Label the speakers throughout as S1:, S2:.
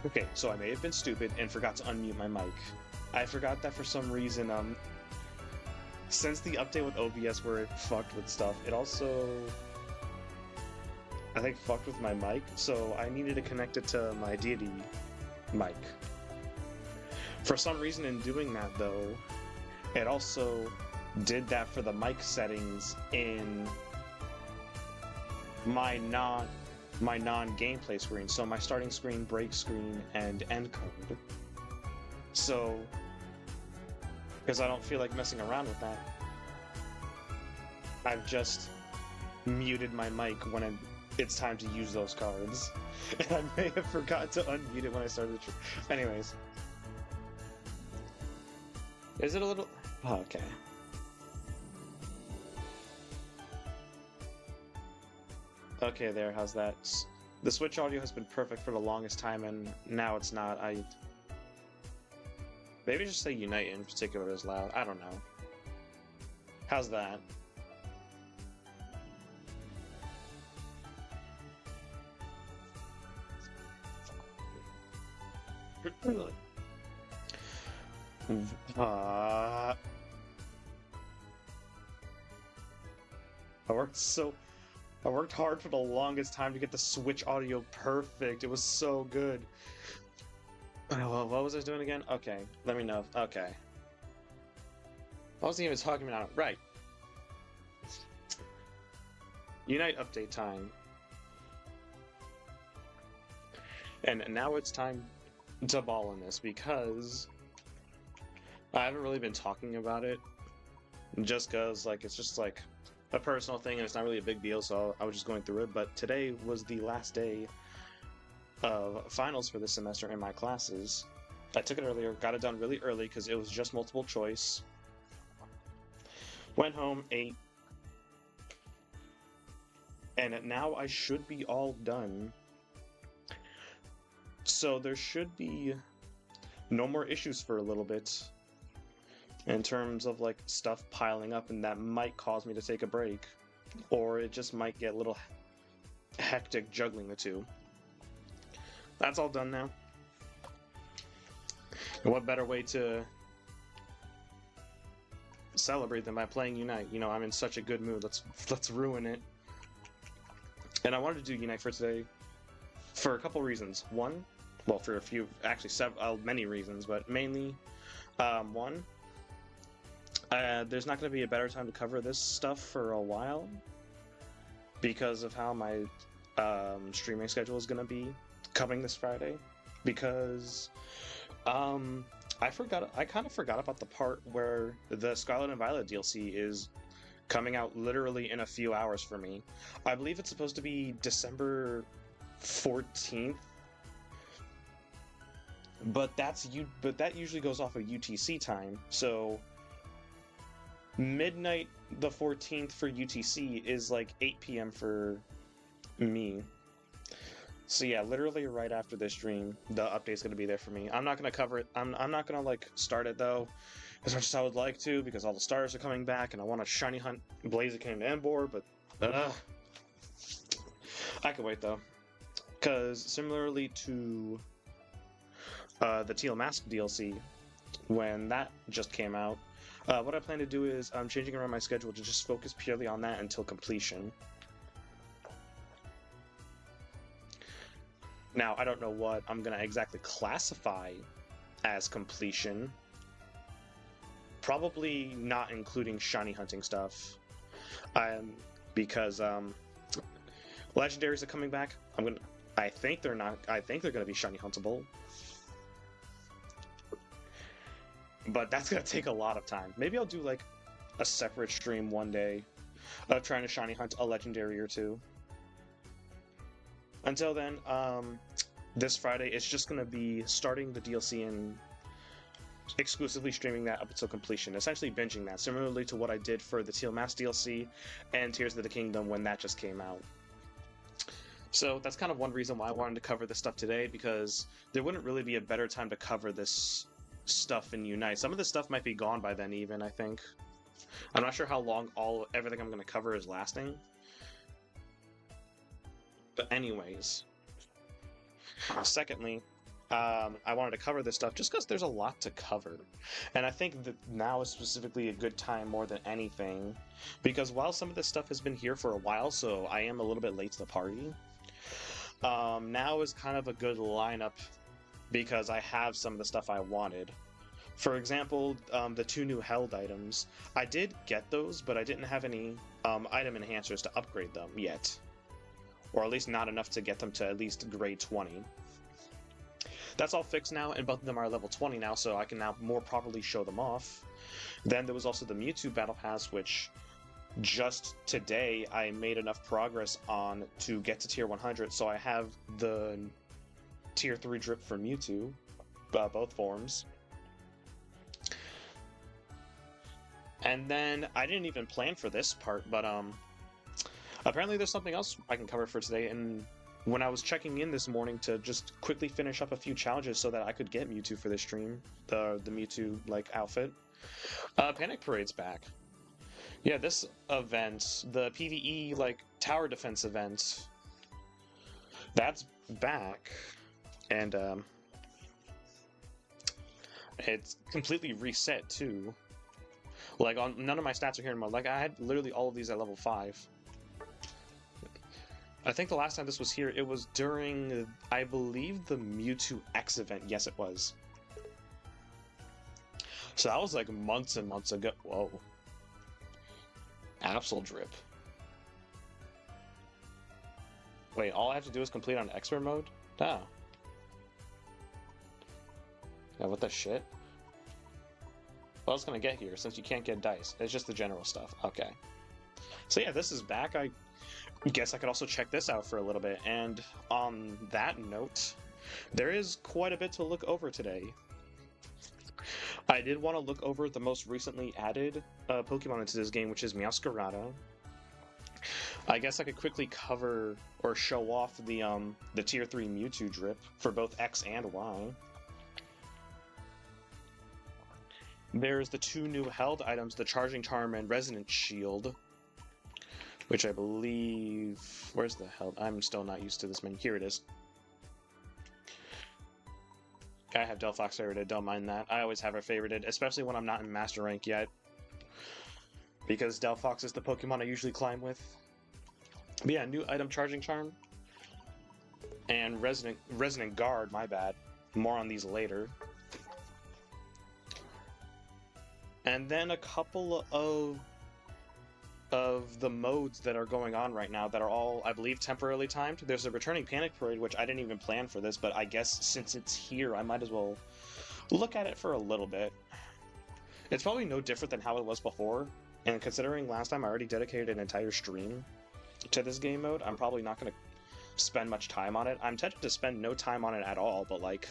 S1: Okay, so I may have been stupid and forgot to unmute my mic. I forgot that for some reason, since the update with OBS where it fucked with stuff, it also, I think, fucked with my mic, so I needed to connect it to my deity mic. For some reason in doing that, though, it also did that for the mic settings in my non-gameplay screen, so my starting screen, break screen, and end code. So, because I don't feel like messing around with that, I've just muted my mic when it's time to use those cards. And I may have forgot to unmute it when I started the anyways. Is it a little... Oh, okay. Okay, there, how's that? The Switch audio has been perfect for the longest time, and now it's not. Maybe just say Unite in particular is loud. I don't know. How's that? I worked hard for the longest time to get the Switch audio perfect. It was so good. Well, what was I doing again? Okay, let me know. Okay. I wasn't even talking about it. Right. Unite update time. And now it's time to ball in this because I haven't really been talking about it. Just because, like, it's just like a personal thing and it's not really a big deal, so I was just going through it. But today was the last day of finals for this semester in my classes. I took it earlier, got it done really early because it was just multiple choice. Went home, ate, and now I should be all done. So there should be no more issues for a little bit in terms of like stuff piling up, and that might cause me to take a break, or it just might get a little hectic juggling the two. That's all done now. And what better way to celebrate than by playing Unite? You know, I'm in such a good mood. Let's ruin it. And I wanted to do Unite for today for a couple reasons. One, well, for a few, actually many reasons, but mainly, one, there's not going to be a better time to cover this stuff for a while because of how my streaming schedule is going to be coming this Friday. Because I kind of forgot about the part where the Scarlet and Violet DLC is coming out literally in a few hours for me. I believe it's supposed to be December 14th. But that usually goes off of UTC time. So midnight the 14th for UTC is like 8 p.m. for me. So yeah, literally right after this stream, the update's gonna be there for me. I'm not gonna cover it. I'm not gonna like start it though, as much as I would like to, because all the stars are coming back, and I want to shiny hunt Blaziken and Emboar, but I can wait though, because similarly to the Teal Mask DLC, when that just came out, what I plan to do is I'm changing around my schedule to just focus purely on that until completion. Now, I don't know what I'm going to exactly classify as completion. Probably not including shiny hunting stuff. Because legendaries are coming back. I think they're not. I think they're going to be shiny huntable. But that's going to take a lot of time. Maybe I'll do like a separate stream one day of trying to shiny hunt a legendary or two. Until then, this Friday, it's just going to be starting the DLC and exclusively streaming that up until completion, essentially binging that, similarly to what I did for the Teal Mask DLC and Tears of the Kingdom when that just came out. So that's kind of one reason why I wanted to cover this stuff today, because there wouldn't really be a better time to cover this stuff in Unite. Some of this stuff might be gone by then even, I think. I'm not sure how long everything I'm going to cover is lasting. But anyways, secondly, I wanted to cover this stuff just because there's a lot to cover. And I think that now is specifically a good time more than anything, because while some of this stuff has been here for a while, so I am a little bit late to the party, now is kind of a good lineup because I have some of the stuff I wanted. For example, the 2 new held items. I did get those, but I didn't have any item enhancers to upgrade them yet. Or at least not enough to get them to at least grade 20. That's all fixed now, and both of them are level 20 now, so I can now more properly show them off. Then there was also the Mewtwo Battle Pass, which just today I made enough progress on to get to tier 100, so I have the tier 3 drip for Mewtwo, both forms. And then I didn't even plan for this part, but apparently there's something else I can cover for today, and when I was checking in this morning to just quickly finish up a few challenges so that I could get Mewtwo for this stream, the Mewtwo like outfit, Panic Parade's back. Yeah, this event, the PvE like tower defense event, that's back, and it's completely reset too. Like none of my stats are here anymore. Like I had literally all of these at level 5. I think the last time this was here, it was during, I believe, the Mewtwo X event. Yes, it was. So that was like months and months ago. Whoa. Absol drip. Wait, all I have to do is complete on expert mode? Ah. Yeah, what the shit? What else can I get here, since you can't get dice? It's just the general stuff. Okay. So yeah, this is back. I guess I could also check this out for a little bit. And on that note, there is quite a bit to look over today. I did want to look over the most recently added Pokemon into this game, which is Meowscarada. I guess I could quickly cover or show off the tier 3 Mewtwo drip for both X and Y. There's the 2 new held items, the Charging Charm and Resonant Shield, which I believe... Where's the held? I'm still not used to this menu. Here it is. I have Delphox favorited, don't mind that. I always have her favorited, especially when I'm not in Master Rank yet, because Delphox is the Pokemon I usually climb with. But yeah, new item Charging Charm and Resonant Guard, my bad. More on these later. And then a couple of the modes that are going on right now that are all, I believe, temporarily timed. There's a returning Panic Parade, which I didn't even plan for this, but I guess since it's here, I might as well look at it for a little bit. It's probably no different than how it was before, and considering last time I already dedicated an entire stream to this game mode, I'm probably not going to spend much time on it. I'm tempted to spend no time on it at all, but like,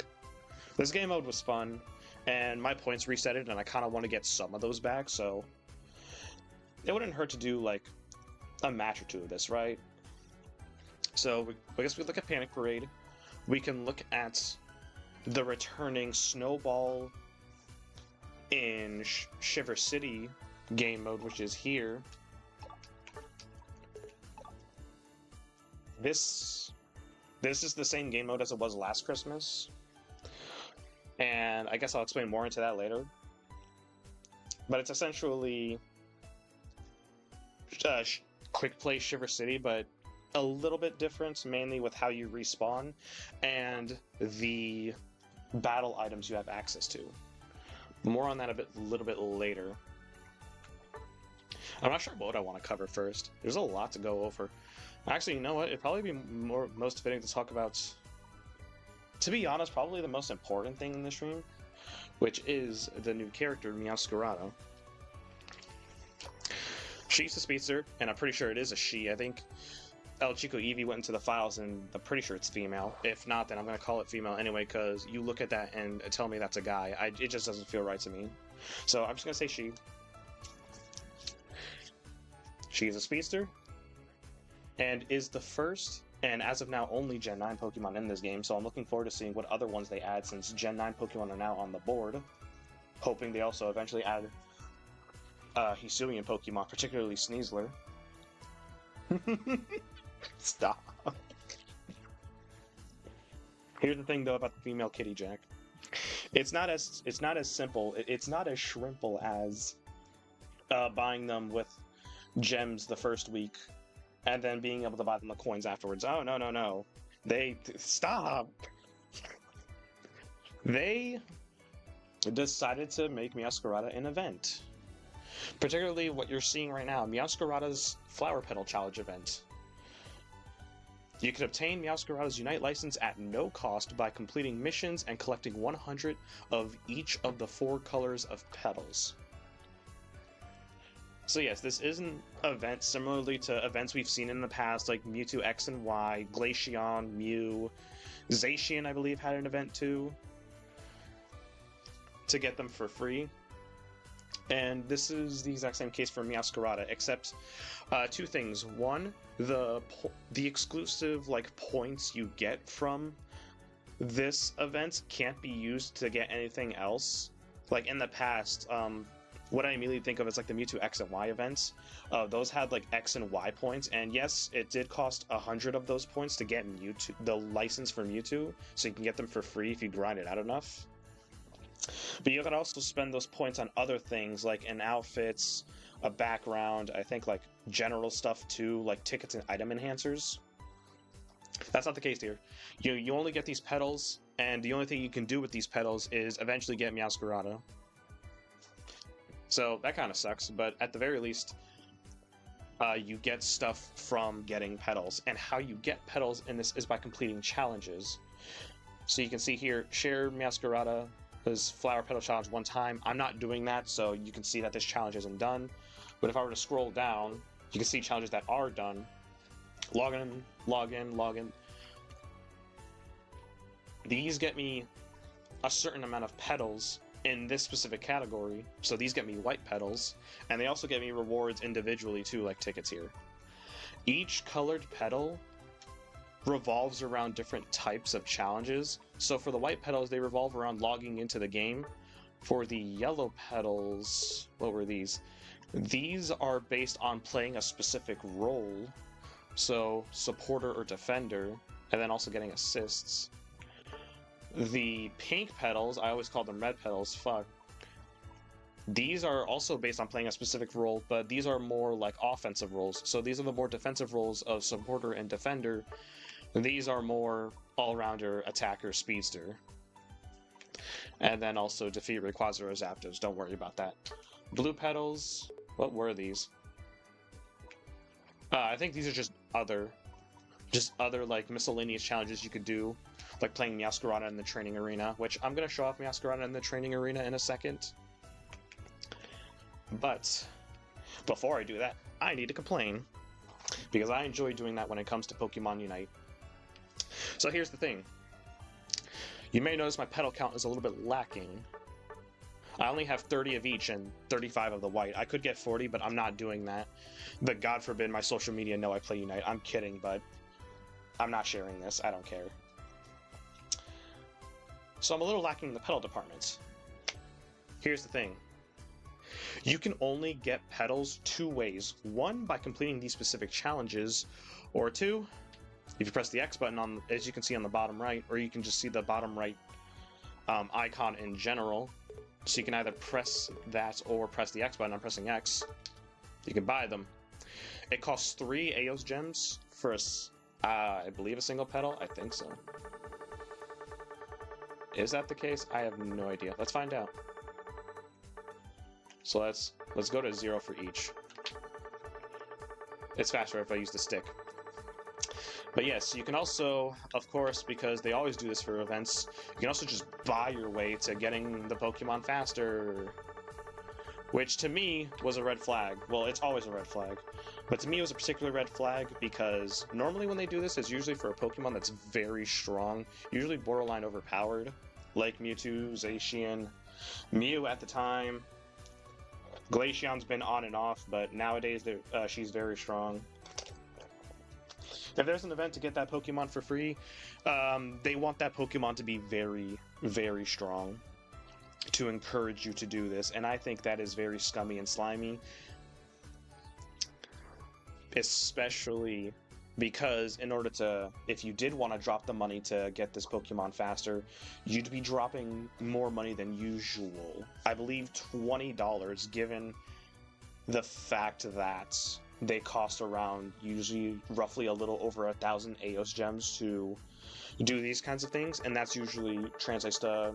S1: this game mode was fun, and my points resetted, and I kind of want to get some of those back, so it wouldn't hurt to do like a match or two of this, right? So I guess we look at Panic Parade. We can look at the returning Snowball in Shiver City game mode, which is here. this is the same game mode as it was last Christmas, and I guess I'll explain more into that later. But it's essentially quick play Shiver City, but a little bit different, mainly with how you respawn and the battle items you have access to. More on that a little bit later. I'm not sure what I want to cover first. There's a lot to go over. Actually, you know what? It'd probably be most fitting to talk about, to be honest, probably the most important thing in the stream, which is the new character, Meowscarada. She's a speedster, and I'm pretty sure it is a she. I think El Chico Eevee went into the files, and I'm pretty sure it's female. If not, then I'm going to call it female anyway, because you look at that and tell me that's a guy. It just doesn't feel right to me. So I'm just going to say she. She is a speedster, and is the first, and as of now, only Gen 9 Pokemon in this game, so I'm looking forward to seeing what other ones they add, since Gen 9 Pokemon are now on the board. Hoping they also eventually add Hisuian Pokemon, particularly Sneasler. Stop. Here's the thing, though, about the female Kitty Jack. It's not as simple. It's not as shrimple as buying them with gems the first week and then being able to buy them the coins afterwards. Oh, no. Stop. They decided to make Meowscarada an event. Particularly what you're seeing right now, Meowscarada's Flower Petal Challenge event. You can obtain Meowscarada's Unite license at no cost by completing missions and collecting 100 of each of the 4 colors of petals. So yes, this is an event similarly to events we've seen in the past, like Mewtwo X and Y, Glaceon, Mew, Zacian, I believe, had an event too, to get them for free. And this is the exact same case for Meowscarada, except 2 things. One, the exclusive points you get from this event can't be used to get anything else. Like in the past, what I immediately think of is like the Mewtwo X and Y events. Those had like X and Y points, and yes, it did cost 100 of those points to get Mewtwo, the license for Mewtwo, so you can get them for free if you grind it out enough. But you can also spend those points on other things, like in outfits, a background, I think like general stuff too, like tickets and item enhancers. That's not the case here. You only get these petals, and the only thing you can do with these petals is eventually get Meowscarada. So that kind of sucks, but at the very least, you get stuff from getting petals. And how you get petals in this is by completing challenges. So you can see here, share Meowscarada's Flower Petal Challenge 1 time. I'm not doing that, so you can see that this challenge isn't done. But if I were to scroll down, you can see challenges that are done. Log in. These get me a certain amount of petals in this specific category, so these get me white petals, and they also get me rewards individually too, like tickets here. Each colored petal revolves around different types of challenges. So for the white petals, they revolve around logging into the game. For the yellow petals, what were these? These are based on playing a specific role, so supporter or defender, and then also getting assists. The pink petals, I always call them red petals, fuck. These are also based on playing a specific role, but these are more like offensive roles. So these are the more defensive roles of supporter and defender. These are more all-rounder, attacker, speedster. And then also defeat Rayquaza or Zapdos, don't worry about that. Blue petals, what were these? I think these are just other like miscellaneous challenges you could do, like playing Meowscarada in the training arena, which I'm going to show off Meowscarada in the training arena in a second. But before I do that, I need to complain, because I enjoy doing that when it comes to Pokemon Unite. So here's the thing. You may notice my petal count is a little bit lacking. I only have 30 of each and 35 of the white. I could get 40, but I'm not doing that. But God forbid my social media know I play Unite. I'm kidding, but I'm not sharing this. I don't care. So I'm a little lacking in the petal department. Here's the thing. You can only get petals 2 ways. 1, by completing these specific challenges, or 2, if you press the X button on, as you can see on the bottom right, or you can just see the bottom right icon in general, so you can either press that or press the X button. I'm pressing X. You can buy them. It costs 3 Aeos gems for I believe a single petal. I think so. Is that the case? I have no idea. Let's find out. So let's go to 0 for each. It's faster if I use the stick. But yes, you can also, of course, because they always do this for events, you can also just buy your way to getting the Pokemon faster. Which to me was a red flag. Well, it's always a red flag. But to me it was a particular red flag because normally when they do this, it's usually for a Pokemon that's very strong, usually borderline overpowered, like Mewtwo, Zacian, Mew at the time. Glaceon's been on and off, but nowadays she's very strong. If there's an event to get that Pokemon for free, they want that Pokemon to be very, very strong to encourage you to do this, and I think that is very scummy and slimy. Especially because in order to, if you did want to drop the money to get this Pokemon faster, you'd be dropping more money than usual. I believe $20, given the fact that they cost around, usually roughly a little over 1,000 Aeos gems to do these kinds of things, and that's usually translates to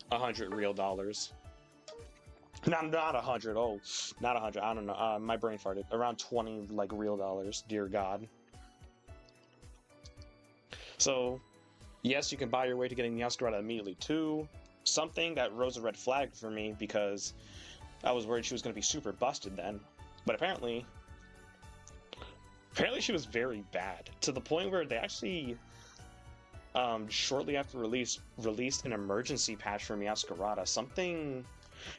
S1: 100 real dollars. Not 100. Oh, not 100. I don't know. My brain farted. Around 20 like real dollars. Dear God. So, yes, you can buy your way to getting Meowscarada immediately too. Something that rose a red flag for me because I was worried she was going to be super busted then. But apparently she was very bad to the point where they actually, shortly after released an emergency patch for Meowscarada. Something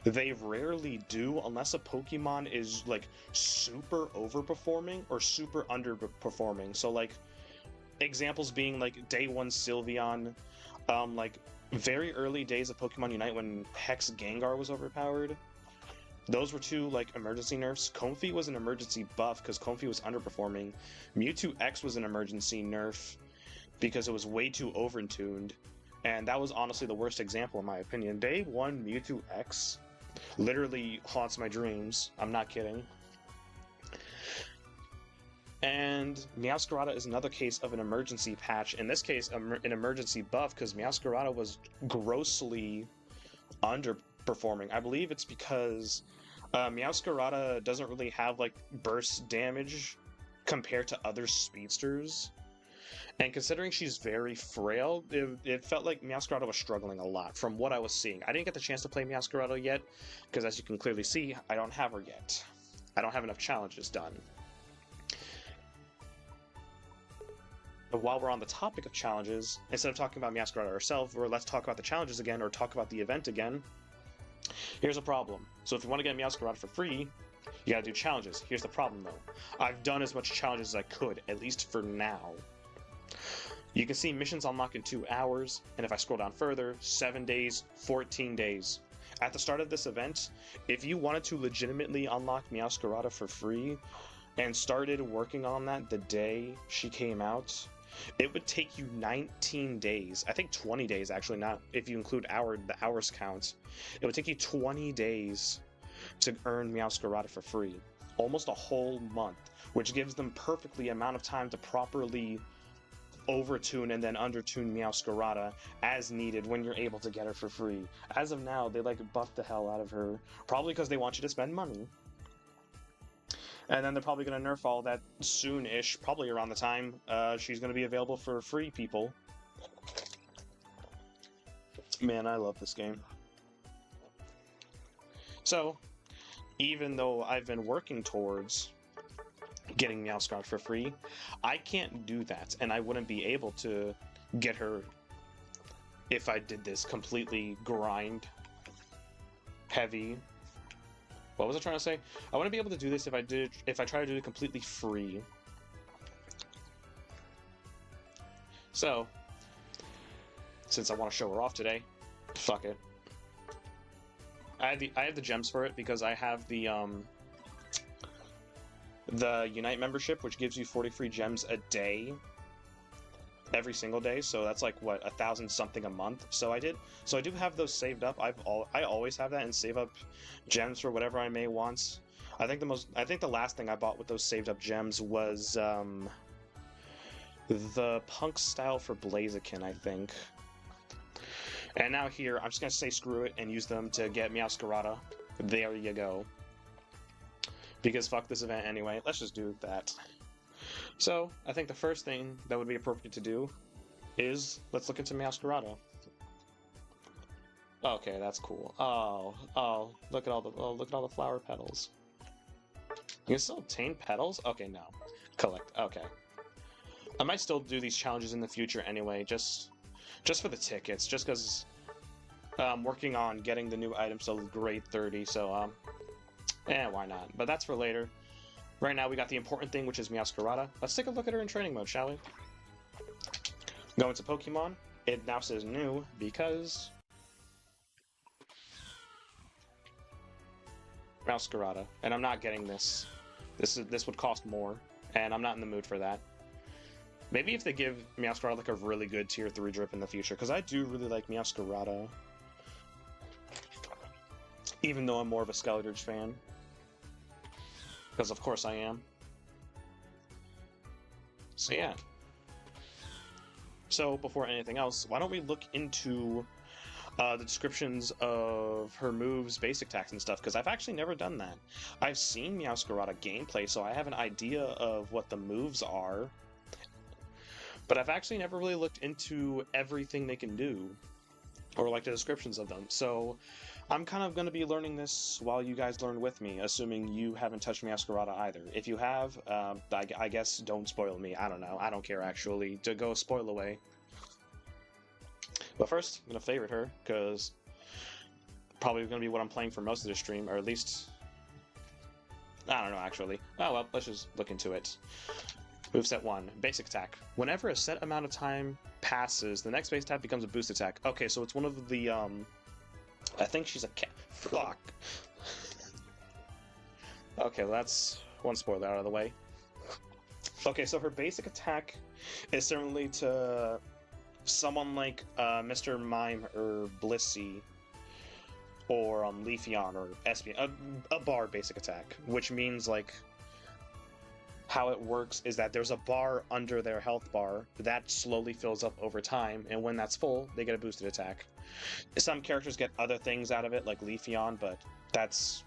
S1: they rarely do unless a Pokemon is like super overperforming or super underperforming. So like examples being like Day 1 Sylveon, like very early days of Pokemon Unite when Hex Gengar was overpowered. Those were 2 like emergency nerfs. Comfey was an emergency buff because Comfey was underperforming. Mewtwo X was an emergency nerf because it was way too overtuned. And that was honestly the worst example in my opinion. Day 1 Mewtwo X literally haunts my dreams. I'm not kidding. And Meowscarada is another case of an emergency patch. In this case, an emergency buff because Meowscarada was grossly underperforming. I believe it's because Meowscarada doesn't really have like burst damage compared to other speedsters. And considering she's very frail, it felt like Meowscarada was struggling a lot from what I was seeing. I didn't get the chance to play Meowscarada yet, because as you can clearly see, I don't have her yet. I don't have enough challenges done. But while we're on the topic of challenges, instead of talking about Meowscarada herself, let's talk about the challenges again, or talk about the event again. Here's a problem. So if you want to get Meowscarada for free, you gotta do challenges. Here's the problem though. I've done as much challenges as I could, at least for now. You can see missions unlock in 2 hours, and if I scroll down further, 7 days, 14 days. At the start of this event, if you wanted to legitimately unlock Meowscarada for free, and started working on that the day she came out, it would take you 19 days. I think 20 days actually, not if you include the hours count. It would take you 20 days to earn Meowscarada for free. Almost a whole month, which gives them perfectly amount of time to properly overtune and then undertune Meowscarada as needed when you're able to get her for free. As of now, they like buff the hell out of her, probably because they want you to spend money. And then they're probably going to nerf all that soon-ish, probably around the time she's going to be available for free people. Man, I love this game. So, even though I've been working towards getting Meowscarada for free, I can't do that, and I wouldn't be able to get her if I did this completely grind heavy. What was I trying to say? I wouldn't be able to do this if I try to do it completely free. So, since I want to show her off today, fuck it. I have the gems for it because I have the Unite membership, which gives you 40 free gems a day every single day, so that's like what, 1,000 something a month. So I do have those saved up. I always have that and save up gems for whatever I may want. I think the last thing I bought with those saved up gems was the punk style for Blaziken, I think. And now here, I'm just gonna say screw it and use them to get Meowscarada. There you go. Because fuck this event anyway, let's just do that. So, I think the first thing that would be appropriate to do is, let's look into Meowscarada. Okay, that's cool. Oh, look at all the flower petals. You can still obtain petals? Okay, no. Collect, okay. I might still do these challenges in the future anyway, just for the tickets, just because I'm working on getting the new items to grade 30, so, why not? But that's for later. Right now, we got the important thing, which is Meowscarada. Let's take a look at her in training mode, shall we? Go into Pokemon. It now says new because Meowscarada, and I'm not getting this. This would cost more, and I'm not in the mood for that. Maybe if they give Meowscarada like a really good tier 3 drip in the future, because I do really like Meowscarada. Even though I'm more of a Skeletor's fan. Because of course I am. So yeah. So before anything else, why don't we look into the descriptions of her moves, basic attacks and stuff, because I've actually never done that. I've seen Meowscarada gameplay, so I have an idea of what the moves are, but I've actually never really looked into everything they can do, or like the descriptions of them. So I'm kind of going to be learning this while you guys learn with me, assuming you haven't touched Meowscarada either. If you have, I guess don't spoil me. I don't know. I don't care, actually. To go spoil away. But first, I'm going to favorite her, because probably going to be what I'm playing for most of the stream, or at least... I don't know, actually. Oh well, let's just look into it. Moveset 1, basic attack. Whenever a set amount of time passes, the next base attack becomes a boost attack. Okay, so it's one of the, I think she's a cat. Fuck. Okay, well that's one spoiler out of the way. Okay, so her basic attack is similarly to someone like Mr. Mime or Blissey or Leafeon or Espeon, a bar basic attack, which means like how it works is that there's a bar under their health bar that slowly fills up over time, and when that's full, they get a boosted attack. Some characters get other things out of it, like Leafeon, but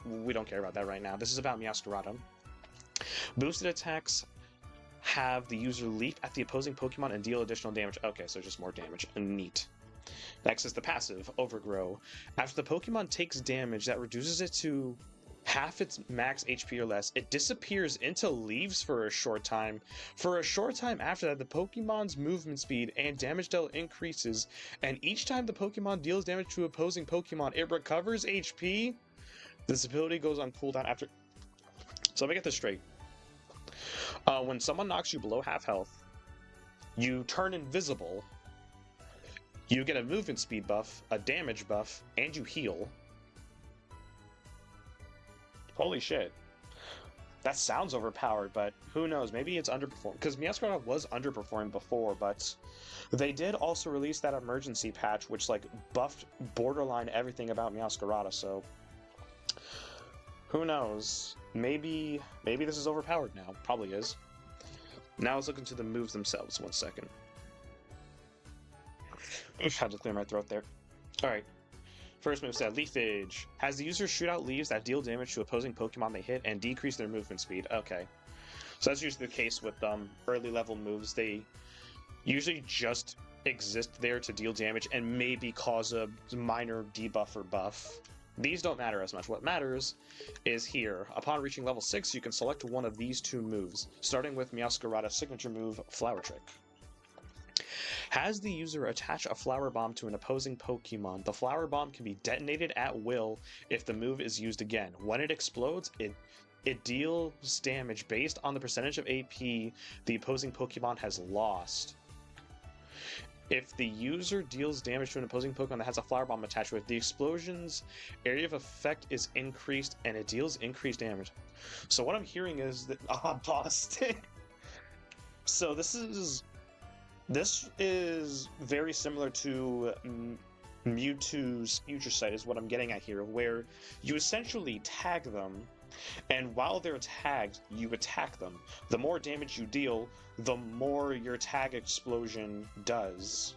S1: we don't care about that right now. This is about Meowscarada. Boosted attacks have the user leap at the opposing Pokemon and deal additional damage. Okay, so just more damage. Neat. Next is the passive, Overgrow. After the Pokemon takes damage that reduces it to half its max HP or less, it disappears into leaves for a short time. For a short time after that, the Pokemon's movement speed and damage dealt increases, and each time the Pokemon deals damage to opposing Pokemon, it recovers HP. This ability goes on cooldown after... So let me get this straight. When someone knocks you below half health, you turn invisible, you get a movement speed buff, a damage buff, and you heal. Holy shit. That sounds overpowered, but who knows? Maybe it's underperformed. Because Meowscarada was underperformed before, but they did also release that emergency patch, which like buffed borderline everything about Meowscarada, so who knows? Maybe this is overpowered now. Probably is. Now let's look into the moves themselves. 1 second. Had to clear my throat there. Alright. First moveset, Leafage. Has the user shoot out leaves that deal damage to opposing Pokemon they hit and decrease their movement speed. Okay. So that's usually the case with early level moves. They usually just exist there to deal damage and maybe cause a minor debuff or buff. These don't matter as much. What matters is here. Upon reaching level 6, you can select one of these two moves, starting with Meowscarada's signature move, Flower Trick. Has the user attach a Flower Bomb to an opposing Pokemon, the Flower Bomb can be detonated at will if the move is used again. When it explodes, it deals damage based on the percentage of AP the opposing Pokemon has lost. If the user deals damage to an opposing Pokemon that has a Flower Bomb attached to it, the explosion's area of effect is increased and it deals increased damage. So what I'm hearing is that... Boston! So this is... This is very similar to Mewtwo's Future Sight, is what I'm getting at here, where you essentially tag them, and while they're tagged, you attack them. The more damage you deal, the more your tag explosion does.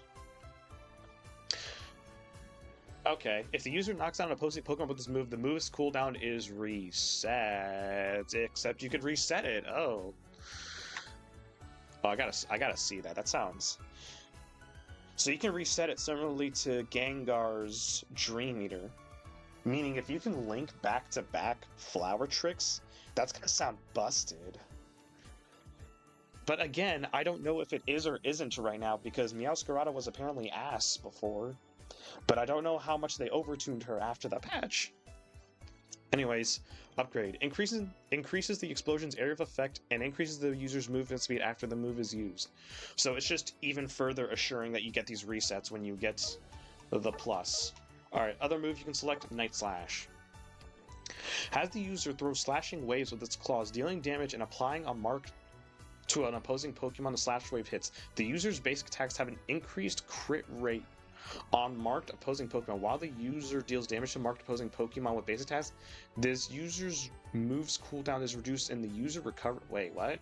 S1: Okay, if the user knocks down an opposing Pokemon with this move, the move's cooldown is reset. Except you could reset it. Oh. Oh, I gotta see that. That sounds. So you can reset it similarly to Gengar's Dream Eater. Meaning if you can link back-to-back flower tricks, that's gonna sound busted. But again, I don't know if it is or isn't right now, because Meowscarada was apparently ass before. But I don't know how much they overtuned her after the patch. Anyways, upgrade. Increases the explosion's area of effect and increases the user's movement speed after the move is used. So it's just even further assuring that you get these resets when you get the plus. Alright, other move you can select, Night Slash. Has the user throw slashing waves with its claws, dealing damage and applying a mark to an opposing Pokemon the slash wave hits. The user's basic attacks have an increased crit rate on marked opposing Pokemon. While the user deals damage to marked opposing Pokemon with basic attacks, this user's move's cooldown is reduced and the user recover. Wait, what?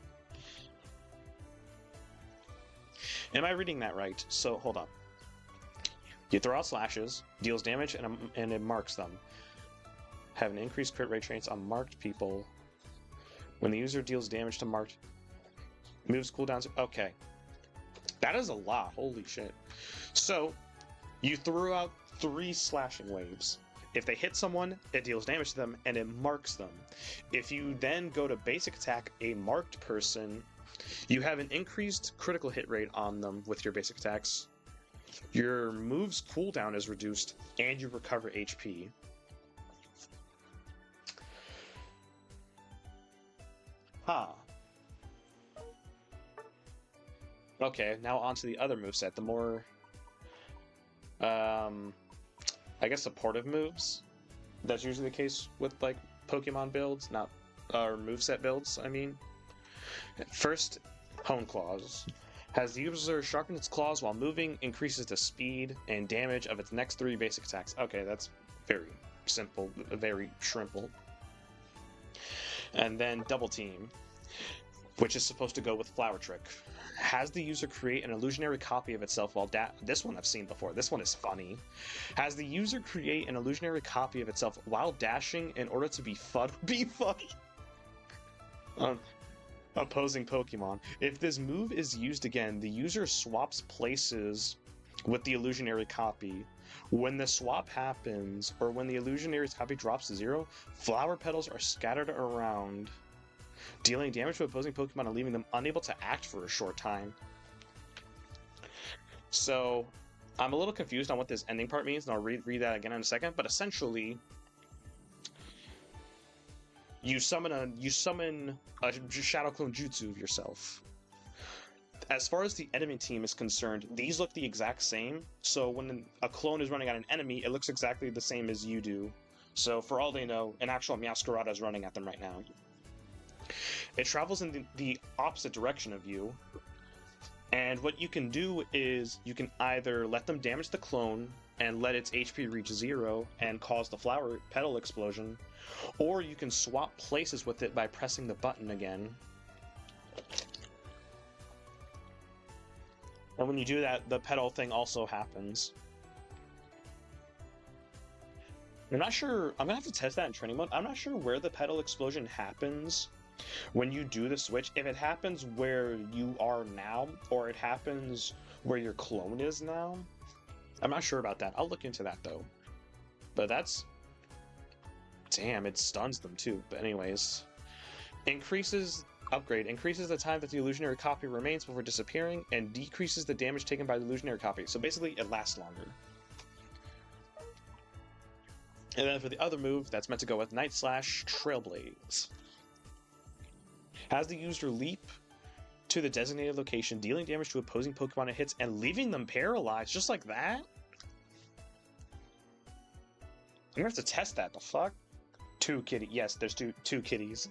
S1: Am I reading that right? So, hold on. You throw out slashes, deals damage, and it marks them. Have an increased crit rate traits on marked people. When the user deals damage to marked moves cooldowns. Okay. That is a lot. Holy shit. So, you threw out 3 slashing waves. If they hit someone, it deals damage to them, and it marks them. If you then go to basic attack a marked person, you have an increased critical hit rate on them with your basic attacks. Your move's cooldown is reduced, and you recover HP. Huh. Okay, now on to the other moveset, the more I guess supportive moves. That's usually the case with like Pokemon builds, not or moveset builds, I mean. First, Hone Claws. Has the user sharpen its claws while moving, increases the speed and damage of its next 3 basic attacks. Okay, that's very simple, very shrimple. And then Double Team, which is supposed to go with Flower Trick. Has the user create an illusionary copy of itself while this one I've seen before. This one is funny. Has the user create an illusionary copy of itself while dashing in order to be funny. Opposing Pokemon. If this move is used again, the user swaps places with the illusionary copy. When the swap happens, or when the illusionary copy drops to 0, flower petals are scattered around, dealing damage to opposing Pokemon and leaving them unable to act for a short time. So, I'm a little confused on what this ending part means, and I'll read that again in a second, but essentially, you summon a Shadow Clone Jutsu of yourself. As far as the enemy team is concerned, these look the exact same, so when a clone is running at an enemy, it looks exactly the same as you do. So for all they know, an actual Meowscarada is running at them right now. It travels in the opposite direction of you, and what you can do is you can either let them damage the clone and let its HP reach 0 and cause the flower petal explosion, or you can swap places with it by pressing the button again. And when you do that, the petal thing also happens. I'm not sure, I'm gonna have to test that in training mode. I'm not sure where the petal explosion happens when you do the switch. If it happens where you are now, or it happens where your clone is now. I'm not sure about that. I'll look into that though. But that's... Damn, it stuns them too. But anyways. Upgrade increases the time that the illusionary copy remains before disappearing, and decreases the damage taken by the illusionary copy. So basically, it lasts longer. And then for the other move, that's meant to go with Night Slash Trailblaze. Has the user leap to the designated location, dealing damage to opposing Pokemon it hits, and leaving them paralyzed, just like that? I'm gonna have to test that, the fuck? 2 kitty, yes, there's two kitties.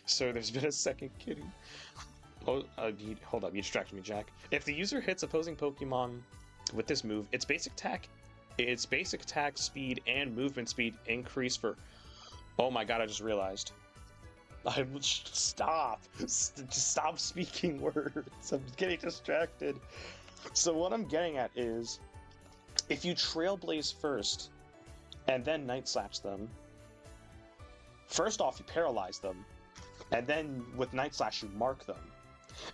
S1: So there's been a second kitty. Oh, hold up, you distracted me, Jack. If the user hits opposing Pokemon with this move, its basic attack speed and movement speed increase for... Oh my god, I just realized. Stop! Just stop speaking words. I'm getting distracted. So what I'm getting at is, if you Trailblaze first, and then Night Slash them, first off you paralyze them, and then with Night Slash you mark them.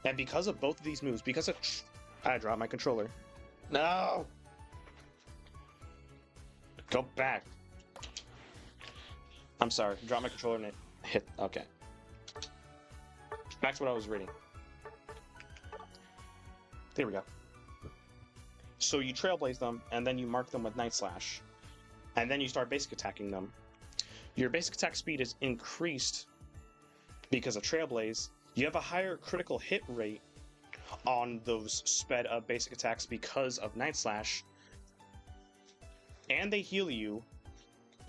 S1: And because of both of these moves, because of... I dropped my controller. No! Go back. I'm sorry, drop my controller and it hit... Okay. Back to what I was reading. There we go. So you Trailblaze them, and then you mark them with Night Slash. And then you start basic attacking them. Your basic attack speed is increased because of Trailblaze. You have a higher critical hit rate on those sped up basic attacks because of Night Slash. And they heal you.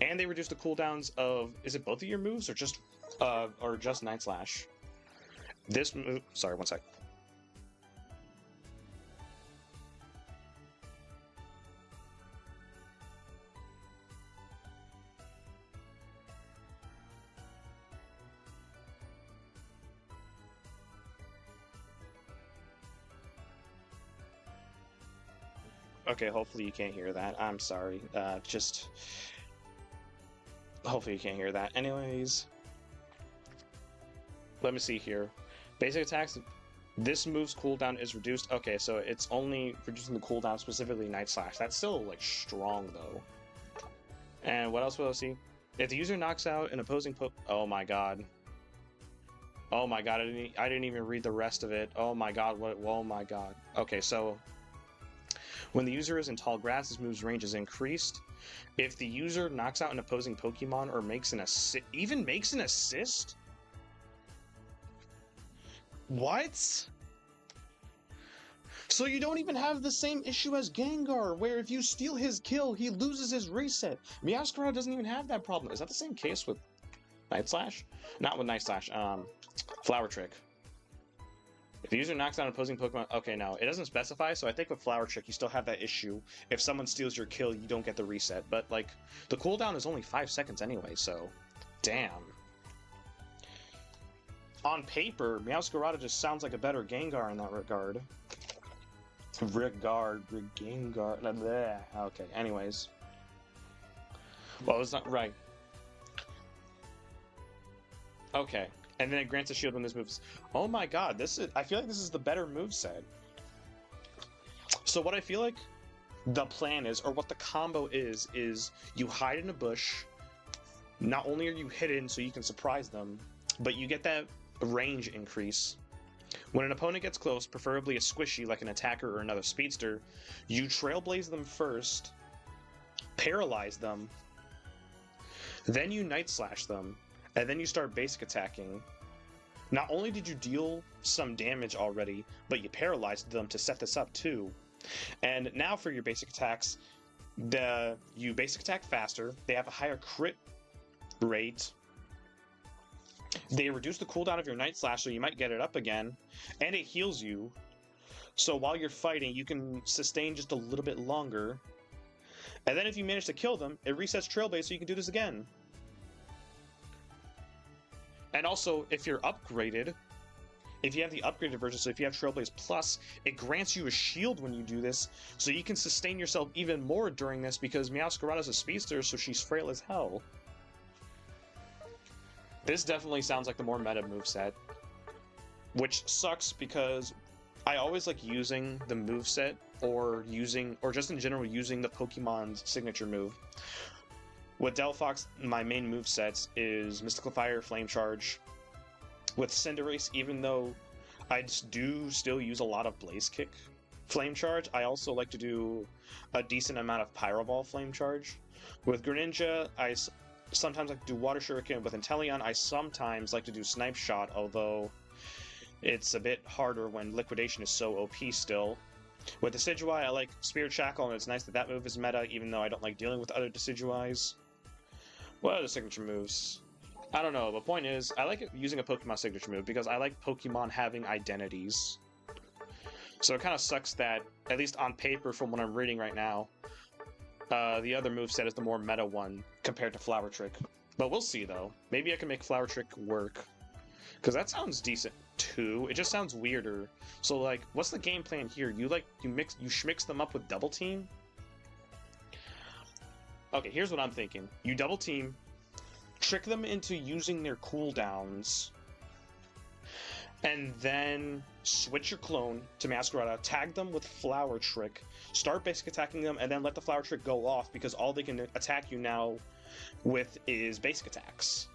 S1: And they reduce the cooldowns of... Is it both of your moves or just Night Slash? This move... Sorry, one sec. Okay, hopefully you can't hear that. I'm sorry. Hopefully you can't hear that. Anyways, let me see here. Basic attacks, this move's cooldown is reduced. Okay, so it's only reducing the cooldown, specifically Night Slash. That's still, like, strong, though. And what else will I see? If the user knocks out an opposing oh my god. Oh my god, I didn't even read the rest of it. Oh my god, oh my god. Okay, so... When the user is in tall grass, his move's range is increased. If the user knocks out an opposing Pokemon or makes an assist... Even makes an assist? What? So you don't even have the same issue as Gengar, where if you steal his kill, he loses his reset. Meowscarada doesn't even have that problem. Is that the same case with Night Slash? Not with Night Slash, Flower Trick. If the user knocks out an opposing Pokemon... Okay, no, it doesn't specify, so I think with Flower Trick, you still have that issue. If someone steals your kill, you don't get the reset. But, like, the cooldown is only 5 seconds anyway, so... Damn. On paper, Meowscarada just sounds like a better Gengar in that regard. Gengar... Bleh. Okay, anyways. Well, it's not right. Okay. And then it grants a shield when this moves. Oh my god, I feel like this is the better moveset. So what I feel like the plan is, or what the combo is you hide in a bush. Not only are you hidden so you can surprise them, but you get that range increase. When an opponent gets close, preferably a squishy like an attacker or another speedster, you Trailblaze them first, paralyze them, then you Night Slash them, and then you start basic attacking. Not only did you deal some damage already, but you paralyzed them to set this up too. And now for your basic attacks, you basic attack faster, they have a higher crit rate, they reduce the cooldown of your Night Slash so you might get it up again, and it heals you. So while you're fighting, you can sustain just a little bit longer. And then if you manage to kill them, it resets Trailblaze so you can do this again. And also, if you're upgraded, if you have the upgraded version, so if you have Trailblaze Plus, it grants you a shield when you do this, so you can sustain yourself even more during this, because Meowscarada's a speedster, so she's frail as hell. This definitely sounds like the more meta moveset, which sucks because I always like using the moveset, or just in general using the Pokemon's signature move. With Delphox, my main movesets is Mystical Fire, Flame Charge. With Cinderace, even though I do still use a lot of Blaze Kick Flame Charge, I also like to do a decent amount of Pyro Ball Flame Charge. With Greninja, I sometimes like to do Water Shuriken. With Inteleon, I sometimes like to do Snipe Shot, although it's a bit harder when Liquidation is so OP still. With Decidueye, I like Spirit Shackle, and it's nice that that move is meta, even though I don't like dealing with other Decidueyes. What other signature moves? I don't know, but point is, I like using a Pokemon signature move because I like Pokemon having identities. So it kind of sucks that, at least on paper from what I'm reading right now, the other moveset is the more meta one compared to Flower Trick. But we'll see, though. Maybe I can make Flower Trick work. Because that sounds decent, too. It just sounds weirder. So, like, what's the game plan here? You schmix them up with Double Team? Okay, here's what I'm thinking. You Double Team, trick them into using their cooldowns, and then switch your clone to Meowscarada, tag them with Flower Trick, start basic attacking them, and then let the Flower Trick go off because all they can attack you now with is basic attacks.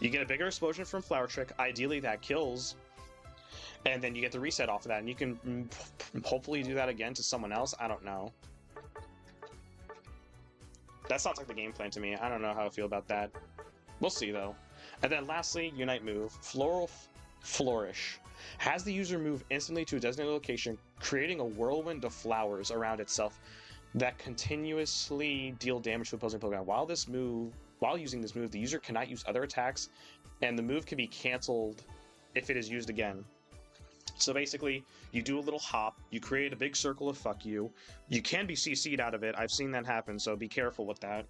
S1: You get a bigger explosion from Flower Trick, ideally that kills, and then you get the reset off of that, and you can hopefully do that again to someone else. I don't know. That sounds like the game plan to me. I don't know how I feel about that. We'll see, though. And then lastly, Unite move, Floral Flourish. Has the user move instantly to a designated location, creating a whirlwind of flowers around itself that continuously deal damage to opposing Pokemon. While using this move, the user cannot use other attacks, and the move can be cancelled if it is used again. So basically, you do a little hop, you create a big circle of fuck you. You can be CC'd out of it, I've seen that happen, so be careful with that.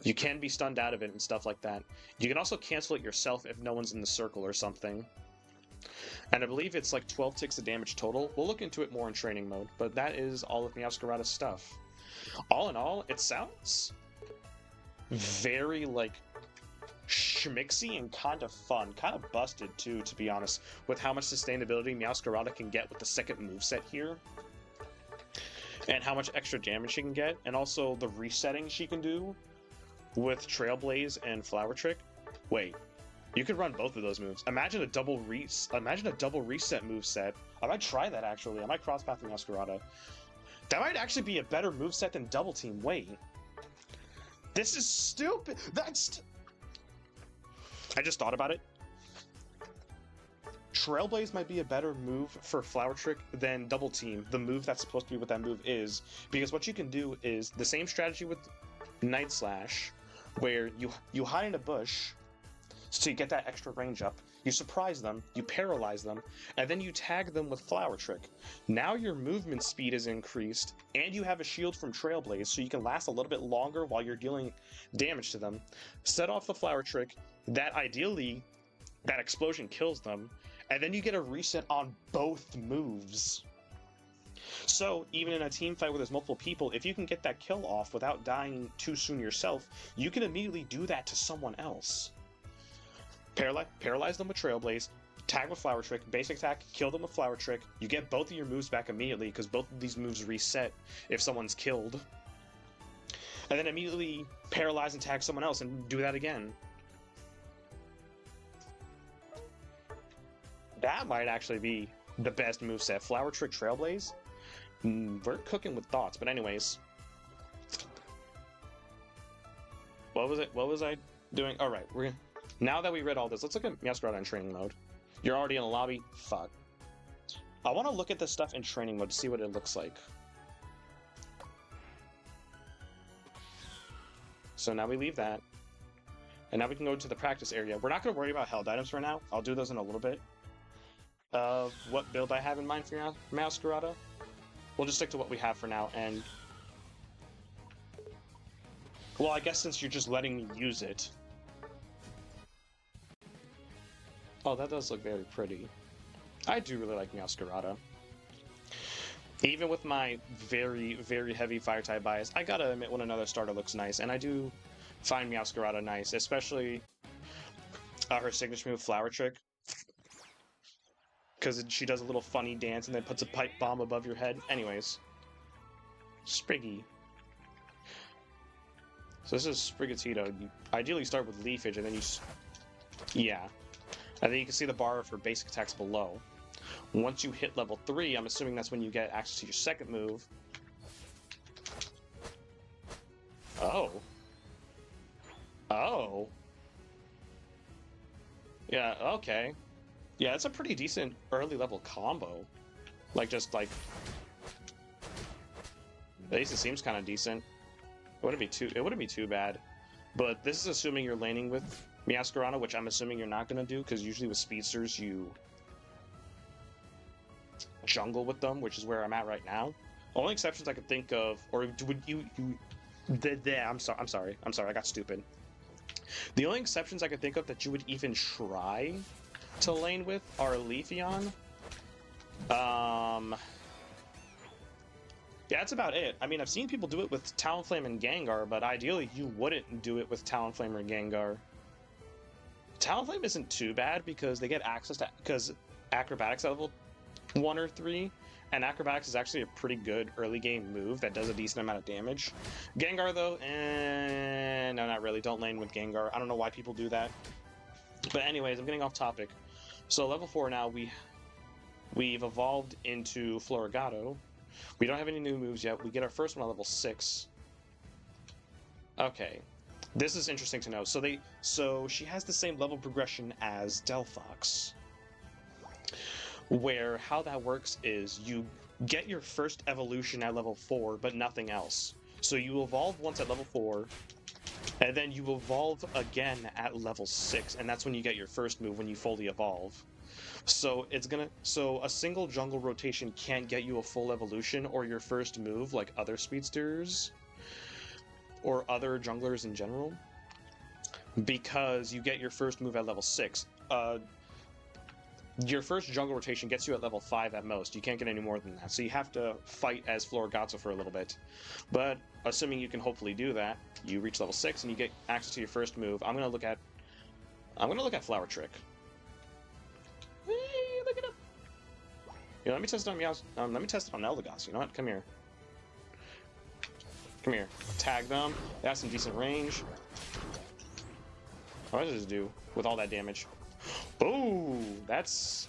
S1: You can be stunned out of it and stuff like that. You can also cancel it yourself if no one's in the circle or something. And I believe it's like 12 ticks of damage total. We'll look into it more in training mode, but that is all of Meowscarada's stuff. All in all, it sounds very, like, schmixy and kind of fun. Kind of busted, too, to be honest, with how much sustainability Meowscarada can get with the second moveset here. And how much extra damage she can get, and also the resetting she can do with Trailblaze and Flower Trick. Wait, you could run both of those moves. Imagine a double reset moveset. I might try that, actually. I might cross-path Meowscarada. That might actually be a better moveset than Double Team. Wait. This is stupid! I just thought about it. Trailblaze might be a better move for Flower Trick than Double Team, the move that's supposed to be what that move is. Because what you can do is the same strategy with Night Slash, where you hide in a bush so you get that extra range up, you surprise them, you paralyze them, and then you tag them with Flower Trick. Now your movement speed is increased, and you have a shield from Trailblaze, so you can last a little bit longer while you're dealing damage to them. Set off the Flower Trick, that explosion kills them, and then you get a reset on both moves. So, even in a team fight where there's multiple people, if you can get that kill off without dying too soon yourself, you can immediately do that to someone else. Paralyze them with Trailblaze, tag with Flower Trick, basic attack, kill them with Flower Trick. You get both of your moves back immediately because both of these moves reset if someone's killed. And then immediately paralyze and tag someone else and do that again. That might actually be the best moveset. Flower Trick, Trailblaze? We're cooking with thoughts, but anyways. What was I doing? Alright, now that we read all this, let's look at Meowscarada in training mode. You're already in a lobby? Fuck. I want to look at this stuff in training mode to see what it looks like. So now we leave that. And now we can go to the practice area. We're not going to worry about held items for now. I'll do those in a little bit. What build I have in mind for Meowscarada. We'll just stick to what we have for now, and... Well, I guess since you're just letting me use it... Oh, that does look very pretty. I do really like Meowscarada. Even with my very, very heavy fire-type bias, I gotta admit when another starter looks nice, and I do find Meowscarada nice, especially her signature move, Flower Trick. Because she does a little funny dance and then puts a pipe bomb above your head. Anyways. Spriggy. So this is Sprigatito. You ideally start with Leafage and then you... Yeah. And then you can see the bar for basic attacks below. Once you hit level 3, I'm assuming that's when you get access to your second move. Oh. Oh. Yeah, okay. Yeah, it's a pretty decent early level combo. Like, just like... At least it seems kind of decent. It wouldn't be too bad. But this is assuming you're laning with Meowscarada, which I'm assuming you're not going to do, because usually with speedsters you jungle with them, which is where I'm at right now. Only exceptions I could think of, or would you I'm sorry, I got stupid. The only exceptions I could think of that you would even try to lane with are Leafeon. Yeah, that's about it. I mean, I've seen people do it with Talonflame and Gengar, but ideally you wouldn't do it with Talonflame or Gengar. Talonflame isn't too bad because they get access to, because Acrobatics at level 1 or 3, and Acrobatics is actually a pretty good early game move that does a decent amount of damage. Gengar though, no, not really. Don't lane with Gengar. I don't know why people do that. But anyways, I'm getting off topic. So level 4 now, we've evolved into Floragato. We don't have any new moves yet. We get our first one at level 6. Okay. This is interesting to know. So she has the same level progression as Delphox. Where how that works is you get your first evolution at level 4, but nothing else. So you evolve once at level 4, and then you evolve again at level 6, and that's when you get your first move when you fully evolve. So a single jungle rotation can't get you a full evolution or your first move like other speedsters or other junglers in general, because you get your first move at level 6. Your first jungle rotation gets you at level 5 at most. You can't get any more than that. So you have to fight as Floragato for a little bit. But assuming you can hopefully do that, you reach level 6 and you get access to your first move. I'm gonna look at Flower Trick. Hey, look it up. You know, let me test it on Meows. Let me test it on Eldegoss. You know what? Come here. Come here. Tag them. They have some decent range. What does this do with all that damage? Oh, that's...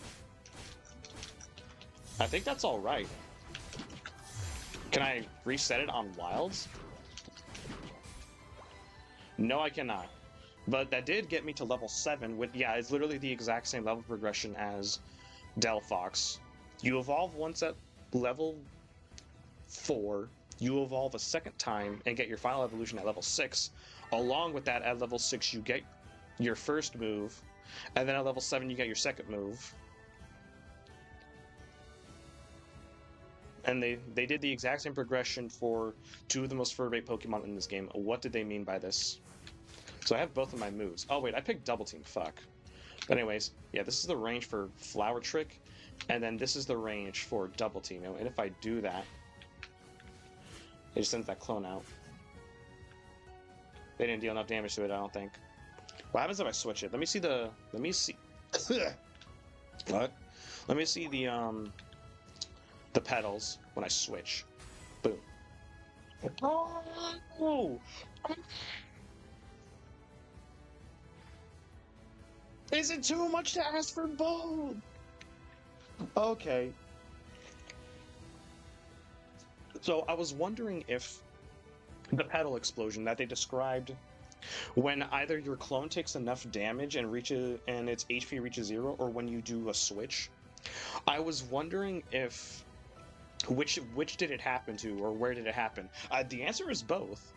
S1: I think that's all right. Can I reset it on Wilds? No, I cannot. But that did get me to level 7 with, yeah, it's literally the exact same level progression as Delphox. You evolve once at level 4, you evolve a second time and get your final evolution at level 6. Along with that, at level 6, you get your first move, and then at level 7, you get your second move. And they did the exact same progression for 2 of the most fur-bait Pokemon in this game. What did they mean by this? So I have both of my moves. Oh wait, I picked Double Team, fuck. But anyways, yeah, this is the range for Flower Trick, and then this is the range for Double Team. And if I do that, it just sends that clone out. They didn't deal enough damage to it, I don't think. What happens if I switch it? Let me see. What? Let me see the pedals when I switch. Boom. Oh! Is it too much to ask for both? Okay. So I was wondering if the pedal explosion that they described, when either your clone takes enough damage and its HP reaches 0, or when you do a switch. I was wondering if which did it happen to, or where did it happen? The answer is both.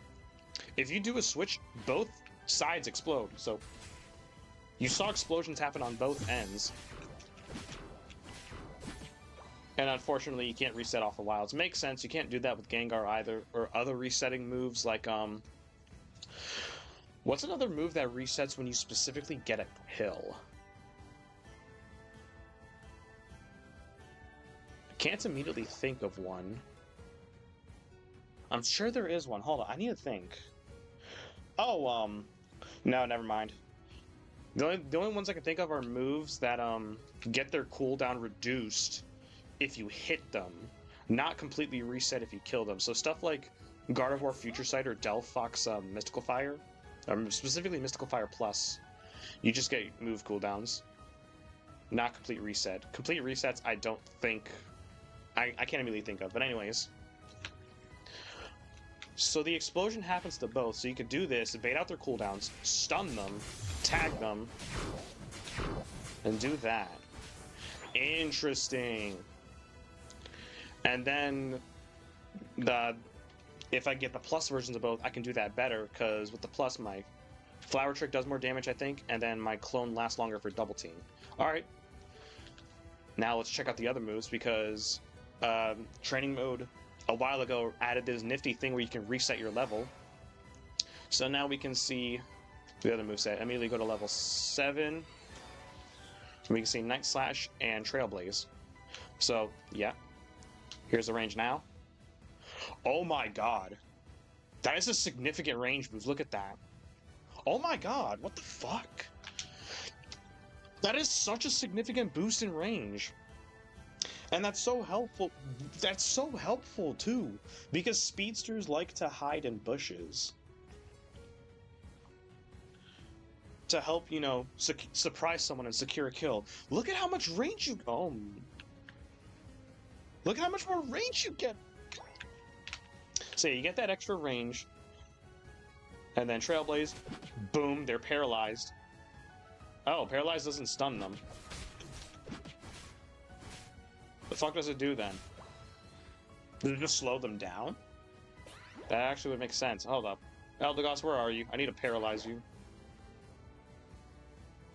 S1: If you do a switch, both sides explode. So you saw explosions happen on both ends. And unfortunately, you can't reset off the wilds. Makes sense. You can't do that with Gengar either, or other resetting moves like what's another move that resets when you specifically get a kill? I can't immediately think of one. I'm sure there is one. Hold on, I need to think. Oh, no, never mind. The only ones I can think of are moves that get their cooldown reduced if you hit them, not completely reset if you kill them. So stuff like Gardevoir Future Sight or Delphox Mystical Fire, specifically Mystical Fire Plus, you just get move cooldowns, not complete reset. Complete resets, I don't think, I can't immediately think of, but anyways. So the explosion happens to both, so you could do this, bait out their cooldowns, stun them, tag them, and do that. Interesting. And then if I get the plus versions of both, I can do that better, because with the plus, my Flower Trick does more damage, I think, and then my clone lasts longer for double team. Alright. Now let's check out the other moves, because training mode a while ago added this nifty thing where you can reset your level. So now we can see the other moveset. Immediately go to level 7. We can see Night Slash and Trailblaze. So, yeah. Here's the range now. Oh my god. That is a significant range move. Look at that. Oh my god, what the fuck? That is such a significant boost in range. And that's so helpful. That's so helpful too, because speedsters like to hide in bushes. To help, you know, surprise someone and secure a kill. Look at how much range you... Oh. Look at how much more range you get. So you get that extra range. And then Trailblaze. Boom, they're paralyzed. Oh, paralyzed doesn't stun them. The fuck does it do then? Does it just slow them down? That actually would make sense. Hold up. Eldegoss, where are you? I need to paralyze you.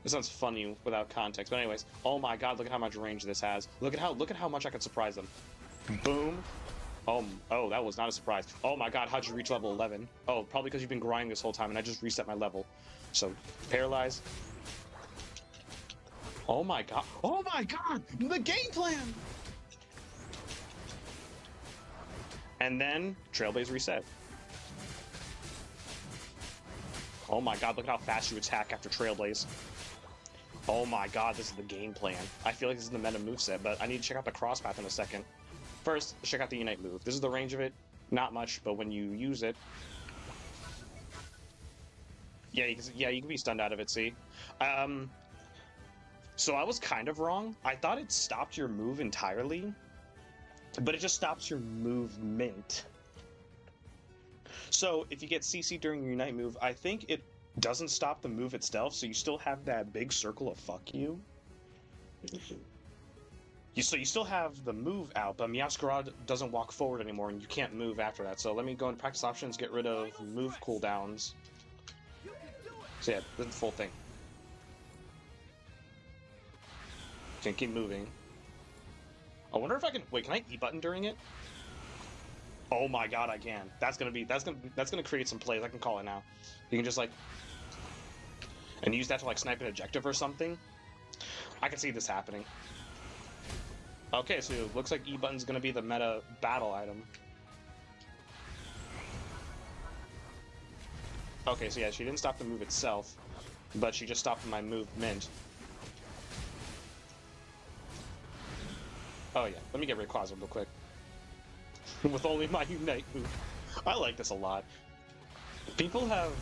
S1: This sounds funny without context, but anyways. Oh my god, look at how much range this has. Look at how much I could surprise them. Boom. Oh, that was not a surprise. Oh my god, how'd you reach level 11? Oh, probably because you've been grinding this whole time and I just reset my level. So, paralyze. Oh my god. Oh my god! The game plan! And then, Trailblaze reset. Oh my god, look at how fast you attack after Trailblaze. Oh my god, this is the game plan. I feel like this is the meta moveset, but I need to check out the cross path in a second. First, check out the Unite move. This is the range of it. Not much, but when you use it... Yeah, you can be stunned out of it, see? So I was kind of wrong. I thought it stopped your move entirely, but it just stops your movement. So if you get CC during your Unite move, I think it doesn't stop the move itself, so you still have that big circle of fuck you. So you still have the move out, but Meowscarada doesn't walk forward anymore, and you can't move after that. So let me go into practice options, get rid of move cooldowns. So yeah, this is the full thing. Can keep moving. I wonder if I can wait. Can I E button during it? Oh my god, I can. That's gonna create some plays. I can call it now. You can just like and use that to like snipe an objective or something. I can see this happening. Okay, so it looks like E button's gonna be the meta battle item. Okay, so yeah, she didn't stop the move itself, but she just stopped my movement. Oh yeah, let me get rid of Quasar real quick. With only my Unite move. I like this a lot. People have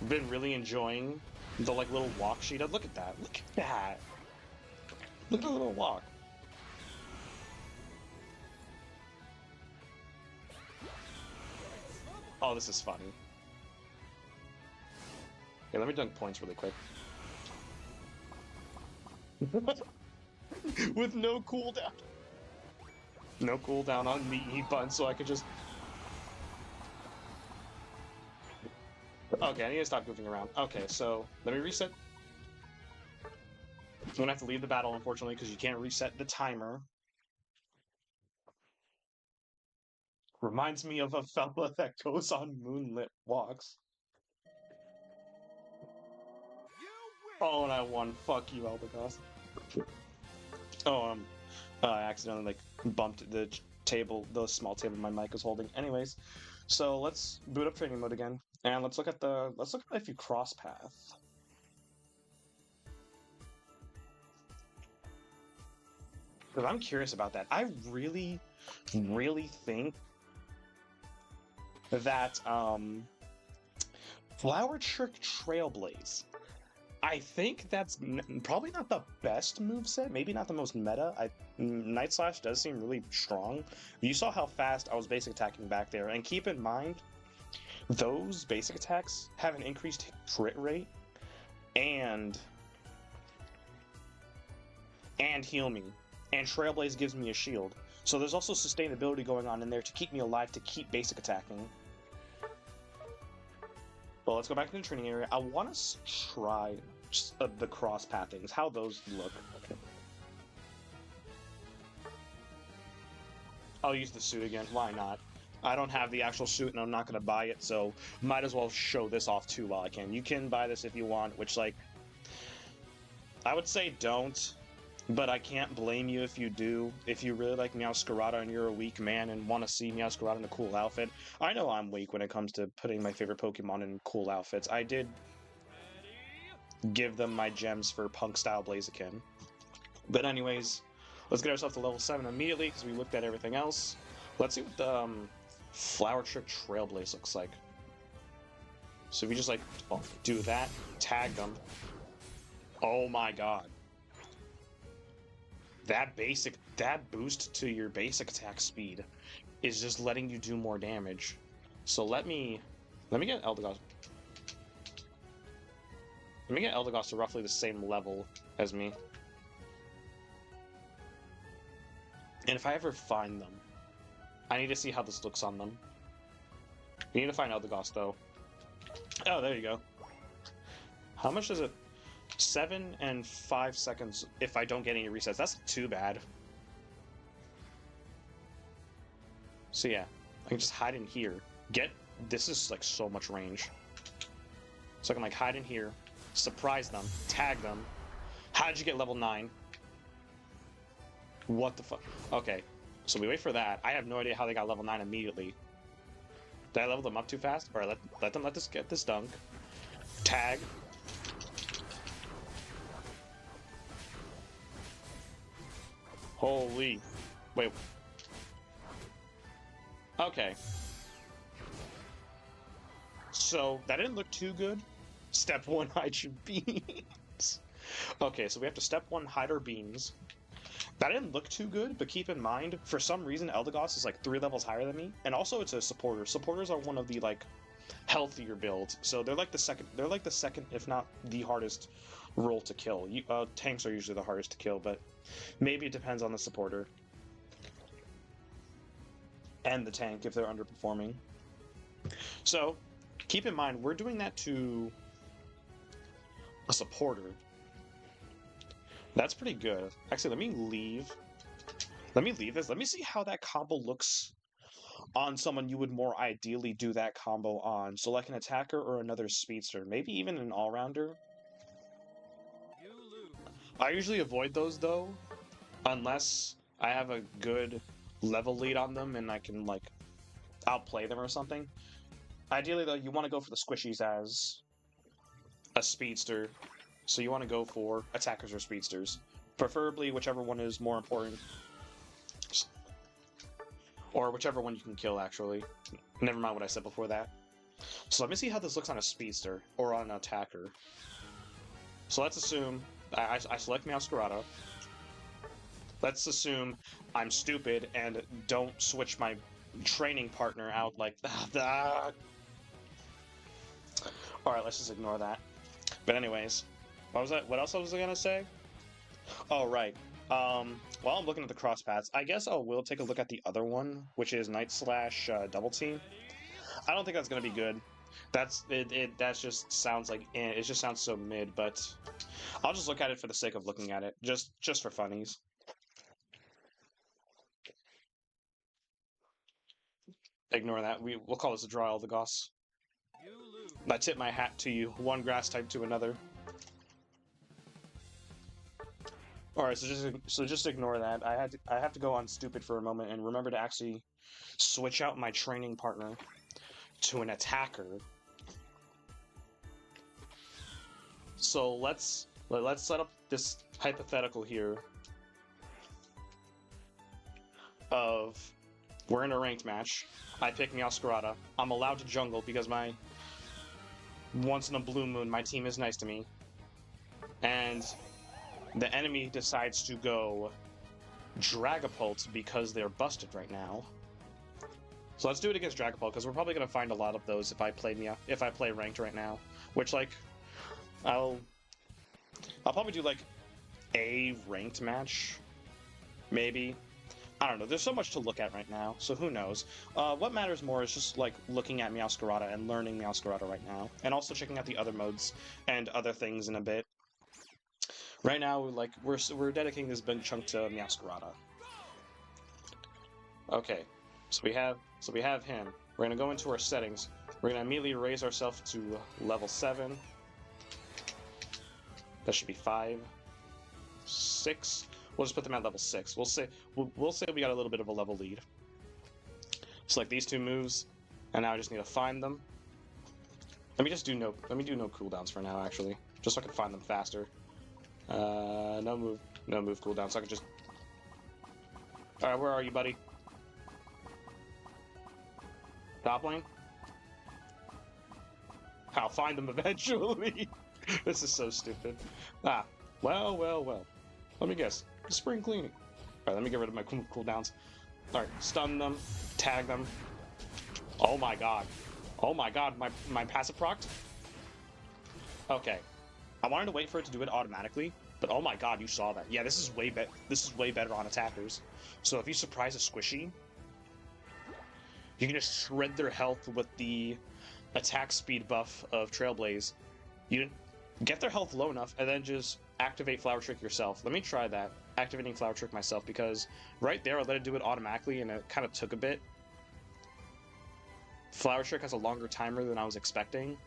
S1: been really enjoying the like little walk sheet. Look at that. Look at that. Look at the little walk. Oh, this is funny. Okay, let me dunk points really quick. With no cooldown. No cooldown on the E button, so I could just... Okay, I need to stop goofing around. Okay, so let me reset. I'm gonna have to leave the battle, unfortunately, because you can't reset the timer. Reminds me of a fella that goes on moonlit walks. Oh, and I won. Fuck you, Eldegoss. Oh, I accidentally like bumped the table, the small table my mic was holding. Anyways, so let's boot up training mode again, and let's look at if you cross path. Because I'm curious about that. I really, really think that Flower Trick Trailblaze. I think that's probably not the best moveset, maybe not the most meta. Night Slash does seem really strong. You saw how fast I was basic attacking back there, and keep in mind, those basic attacks have an increased crit rate and heal me, and Trailblaze gives me a shield. So there's also sustainability going on in there to keep me alive, to keep basic attacking. Well, let's go back to the training area. I want to try the cross pathings, how those look. I'll use the suit again. Why not? I don't have the actual suit, and I'm not going to buy it, so might as well show this off too while I can. You can buy this if you want, which, like, I would say don't, but I can't blame you if you do. If you really like Meowscarada and you're a weak man and want to see Meowscarada in a cool outfit. I know I'm weak when it comes to putting my favorite Pokemon in cool outfits. I did give them my gems for Punk-style Blaziken. But anyways, let's get ourselves to level 7 immediately, because we looked at everything else. Let's see what the Flower Trick Trailblaze looks like. So if you just, like, do that, tag them. Oh my god. That boost to your basic attack speed is just letting you do more damage. So let me get Eldegoss. Let me get Eldegoss to roughly the same level as me. And if I ever find them, I need to see how this looks on them. You need to find Eldegoss, though. Oh, there you go. How much does it... 7 and 5 seconds if I don't get any resets. That's not too bad. So yeah, I can just hide in here. This is like so much range. So I can like hide in here, surprise them, tag them. How did you get level 9? What the fuck? Okay, so we wait for that. I have no idea how they got level 9 immediately. Did I level them up too fast? Or let them get this dunk. Tag. Holy... Wait. Okay. So, that didn't look too good. Step 1, hide your beans. Okay, so we have to step 1, hide our beans. That didn't look too good, but keep in mind, for some reason, Eldegoss is like 3 levels higher than me. And also, it's a supporter. Supporters are one of the, like, healthier builds. So they're like the second, if not the hardest role to kill. Tanks are usually the hardest to kill, but maybe it depends on the supporter and the tank if they're underperforming. So keep in mind, we're doing that to a supporter. That's pretty good. Actually, let me leave this. Let me see how that combo looks on someone you would more ideally do that combo on. So like an attacker or another speedster, maybe even an all-rounder. I usually avoid those though, unless I have a good level lead on them and I can like outplay them or something. Ideally though, you want to go for the squishies as a speedster, so you want to go for attackers or speedsters, preferably whichever one is more important, or whichever one you can kill actually. Never mind what I said before that. So let me see how this looks on a speedster or on an attacker. So let's assume I select Meowscarada. Let's assume I'm stupid and don't switch my training partner out like that. Alright, let's just ignore that. But anyways, what else was I gonna say? Oh, right. While I'm looking at the cross paths, I guess I will take a look at the other one, which is Night Slash Double Team. I don't think that's gonna be good. That just sounds like it just sounds so mid, but I'll just look at it for the sake of looking at it, just for funnies. Ignore that. We'll call this a draw, Eldegoss. I tip my hat to you. One grass type to another. Alright, so just ignore that. I have to go on stupid for a moment and remember to actually switch out my training partner to an attacker. So let's set up this hypothetical here of we're in a ranked match. I pick Meowscarada. I'm allowed to jungle because my once in a blue moon my team is nice to me. And the enemy decides to go Dragapult because they're busted right now. So let's do it against Dragapult because we're probably gonna find a lot of those if I play ranked right now. Which like I'll probably do like a ranked match, maybe. I don't know. There's so much to look at right now, so who knows? What matters more is just like looking at Meowscarada and learning Meowscarada right now, and also checking out the other modes and other things in a bit. Right now, like we're dedicating this big chunk to Meowscarada. Okay, so we have him. We're gonna go into our settings. We're gonna immediately raise ourselves to level 7. That should be 5, 6. We'll just put them at level 6. We'll say we got a little bit of a level lead. Select these 2 moves, and now I just need to find them. Let me do no cooldowns for now, actually, just so I can find them faster. No move cooldown, so I can just. All right, where are you, buddy? Top lane? I'll find them eventually. This is so stupid. Ah, well. Let me guess. Spring cleaning. Alright, let me get rid of my cooldowns. Alright, stun them, tag them. Oh my god. Oh my god, my passive procced? Okay. I wanted to wait for it to do it automatically, but oh my god, you saw that. Yeah, this is way better on attackers. So if you surprise a squishy, you can just shred their health with the attack speed buff of Trailblaze. You get their health low enough, and then just activate Flower Trick yourself. Let me try that, activating Flower Trick myself, because right there I let it do it automatically, and it kind of took a bit. Flower Trick has a longer timer than I was expecting.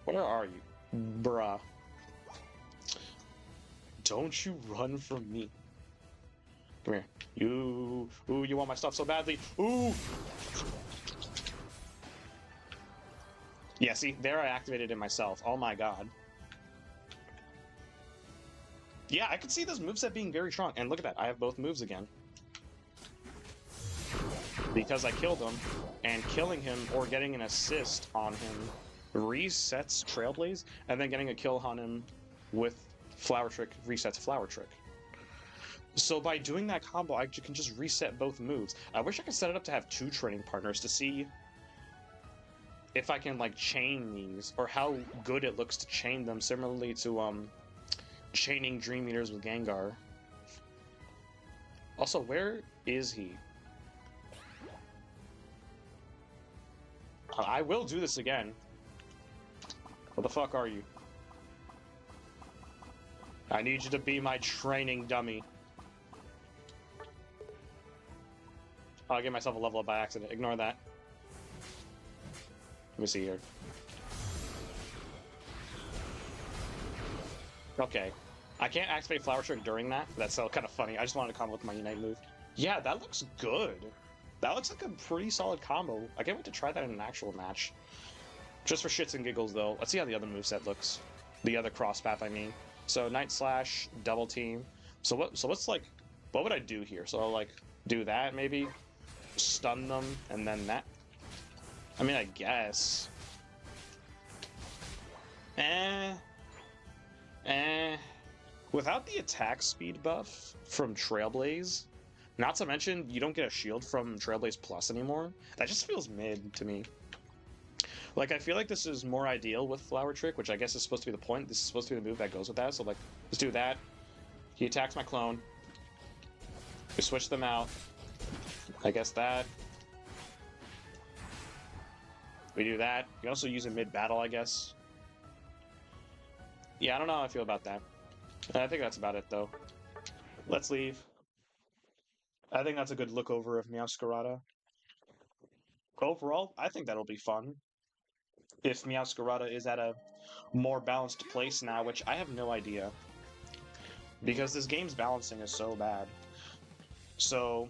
S1: Where are you? Bruh. Don't you run from me. Come here. Ooh, you want my stuff so badly. Ooh! Yeah, see, there I activated it myself. Oh my god. Yeah, I could see this moveset being very strong. And look at that, I have both moves again. Because I killed him, and killing him or getting an assist on him resets Trailblaze, and then getting a kill on him with Flower Trick resets Flower Trick. So by doing that combo, I can just reset both moves. I wish I could set it up to have 2 training partners to see if I can like chain these, or how good it looks to chain them, similarly to chaining Dream Eaters with Gengar. Also, where is he? I will do this again. What the fuck are you? I need you to be my training dummy. I'll get myself a level up by accident. Ignore that. Let me see here. Okay. I can't activate Flower Trick during that. That's kind of funny. I just wanted to combo with my Unite move. Yeah, that looks good. That looks like a pretty solid combo. I can't wait to try that in an actual match. Just for shits and giggles, though. Let's see how the other moveset looks. The other cross path, I mean. So, Night Slash, Double Team. So what's like... What would I do here? So I'll, like, do that, maybe? Stun them, and then that? I mean, I guess. Without the attack speed buff from Trailblaze, not to mention you don't get a shield from Trailblaze Plus anymore, that just feels mid to me. Like, I feel like this is more ideal with Flower Trick, which I guess is supposed to be the point. This is supposed to be the move that goes with that, so like, let's do that. He attacks my clone. We switch them out. I guess that. We do that. You can also use it mid-battle, I guess. Yeah, I don't know how I feel about that. I think that's about it, though. Let's leave. I think that's a good look over of Meowscarada. Overall, I think that'll be fun. If Meowscarada is at a more balanced place now, which I have no idea. Because this game's balancing is so bad. So,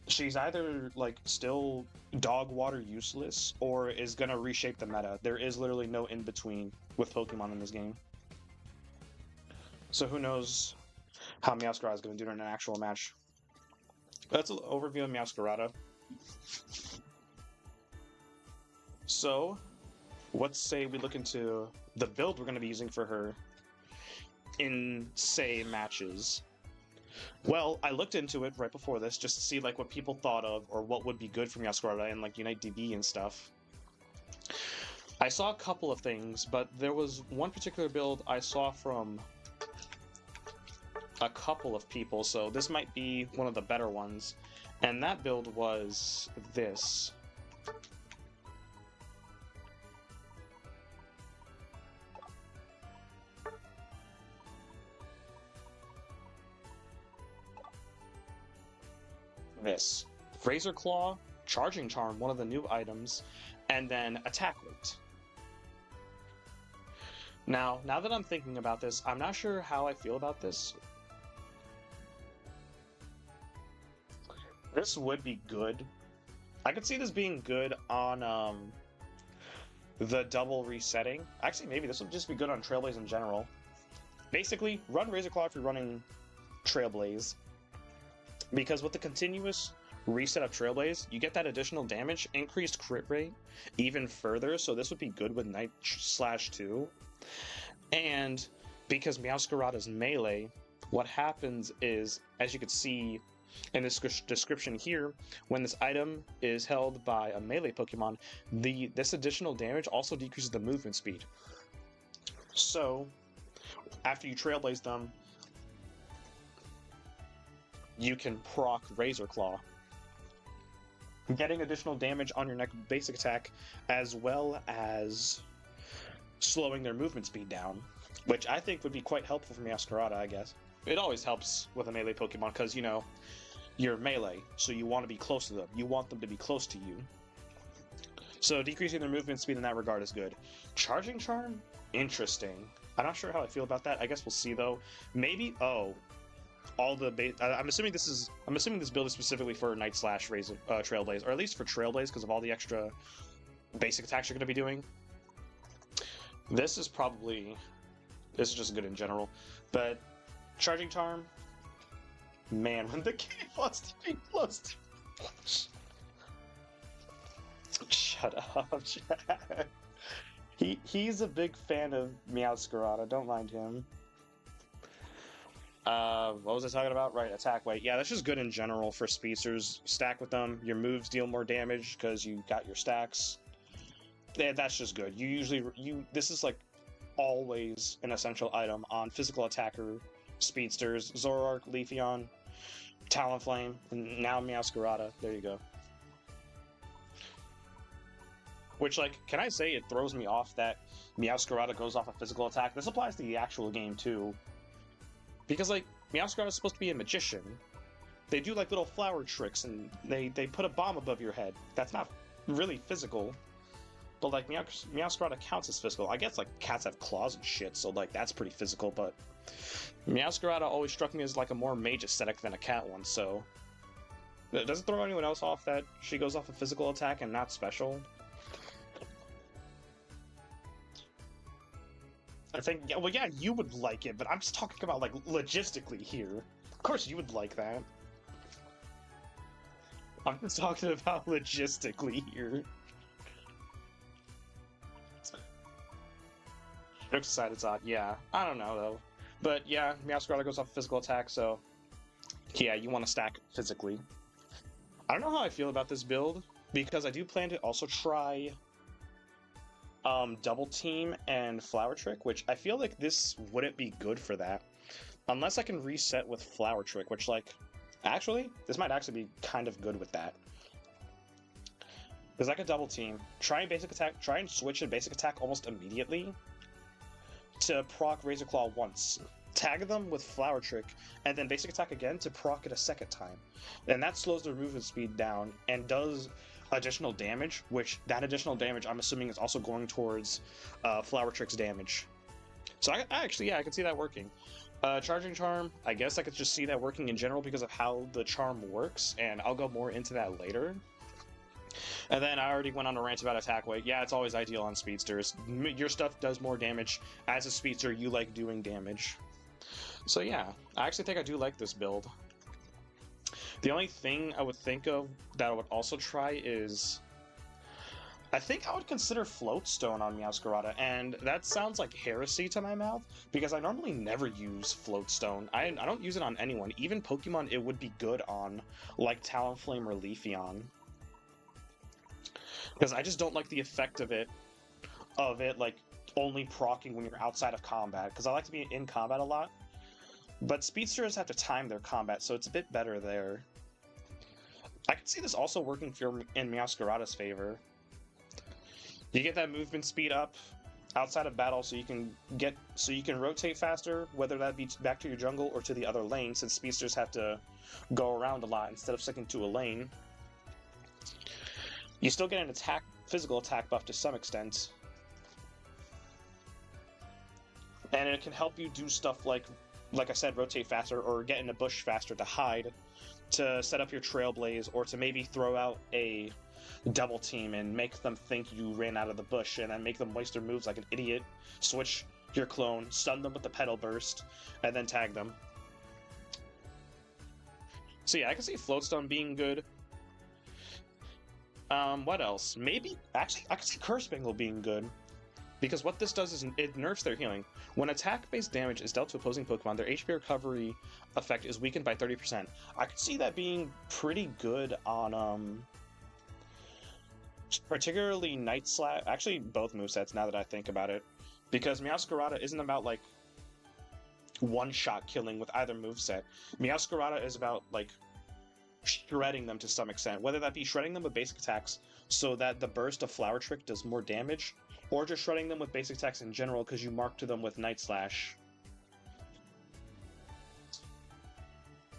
S1: she's either, like, still dog water useless, or is gonna reshape the meta. There is literally no in-between with Pokemon in this game. So who knows how Meowscarada is gonna do in an actual match. That's an overview of Meowscarada. So, let's say we look into the build we're gonna be using for her in, say, matches. Well, I looked into it right before this just to see like what people thought of or what would be good for Meowscarada and like Unite DB and stuff. I saw a couple of things, but there was one particular build I saw from a couple of people, so this might be one of the better ones. And that build was this. This. Razor Claw, Charging Charm, one of the new items, and then Attack Rate. Now that I'm thinking about this, I'm not sure how I feel about this. This would be good. I could see this being good on the double resetting. Actually, maybe this would just be good on Trailblaze in general. Basically, run Razor Claw if you're running Trailblaze, because with the continuous reset of Trailblaze, you get that additional damage, increased crit rate even further, so this would be good with Night/2. And because Meowscarada's melee, what happens is, as you can see in this description here, when this item is held by a melee Pokemon, this additional damage also decreases the movement speed. So, after you Trailblaze them, you can proc Razor Claw, getting additional damage on your next basic attack, as well as slowing their movement speed down, which I think would be quite helpful for Meowscarada, I guess. It always helps with a melee Pokemon, because, you know, you're melee, so you want to be close to them. You want them to be close to you. So decreasing their movement speed in that regard is good. Charging Charm? Interesting. I'm not sure how I feel about that. I guess we'll see, though. Maybe, all the I'm assuming this build is specifically for Night/Razor Trailblaze, or at least for Trailblaze because of all the extra basic attacks you're going to be doing. This is just good in general, but Charging Charm, man, when the game wants to be close to... Shut up, Jack. He's a big fan of Meowscarada, don't mind him. What was I talking about? Right, attack weight. Yeah, that's just good in general for speedsters. Stack with them, your moves deal more damage because you got your stacks. Yeah, that's just good. This is like always an essential item on physical attacker speedsters. Zoroark, Leafeon, Talonflame, and now Meowscarada. There you go. Which, like, can I say it throws me off that Meowscarada goes off a physical attack? This applies to the actual game too. Because, like, Meowscarada is supposed to be a magician. They do, like, little flower tricks, and they put a bomb above your head. That's not really physical. But, like, Meowscarada counts as physical. I guess, like, cats have claws and shit, so, like, that's pretty physical, but... Meowscarada always struck me as, like, a more mage aesthetic than a cat one, so... Does it throw anyone else off that she goes off a physical attack and not special? I think, yeah, well, yeah, you would like it, but I'm just talking about, like, logistically here. Of course you would like that. I'm just talking about logistically here. Jokes aside, it's odd. Yeah, I don't know, though. But, yeah, Meowscarada goes off physical attack, so... Yeah, you want to stack physically. I don't know how I feel about this build, because I do plan to also try... Double Team and Flower Trick, which I feel like this wouldn't be good for that. Unless I can reset with Flower Trick, which, like, actually, this might actually be kind of good with that. Because I could Double Team, try and switch in basic attack almost immediately to proc Razor Claw once. Tag them with Flower Trick, and then basic attack again to proc it a second time. And that slows their movement speed down and does additional damage, which that additional damage I'm assuming is also going towards Flower Trick's damage. So I can see that working. Charging Charm, I guess I could just see that working in general because of how the charm works, and I'll go more into that later. And then I already went on a rant about attack weight. Yeah, it's always ideal on speedsters. Your stuff does more damage. As a speedster, you like doing damage. So yeah, I actually think I do like this build. The only thing I would think of that I would also try is... I think I would consider Float Stone on Meowscarada, and that sounds like heresy to my mouth, because I normally never use Float Stone. I don't use it on anyone. Even Pokemon it would be good on, like Talonflame or Leafeon. Because I just don't like the effect of it, like, only proccing when you're outside of combat, because I like to be in combat a lot. But speedsters have to time their combat, so it's a bit better there. I can see this also working in Meowscarada's favor. You get that movement speed up outside of battle, so you can rotate faster, whether that be back to your jungle or to the other lane, since speedsters have to go around a lot instead of sticking to a lane. You still get an physical attack buff to some extent, and it can help you do stuff like I said, rotate faster or get in a bush faster to hide, to set up your trailblaze, or to maybe throw out a double team and make them think you ran out of the bush, and then make them waste their moves like an idiot, switch your clone, stun them with the Petal Burst, and then tag them. So yeah, I can see Floatstone being good. What else? Maybe, actually, I can see Curse Bangle being good, because what this does is it nerfs their healing. When attack-based damage is dealt to opposing Pokemon, their HP recovery effect is weakened by 30%. I could see that being pretty good on, particularly Night Slash, actually both movesets now that I think about it, because Meowscarada isn't about, like, one-shot killing with either moveset. Meowscarada is about, like, shredding them to some extent, whether that be shredding them with basic attacks so that the burst of Flower Trick does more damage, or just shredding them with basic attacks in general because you mark to them with Night Slash.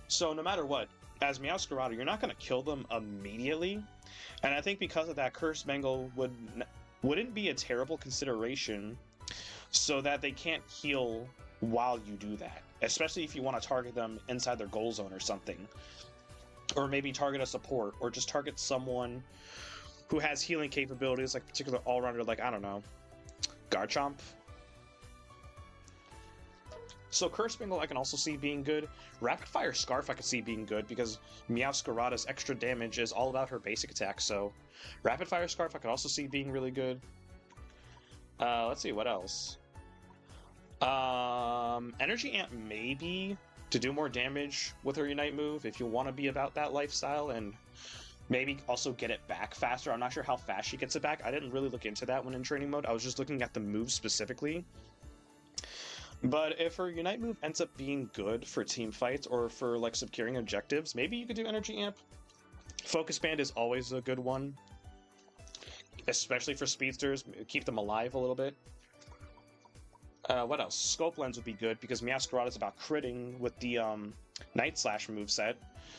S1: So no matter what, as Meowscarada, you're not going to kill them immediately, and I think because of that, Curse Bangle wouldn't be a terrible consideration, so that they can't heal while you do that, especially if you want to target them inside their goal zone or something, or maybe target a support, or just target someone who has healing capabilities, like particular all-rounder, like, I don't know, Garchomp. So Curse Bangle I can also see being good. Rapid Fire Scarf I could see being good, because Meowscarada's extra damage is all about her basic attack, so Rapid Fire Scarf I could also see being really good. Let's see, what else? Energy Amp maybe, to do more damage with her Unite move, if you want to be about that lifestyle, and maybe also get it back faster. I'm not sure how fast she gets it back. I didn't really look into that when in training mode. I was just looking at the move specifically. But if her Unite move ends up being good for team fights or for, like, securing objectives, maybe you could do Energy Amp. Focus Band is always a good one, especially for speedsters. Keep them alive a little bit. What else? Scope Lens would be good, because Meowscarada is about critting with the Night Slash moveset,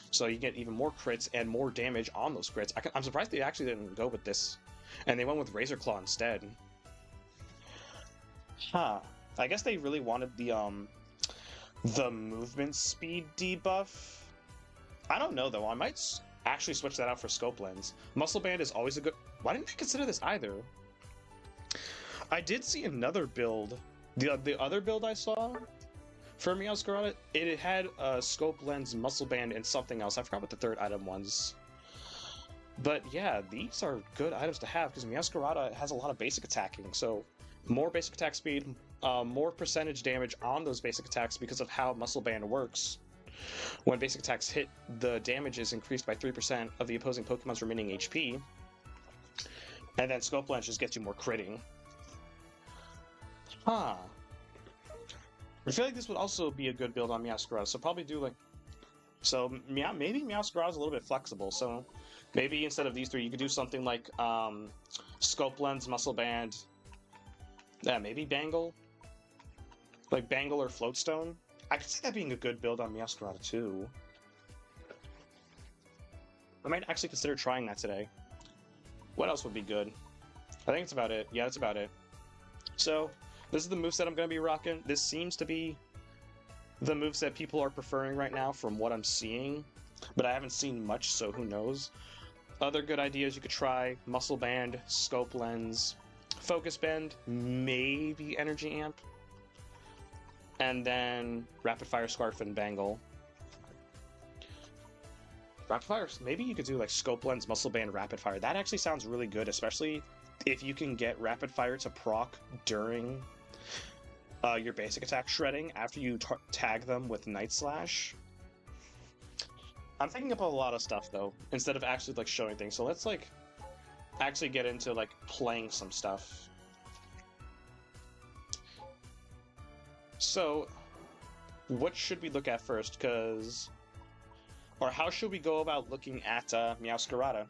S1: so you get even more crits and more damage on those crits. I'm surprised they actually didn't go with this, and they went with Razor Claw instead. Huh. I guess they really wanted the movement speed debuff. I don't know, though. I might actually switch that out for Scope Lens. Muscle Band is always a good... Why didn't I consider this either? I did see another build. The other build I saw for Meowscarada, it had a Scope Lens, Muscle Band, and something else. I forgot what the third item was. But yeah, these are good items to have, because Meowscarada has a lot of basic attacking, so more basic attack speed, more percentage damage on those basic attacks because of how Muscle Band works. When basic attacks hit, the damage is increased by 3% of the opposing Pokemon's remaining HP, and then Scope Lens just gets you more critting. Huh. I feel like this would also be a good build on Meowscarada, so probably do, like... So, maybe Meowscarada's a little bit flexible, so maybe instead of these three, you could do something like, Scope Lens, Muscle Band... Yeah, maybe Bangle? Like Bangle or Floatstone? I could see that being a good build on Meowscarada, too. I might actually consider trying that today. What else would be good? I think it's about it. Yeah, that's about it. So, this is the moveset I'm going to be rocking. This seems to be the moveset people are preferring right now from what I'm seeing, but I haven't seen much, so who knows. Other good ideas you could try: Muscle Band, Scope Lens, Focus Bend, maybe Energy Amp, and then Rapid Fire Scarf and Bangle. Rapid Fire, maybe you could do like Scope Lens, Muscle Band, Rapid Fire. That actually sounds really good, especially if you can get Rapid Fire to proc during your basic attack shredding after you tag them with Night Slash. I'm thinking up a lot of stuff though, instead of actually like showing things. So let's like actually get into like playing some stuff. So what should we look at first? Or how should we go about looking at Meowscarada?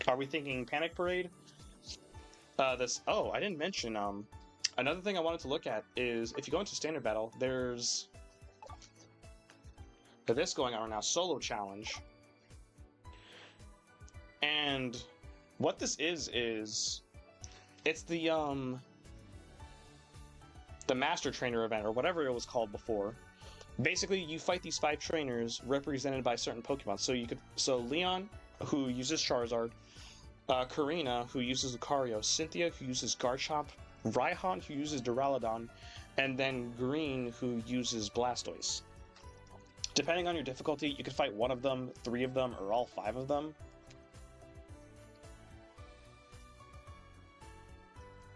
S1: Are we thinking Panic Parade? Oh, I didn't mention, another thing I wanted to look at is if you go into Standard Battle, there's this going on right now, Solo Challenge. And what this is it's the Master Trainer event, or whatever it was called before. Basically, you fight these 5 trainers represented by certain Pokemon. So Leon, who uses Charizard, Karina, who uses Lucario, Cynthia, who uses Garchomp, Raihan, who uses Duraludon, and then Green, who uses Blastoise. Depending on your difficulty, you can fight one of them, 3 of them, or all 5 of them.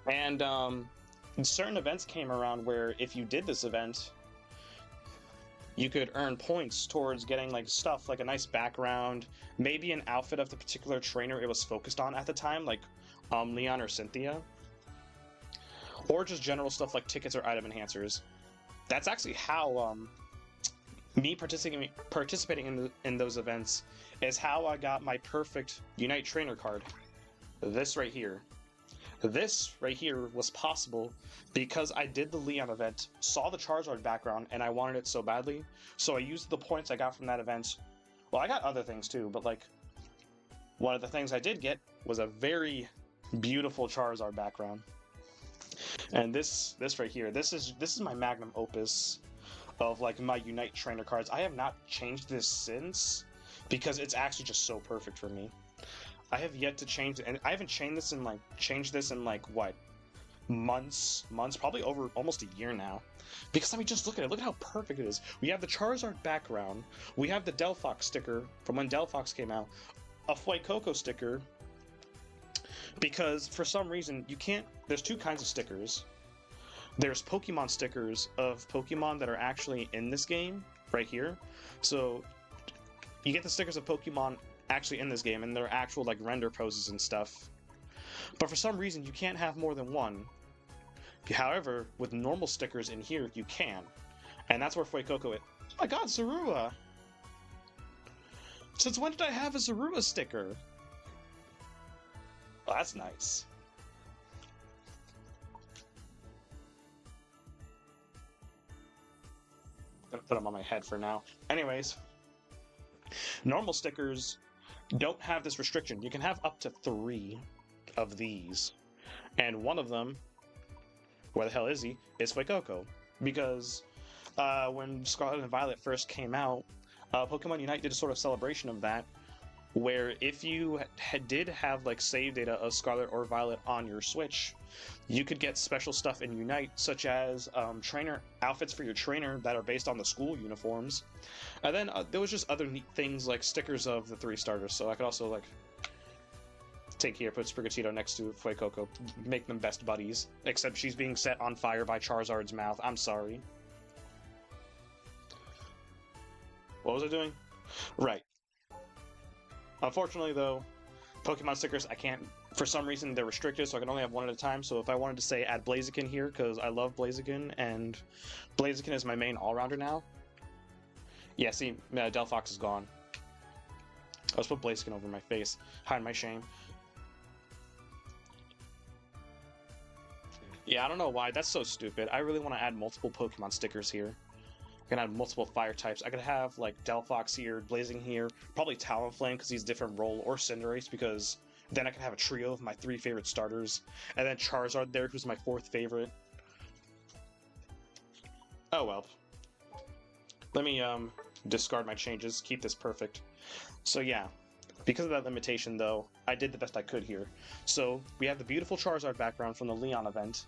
S1: And certain events came around where if you did this event, you could earn points towards getting like stuff like a nice background, maybe an outfit of the particular trainer it was focused on at the time, like Leon or Cynthia, or just general stuff like tickets or item enhancers. That's actually how me participating in those events is how I got my perfect Unite trainer card. This right here. This right here was possible because I did the Leon event, saw the Charizard background, and I wanted it so badly. So I used the points I got from that event. Well, I got other things too, but like one of the things I did get was a very beautiful Charizard background. And this right here, this is my magnum opus of like my Unite trainer cards. I have not changed this since because it's actually just so perfect for me. I have yet to change it, and I haven't changed this in like what, months, probably over almost a year now. Because I mean, just look at it. Look at how perfect it is. We have the Charizard background. We have the Delphox sticker from when Delphox came out. A Fuecoco sticker. Because for some reason you can't. There's 2 kinds of stickers. There's Pokemon stickers of Pokemon that are actually in this game right here. So you get the stickers of Pokemon actually in this game, and they're actual like render poses and stuff. But for some reason you can't have more than 1. However, with normal stickers in here you can, and that's where Fuecoco is. Oh my god, Zorua! Since when did I have a Zorua sticker? Well, that's nice. I'm gonna put them on my head for now. Anyways, normal stickers don't have this restriction. You can have up to 3 of these, and one of them, where the hell is he, is Fuecoco. Because when Scarlet and Violet first came out, Pokemon Unite did a sort of celebration of that, where if you did have like save data of Scarlet or Violet on your Switch, you could get special stuff in Unite, such as trainer outfits for your trainer that are based on the school uniforms. And then there was just other neat things like stickers of the 3 starters. So I could also like take here, put Sprigatito next to Fuecoco, make them best buddies. Except she's being set on fire by Charizard's mouth. I'm sorry. What was I doing? Right. Unfortunately, though, Pokemon stickers, I can't, for some reason, they're restricted, so I can only have 1 at a time. So if I wanted to say add Blaziken here, because I love Blaziken, and Blaziken is my main all-rounder now. Yeah, see, Delphox is gone. Let's put Blaziken over my face, hide my shame. Yeah, I don't know why, that's so stupid. I really want to add multiple Pokemon stickers here. I can add multiple fire types. I could have like Delphox here, Blazing here, probably Talonflame because he's a different role, or Cinderace because then I could have a trio of my 3 favorite starters, and then Charizard there, who's my 4th favorite. Oh well. Let me discard my changes, keep this perfect. So yeah, because of that limitation though, I did the best I could here. So we have the beautiful Charizard background from the Leon event,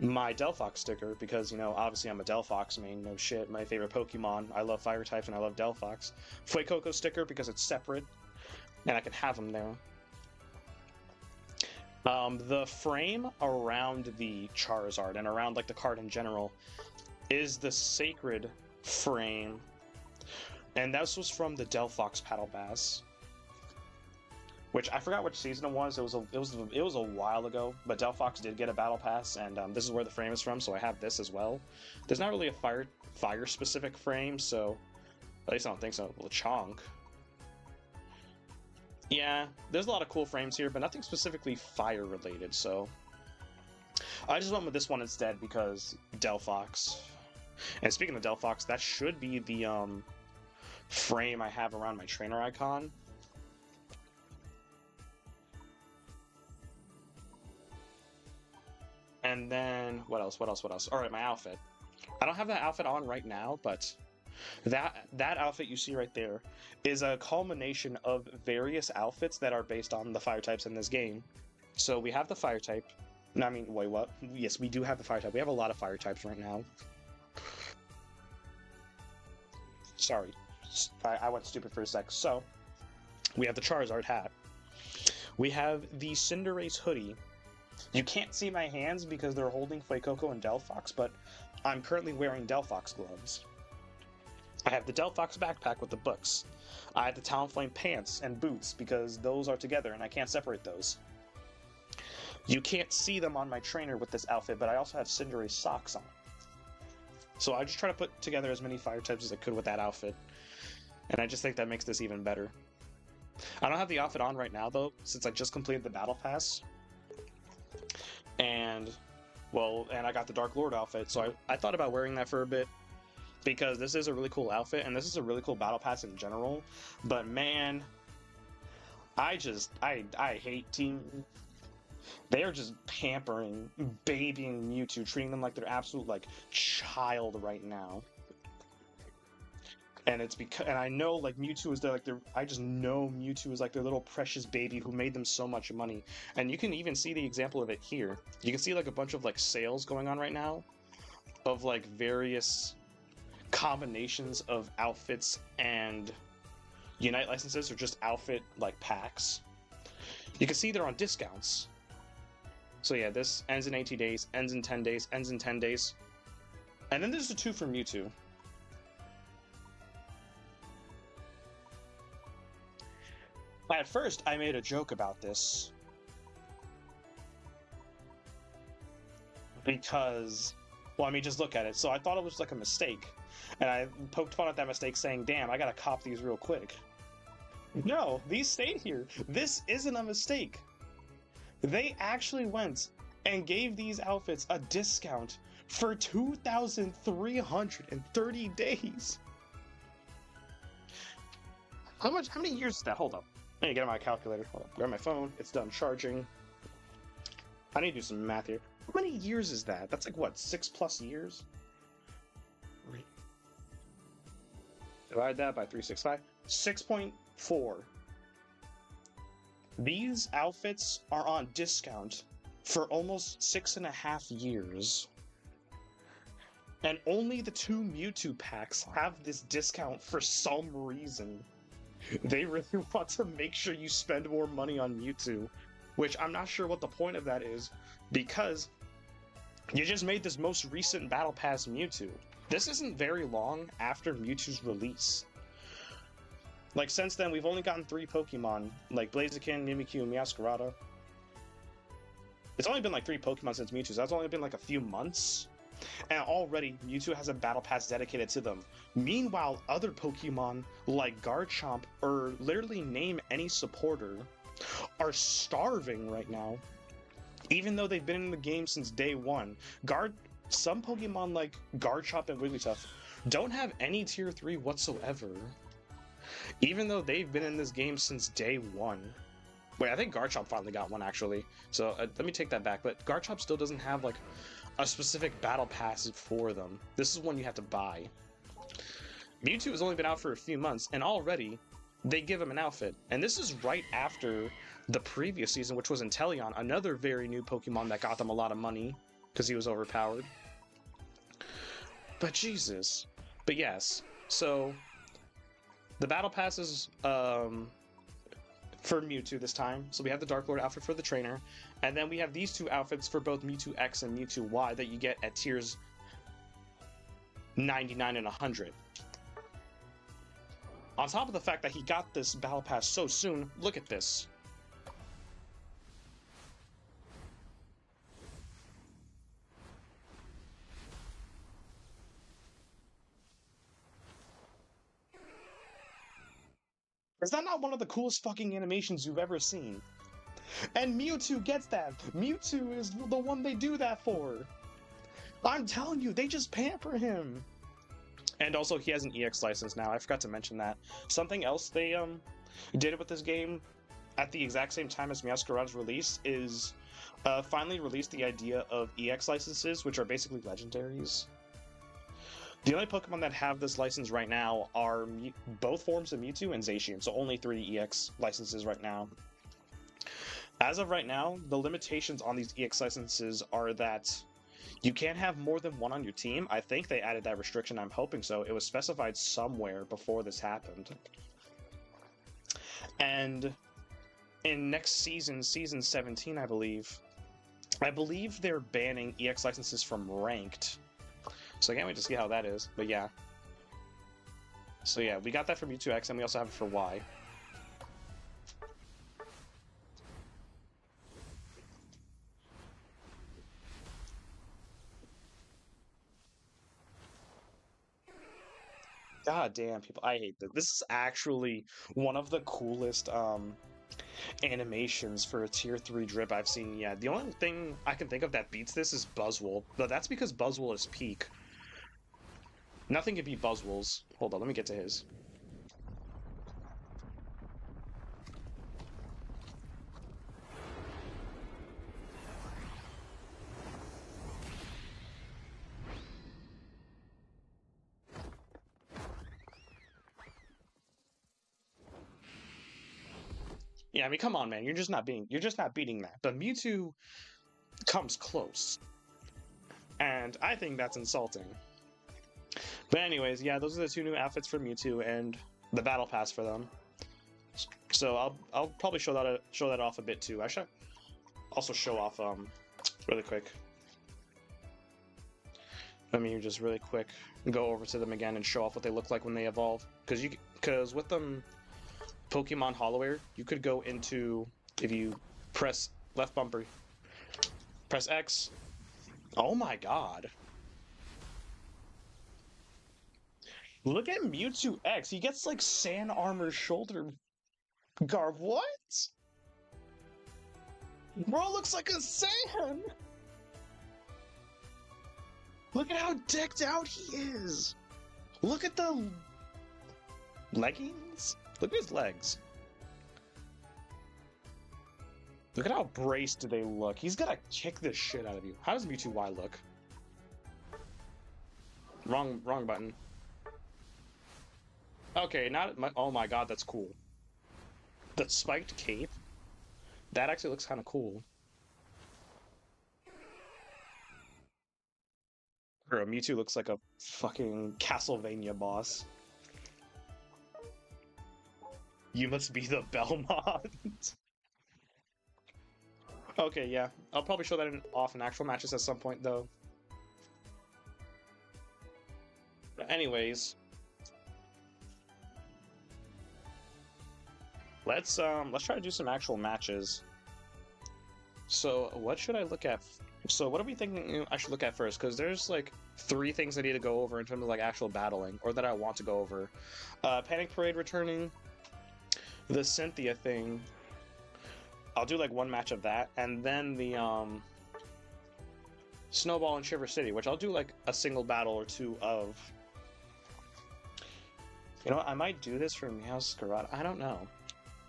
S1: my Delphox sticker, because, you know, obviously I'm a Delphox main, no shit, my favorite Pokemon, I love fire types and I love Delphox. Fuecoco sticker because it's separate, and I can have them there. The frame around the Charizard and around like the card in general is the sacred frame, and this was from the Delphox Paddle Bass. which I forgot which season it was. It was a while ago, but Delphox did get a battle pass, and this is where the frame is from. So I have this as well. There's not really a fire specific frame, so at least I don't think so. Lechonk. Yeah, there's a lot of cool frames here, but nothing specifically fire related. So I just went with this one instead because Delphox. And speaking of Delphox, that should be the frame I have around my trainer icon. And then, what else? All right, my outfit. I don't have that outfit on right now, but that outfit you see right there is a culmination of various outfits that are based on the fire types in this game. So we have the fire type. No, I mean, wait, what? Yes, we do have the fire type. We have a lot of fire types right now. Sorry, I went stupid for a sec. So we have the Charizard hat. We have the Cinderace hoodie. You can't see my hands because they're holding Fuecoco and Delphox, but I'm currently wearing Delphox gloves. I have the Delphox backpack with the books. I have the Talonflame pants and boots because those are together and I can't separate those. You can't see them on my trainer with this outfit, but I also have Cinderace socks on. So I just try to put together as many fire types as I could with that outfit, and I just think that makes this even better. I don't have the outfit on right now though, since I just completed the battle pass. And, well, and I got the Dark Lord outfit, so I thought about wearing that for a bit, because this is a really cool outfit, and this is a really cool battle pass in general, but man, I hate Team... They are just pampering, babying Mewtwo, treating them like they're absolute, like, child right now. And it's because, and I know, like, Mewtwo is their, like, I just know Mewtwo is, like, their little precious baby who made them so much money. And you can even see the example of it here. You can see, like, a bunch of, like, sales going on right now of, like, various combinations of outfits and Unite licenses, or just outfit, like, packs. You can see they're on discounts. So yeah, this ends in 80 days, ends in 10 days, ends in 10 days. And then there's the 2 for Mewtwo. At first, I made a joke about this because, well, I mean, just look at it. So I thought it was like a mistake, and I poked fun at that mistake saying, damn, I gotta cop these real quick. No, these stayed here. This isn't a mistake. They actually went and gave these outfits a discount for 2,330 days. How many years is that? Hold up. I need to get my calculator. Hold up. Grab my phone. It's done charging. I need to do some math here. How many years is that? That's like, what, 6+ years? Divide that by 365. 6.4. These outfits are on discount for almost 6.5 years. And only the 2 Mewtwo packs have this discount for some reason. They really want to make sure you spend more money on Mewtwo, which I'm not sure what the point of that is, because you just made this most recent Battle Pass Mewtwo. This isn't very long after Mewtwo's release. Like, since then, we've only gotten 3 Pokemon, like Blaziken, Mimikyu, and Meowscarada. It's only been like 3 Pokemon since Mewtwo, so that's only been like a few months. And already, Mewtwo has a battle pass dedicated to them. Meanwhile, other Pokemon, like Garchomp, or literally name any supporter, are starving right now. Even though they've been in the game since day one. Some Pokemon like Garchomp and Wigglytuff don't have any tier 3 whatsoever. Even though they've been in this game since day one. Wait, I think Garchomp finally got one, actually. So, let me take that back. But Garchomp still doesn't have, like, a specific battle pass for them. This is one you have to buy. Mewtwo has only been out for a few months, and already, they give him an outfit. And this is right after the previous season, which was Inteleon, another very new Pokemon that got them a lot of money, because he was overpowered. But Jesus. But yes, so... the battle passes for Mewtwo this time. So we have the Dark Lord outfit for the trainer, and then we have these 2 outfits for both Mewtwo X and Mewtwo Y that you get at tiers 99 and 100. On top of the fact that he got this battle pass so soon, look at this. Is that not one of the coolest fucking animations you've ever seen? And Mewtwo gets that. Mewtwo is the one they do that for. I'm telling you, they just pamper him. And also, he has an EX license now. I forgot to mention that. Something else they did with this game at the exact same time as Meowscarada's release is finally released the idea of EX licenses, which are basically legendaries. The only Pokemon that have this license right now are both forms of Mewtwo and Zacian, so only 3 EX licenses right now. As of right now, the limitations on these EX licenses are that you can't have more than one on your team. I think they added that restriction, I'm hoping so. It was specified somewhere before this happened. And in next season, season 17, I believe they're banning EX licenses from ranked. So I can't wait to see how that is, but yeah. So yeah, we got that for Mewtwo X, and we also have it for Y. God damn, people, I hate this. This is actually one of the coolest animations for a tier 3 drip I've seen yet. The only thing I can think of that beats this is Buzzwole, but that's because Buzzwole is peak. Nothing can beat Buzzwole's. Hold on, let me get to his. Yeah, I mean, come on, man. You're just not beating that. But Mewtwo comes close. And I think that's insulting. But anyways, yeah, those are the 2 new outfits for Mewtwo and the battle pass for them. So I'll probably show that off a bit too. I should also show off really quick. Let me just really quick go over to them again and show off what they look like when they evolve. Because with them Pokemon Hollowware, you could go into, if you press left bumper, press X. Oh my god. Look at Mewtwo X. He gets like sand armor shoulder guard. What? Bro looks like a sand. Look at how decked out he is. Look at the leggings. Look at his legs. Look at how braced they look. He's gonna kick the shit out of you. How does Mewtwo Y look? Wrong button. Okay, oh my god, that's cool. The spiked cape? That actually looks kind of cool. Bro, Mewtwo looks like a fucking Castlevania boss. You must be the Belmont. Okay, yeah. I'll probably show that off in actual matches at some point, though. But anyways, let's try to do some actual matches. So what should I look at? So what are we thinking I should look at first? Because there's like 3 things I need to go over in terms of like actual battling, or that I want to go over. Panic Parade returning, the Cynthia thing. I'll do like 1 match of that, and then the Snowball and Shiver City, which I'll do like a single battle or 2 of. You know what? I might do this for Meowscarada. I don't know.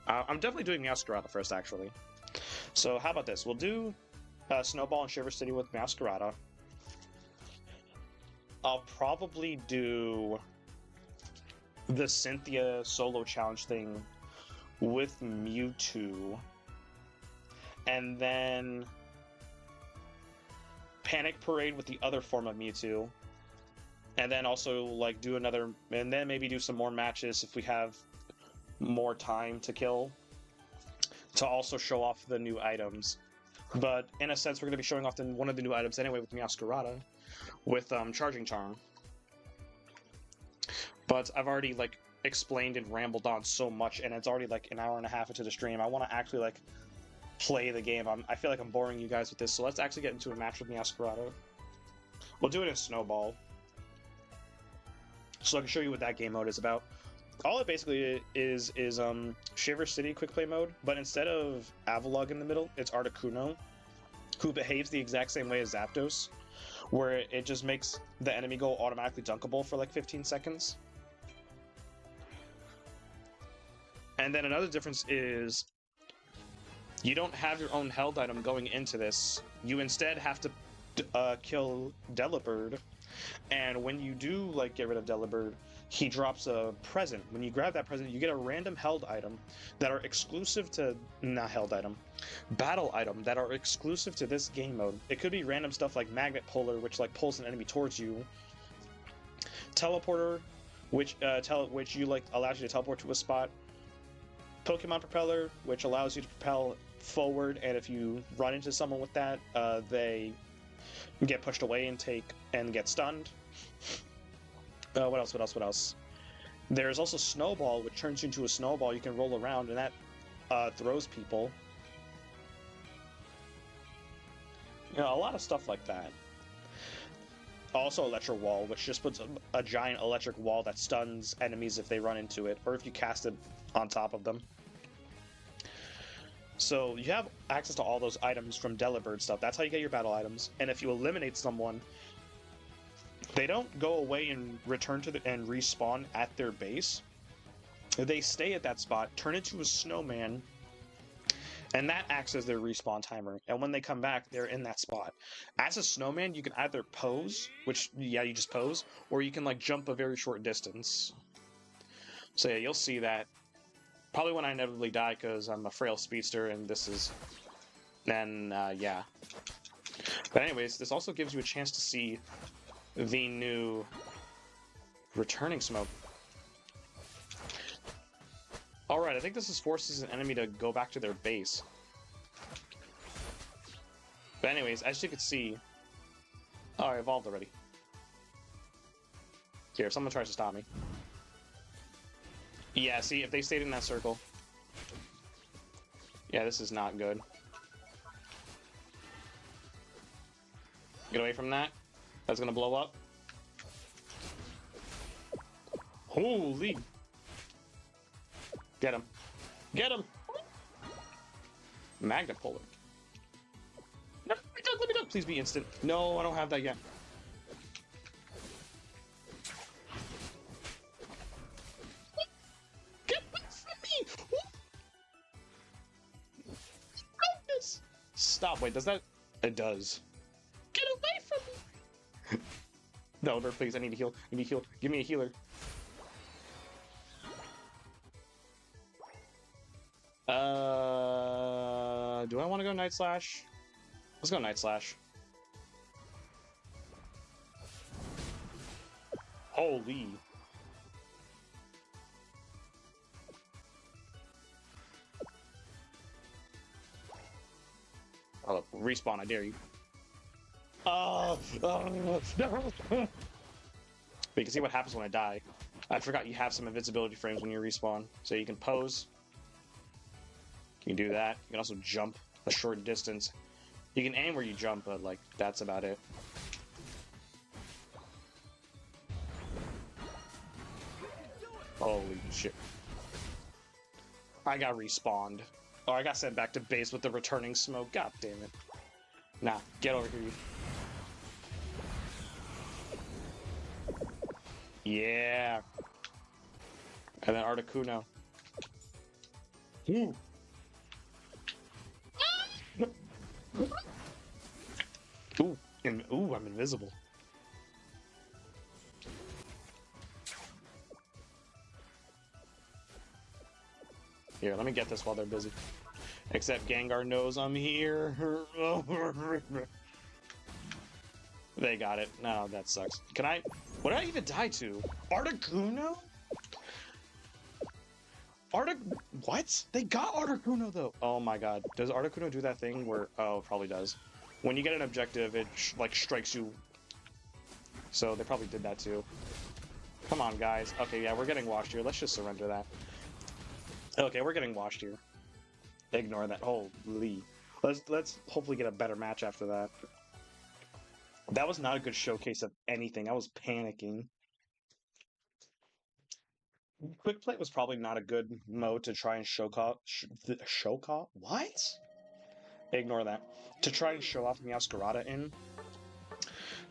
S1: I'm definitely doing Meowscarada first, actually. So how about this? We'll do Snowball and Shiver City with Meowscarada. I'll probably do the Cynthia solo challenge thing with Mewtwo. And then Panic Parade with the other form of Mewtwo. And then also like do another, and then maybe do some more matches if we have more time to kill, to also show off the new items. But in a sense, we're going to be showing off one of the new items anyway with Meowscarada, with Charging Charm. But I've already like explained and rambled on so much, and it's already like an hour and a half into the stream. I want to actually like play the game. I feel like I'm boring you guys with this, so let's actually get into a match with Meowscarada. We'll do it in Snowball, so I can show you what that game mode is about. All it basically is Shiver City quick play mode, but instead of Avalugg in the middle, it's Articuno, who behaves the exact same way as Zapdos, where it just makes the enemy go automatically dunkable for like 15 seconds. And then another difference is you don't have your own held item going into this. You instead have to kill Delibird, and when you do like get rid of Delibird, he drops a present. When you grab that present, you get a random held item that are exclusive to not held item, battle item that are exclusive to this game mode. It could be random stuff like Magnet Puller, which like pulls an enemy towards you, Teleporter, which you like allows you to teleport to a spot, Pokemon Propeller, which allows you to propel forward, and if you run into someone with that, they get pushed away and get stunned. What else? What else? What else? There's also Snowball, which turns you into a snowball you can roll around, and that throws people. You know, a lot of stuff like that. Also Electro Wall, which just puts a giant electric wall that stuns enemies if they run into it, or if you cast it on top of them. So you have access to all those items from Delibird stuff. That's how you get your battle items. And if you eliminate someone, they don't go away and return to and respawn at their base. They stay at that spot, turn into a snowman, and that acts as their respawn timer. And when they come back, they're in that spot. As a snowman, you can either pose, which, yeah, you just pose, or you can, like, jump a very short distance. So yeah, you'll see that. Probably when I inevitably die, because I'm a frail speedster, and this is... Then, yeah. But anyways, this also gives you a chance to see the new returning smoke. Alright, I think this forces an enemy to go back to their base. But anyways, as you can see... Oh, I evolved already. Here, if someone tries to stop me. Yeah, see, if they stayed in that circle... Yeah, this is not good. Get away from that. That's gonna blow up. Holy! Get him. Get him! Magnet Puller. No, let me duck. Please be instant. No, I don't have that yet. Get away from me! Goodness! Stop. Wait, does that... It does. Get away from me! No, please, I need to heal. I need to heal. Give me a healer. Do I want to go Night Slash? Let's go Night Slash. Holy. Oh, respawn, I dare you. Oh, no. But you can see what happens when I die. I forgot you have some invincibility frames when you respawn. So you can pose. You can do that. You can also jump a short distance. You can aim where you jump, but, like, that's about it. Holy shit. I got respawned. Oh, I got sent back to base with the returning smoke. God damn it. Nah, get over here, you. Yeah. And then Articuno. Ooh. Ooh, ooh, I'm invisible. Here, let me get this while they're busy. Except Gengar knows I'm here. They got it. No, that sucks. Can I... What did I even die to? Articuno? What? They got Articuno, though. Oh my god. Does Articuno do that thing where... Oh, it probably does. When you get an objective, it, like, strikes you. So they probably did that, too. Come on, guys. Okay, yeah, we're getting washed here. Let's just surrender that. Okay, we're getting washed here. Ignore that. Holy. Let's hopefully get a better match after that. That was not a good showcase of anything. I was panicking. Quick play was probably not a good mode to try and show off. What? Ignore that. To try and show off Meowscarada in,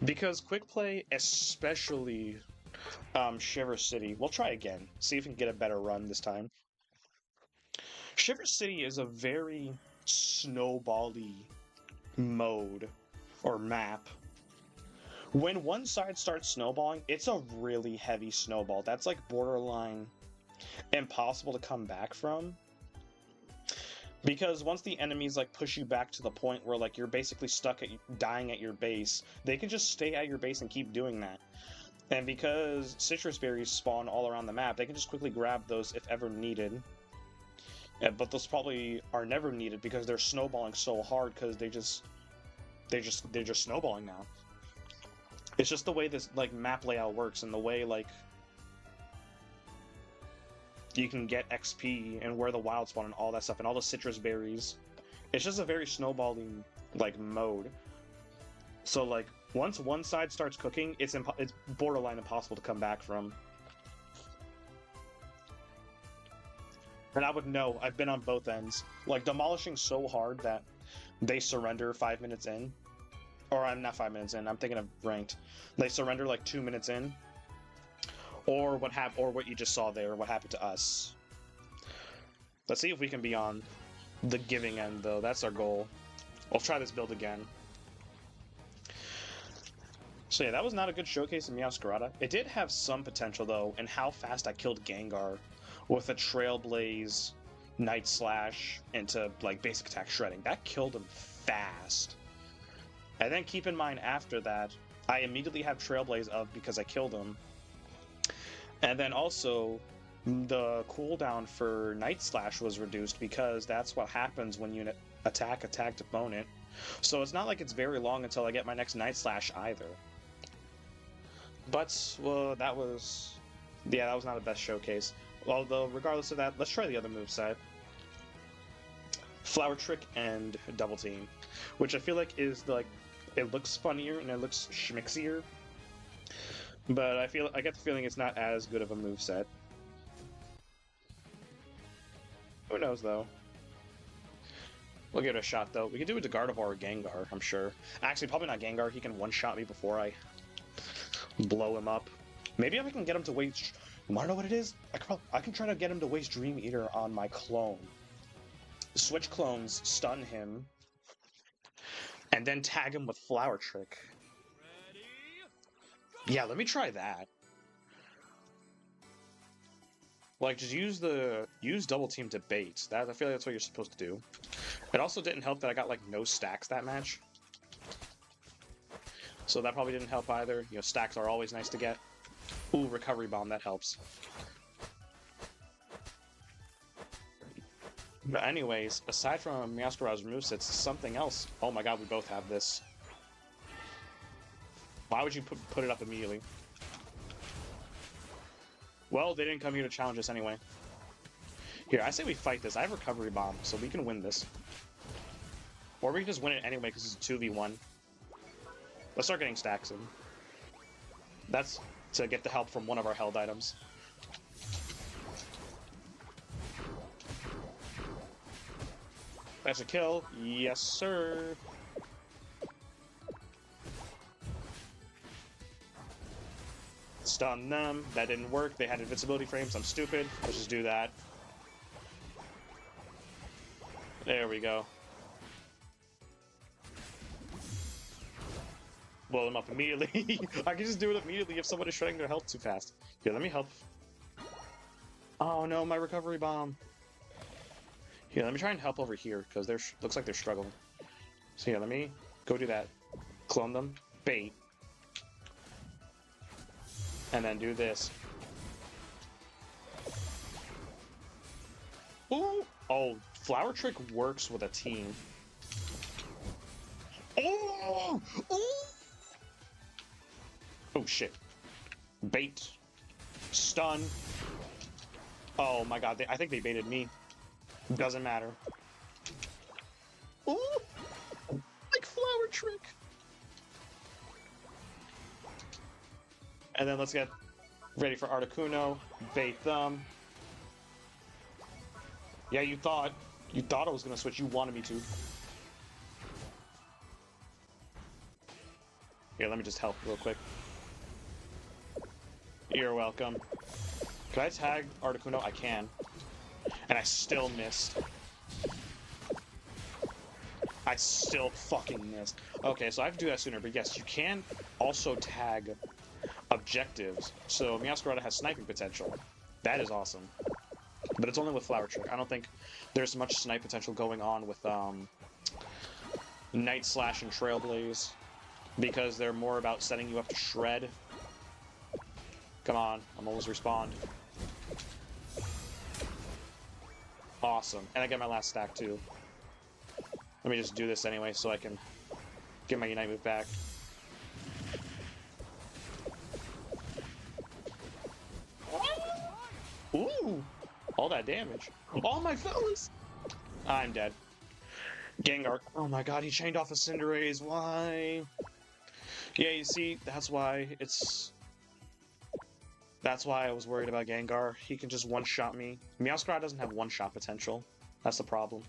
S1: because quick play, especially Shiver City. We'll try again. See if we can get a better run this time. Shiver City is a very snowbally mode or map. When one side starts snowballing, it's a really heavy snowball. That's like borderline impossible to come back from. Because once the enemies like push you back to the point where like you're basically stuck at dying at your base, they can just stay at your base and keep doing that. And because citrus berries spawn all around the map, they can just quickly grab those if ever needed. But those probably are never needed because they're snowballing so hard because they're just snowballing now. It's just the way this like map layout works and the way like you can get XP and where the wild spawn and all that stuff and all the citrus berries. It's just a very snowballing like mode. So like once one side starts cooking, it's borderline impossible to come back from. And I would know. I've been on both ends. Like demolishing so hard that they surrender 5 minutes in. Or I'm not 5 minutes in. I'm thinking of ranked. They surrender like 2 minutes in. Or what you just saw there, what happened to us. Let's see if we can be on the giving end though. That's our goal. We'll try this build again. So yeah, that was not a good showcase of Meowscarada. It did have some potential though in how fast I killed Gengar with a Trailblaze Night Slash into like basic attack shredding. That killed him fast. And then keep in mind after that, I immediately have Trailblaze up because I killed him. And then also, the cooldown for Night Slash was reduced because that's what happens when you attack opponent. So it's not like it's very long until I get my next Night Slash either. But, well, that was not the best showcase. Although, regardless of that, let's try the other moveset. Flower Trick and Double Team. Which I feel like is, like, it looks funnier and it looks schmixier. But I get the feeling it's not as good of a moveset. Who knows, though? We'll give it a shot, though. We can do it to Gardevoir or Gengar, I'm sure. Actually, probably not Gengar. He can one-shot me before I blow him up. Maybe if I can get him to waste... You wanna know what it is? I can try to get him to waste Dream Eater on my clone. Switch clones, stun him, and then tag him with Flower Trick. Yeah, let me try that. Like, just use Double Team to bait. I feel like that's what you're supposed to do. It also didn't help that I got, like, no stacks that match. So that probably didn't help either. You know, stacks are always nice to get. Ooh, Recovery Bomb, that helps. But anyways, aside from Meowscarada's movesets, something else. Oh my god, we both have this. Why would you put it up immediately? Well, they didn't come here to challenge us anyway. Here, I say we fight this. I have Recovery Bomb, so we can win this. Or we can just win it anyway, because it's a 2v1. Let's start getting stacks in. That's to get the help from one of our held items. That's a kill. Yes, sir. Stun them. That didn't work. They had invincibility frames. I'm stupid. Let's just do that. There we go. Blow them up immediately. I can just do it immediately if someone is shredding their health too fast. Here, let me help. Oh no, my Recovery Bomb. Here, let me try and help over here, because looks like they're struggling. So here, let me go do that. Clone them. Bait. And then do this. Ooh! Oh, Flower Trick works with a team. Oh! Oh! Oh, shit. Bait. Stun. Oh my god, I think they baited me. Doesn't matter. Ooh! Like Flower Trick! And then let's get Ready for Articuno. Bait them. Yeah, you thought. You thought I was gonna switch. You wanted me to. Here, let me just help real quick. You're welcome. Can I tag Articuno? I can. And I still missed. I still fucking missed. Okay, so I have to do that sooner, but yes, you can also tag objectives. So Meowscarada has sniping potential. That is awesome. But it's only with Flower Trick. I don't think there's much snipe potential going on with Night Slash and Trailblaze, because they're more about setting you up to shred. Come on, I'm almost respawned. Awesome. And I get my last stack too. Let me just do this anyway so I can get my Unite move back. Ooh! All that damage. All my fellas! I'm dead. Gengar. Oh my god, he chained off a Cinderace. Why? Yeah, you see, that's why it's... That's why I was worried about Gengar. He can just one-shot me. Meowscarada doesn't have one-shot potential. That's the problem.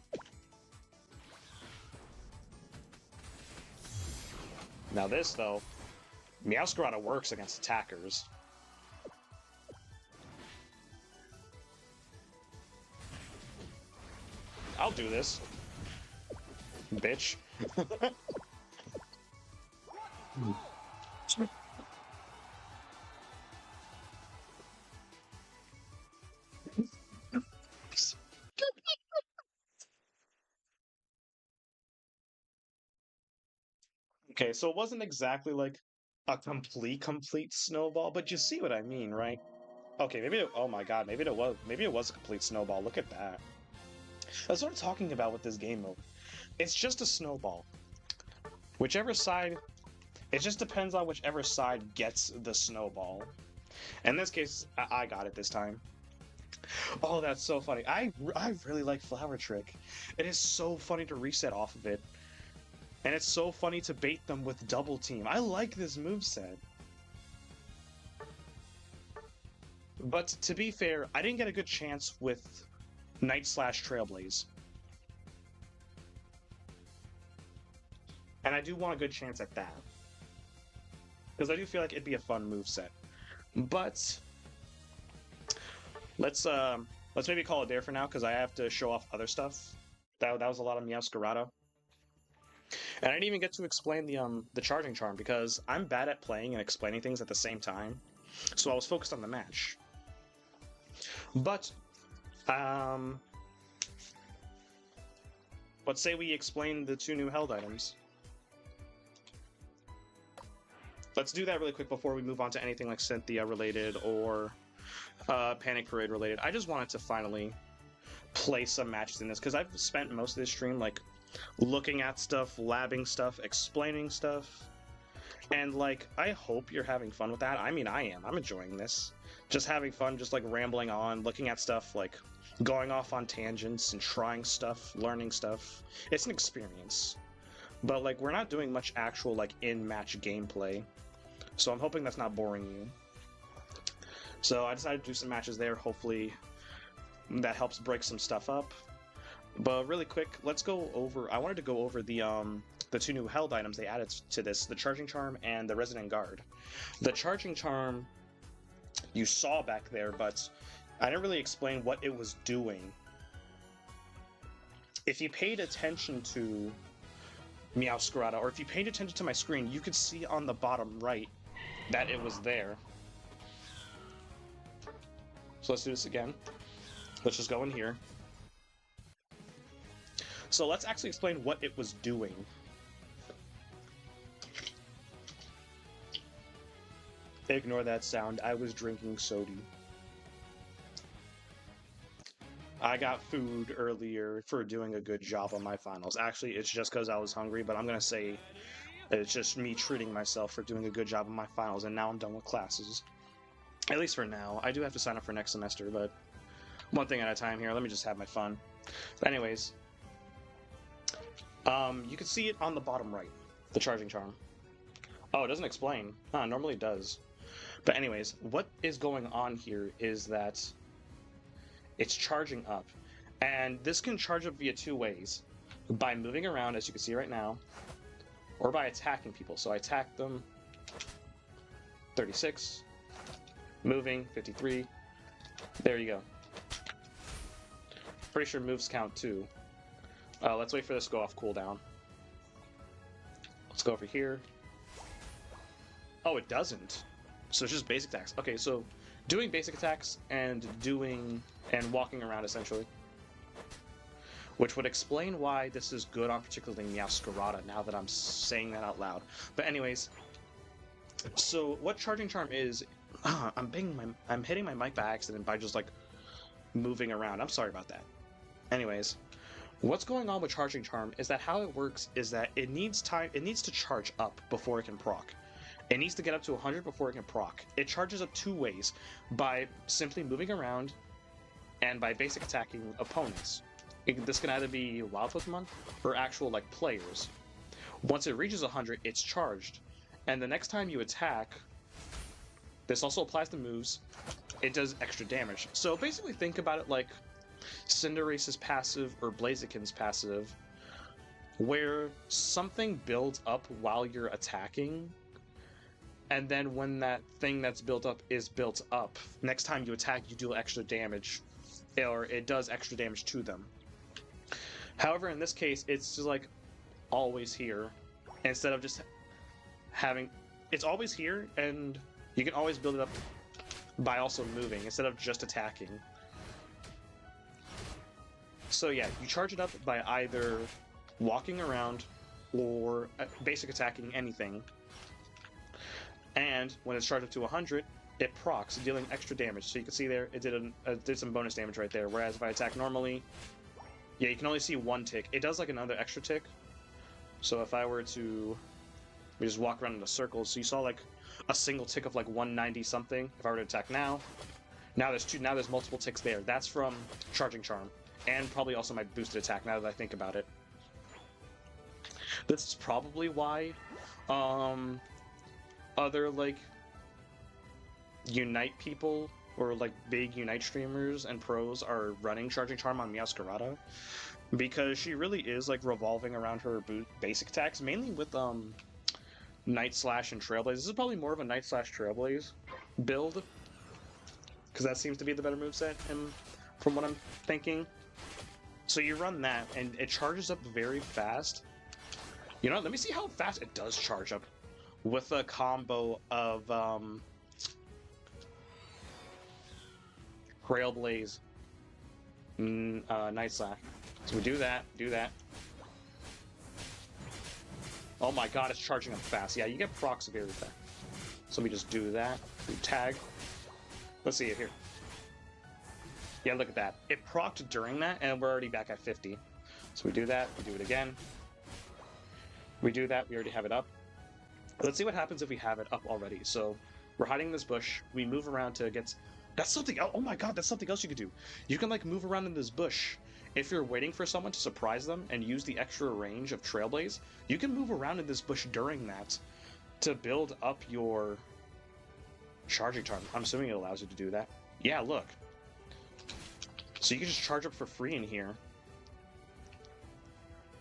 S1: Now this, though, Meowscarada works against attackers. I'll do this. Bitch. Okay, so it wasn't exactly like a complete snowball, but you see what I mean, right? Okay, maybe it, oh my god, maybe it was a complete snowball. Look at that. That's what I'm talking about with this game mode. It's just a snowball. Whichever side, it just depends on whichever side gets the snowball. In this case, I got it this time. Oh, that's so funny. I really like Flower Trick. It is so funny to reset off of it. And it's so funny to bait them with Double Team. I like this moveset. But to be fair, I didn't get a good chance with Night Slash Trailblaze. And I do want a good chance at that. Because I do feel like it'd be a fun moveset. But let's maybe call it there for now, because I have to show off other stuff. That was a lot of Meowscarada. And I didn't even get to explain the charging charm, because I'm bad at playing and explaining things at the same time. So I was focused on the match. But let's say we explain the 2 new held items. Let's do that really quick before we move on to anything like Cynthia related or Panic Parade related. I just wanted to finally play some matches in this, because I've spent most of this stream like looking at stuff, labbing stuff, explaining stuff, and like I hope you're having fun with that. I mean, I am. I'm enjoying this. Just having fun, just like rambling on, looking at stuff, like going off on tangents and trying stuff, learning stuff. It's an experience. But like we're not doing much actual like in-match gameplay. So I'm hoping that's not boring you. So I decided to do some matches there. Hopefully that helps break some stuff up. But really quick, let's go over... I wanted to go over the 2 new held items they added to this, the Charging Charm and the Resident Guard. The Charging Charm you saw back there, but I didn't really explain what it was doing. If you paid attention to Meowscarada, or if you paid attention to my screen, you could see on the bottom right that it was there. So let's do this again. Let's just go in here. So let's actually explain what it was doing. Ignore that sound. I was drinking soda. I got food earlier for doing a good job on my finals. Actually, it's just because I was hungry, but I'm going to say it's just me treating myself for doing a good job on my finals, and now I'm done with classes. At least for now. I do have to sign up for next semester, but one thing at a time here. Let me just have my fun. But anyways, you can see it on the bottom right, the Charging Charm. Oh, it doesn't explain. Normally it does. But anyways, what is going on here is that it's charging up. And this can charge up via two ways. By moving around, as you can see right now, or by attacking people. So I attack them, 36, moving, 53. There you go. Pretty sure moves count too. Let's wait for this to go off cooldown. Let's go over here. Oh, it doesn't. So it's just basic attacks. Okay, so doing basic attacks and walking around essentially. Which would explain why this is good on particularly Meowscarada, now that I'm saying that out loud. But anyways, so what Charging Charm is, I'm hitting my mic by accident by just like moving around. I'm sorry about that. Anyways, what's going on with Charging Charm is that how it works is that it needs to charge up before it can proc. It needs to get up to 100 before it can proc. It charges up two ways, by simply moving around and by basic attacking opponents. This can either be wild Pokemon or actual like players. Once it reaches 100, it's charged. And the next time you attack, this also applies to moves, it does extra damage. So basically think about it like Cinderace's passive or Blaziken's passive, where something builds up while you're attacking, and then when that thing that's built up is built up, next time you attack you do extra damage, or it does extra damage to them. However, in this case, it's just like always here, instead of just having... It's always here, and you can always build it up by also moving, instead of just attacking. So yeah, you charge it up by either walking around or basic attacking anything. And when it's charged up to 100, it procs, dealing extra damage. So you can see there, it did some bonus damage right there, whereas if I attack normally... Yeah, you can only see one tick. It does like another extra tick. So if I were to just walk around in a circle, so you saw like a single tick of like 190 something. If I were to attack now there's multiple ticks there. That's from Charging Charm, and probably also my boosted attack. Now that I think about it, this is probably why other like Unite people, or like big Unite streamers and pros, are running Charging Charm on Meowscarada, because she really is like revolving around her basic attacks, mainly with Night Slash and Trailblaze. This is probably more of a Night Slash Trailblaze build, because that seems to be the better moveset, from what I'm thinking. So you run that, and it charges up very fast. You know, let me see how fast it does charge up with a combo of Trailblaze, Night Slash. So we do that. Oh my god, it's charging up fast. Yeah, you get procs very fast. So we just do that. We tag. Let's see it here. Yeah, look at that. It procced during that, and we're already back at 50. So we do that. We do it again. We do that. We already have it up. Let's see what happens if we have it up already. So we're hiding in this bush. We move around to get... That's something else. Oh my god, that's something else you could do. You can like move around in this bush. If you're waiting for someone to surprise them and use the extra range of Trailblaze, you can move around in this bush during that to build up your Charging Charm. I'm assuming it allows you to do that. Yeah, look. So you can just charge up for free in here.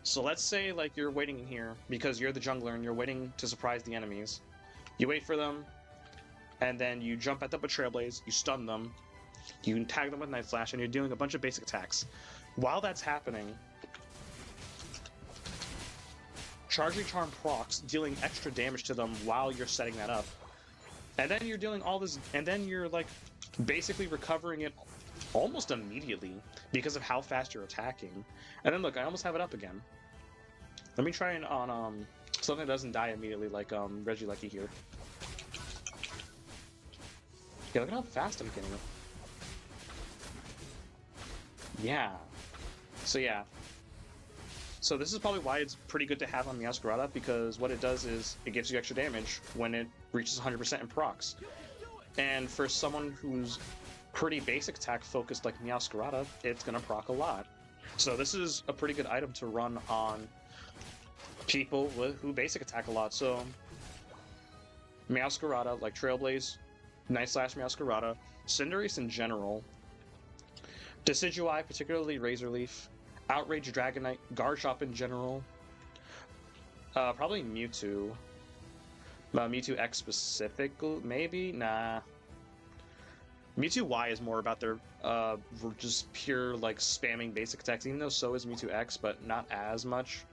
S1: So let's say like you're waiting in here because you're the jungler and you're waiting to surprise the enemies. You wait for them, and then you jump at them with Trailblaze, you stun them, you can tag them with Night Slash, and you're doing a bunch of basic attacks. While that's happening, Charging Charm procs, dealing extra damage to them while you're setting that up. And then you're dealing all this, and then you're like basically recovering it almost immediately because of how fast you're attacking. And then look, I almost have it up again. Let me try it on something that doesn't die immediately, like Regieleki here. Yeah, look at how fast I'm getting it. Yeah. So yeah. So this is probably why it's pretty good to have on Meowscarada, because what it does is it gives you extra damage when it reaches 100% in procs. And for someone who's pretty basic attack focused like Meowscarada, it's gonna proc a lot. So this is a pretty good item to run on people who basic attack a lot. So Meowscarada, like Trailblaze, Night Slash Meowscarada, Cinderace in general, Decidueye, particularly Razorleaf, Outrage Dragonite, Garchomp in general, probably Mewtwo. Mewtwo X specifically, maybe? Nah. Mewtwo Y is more about their just pure like spamming basic attacks, even though so is Mewtwo X, but not as much.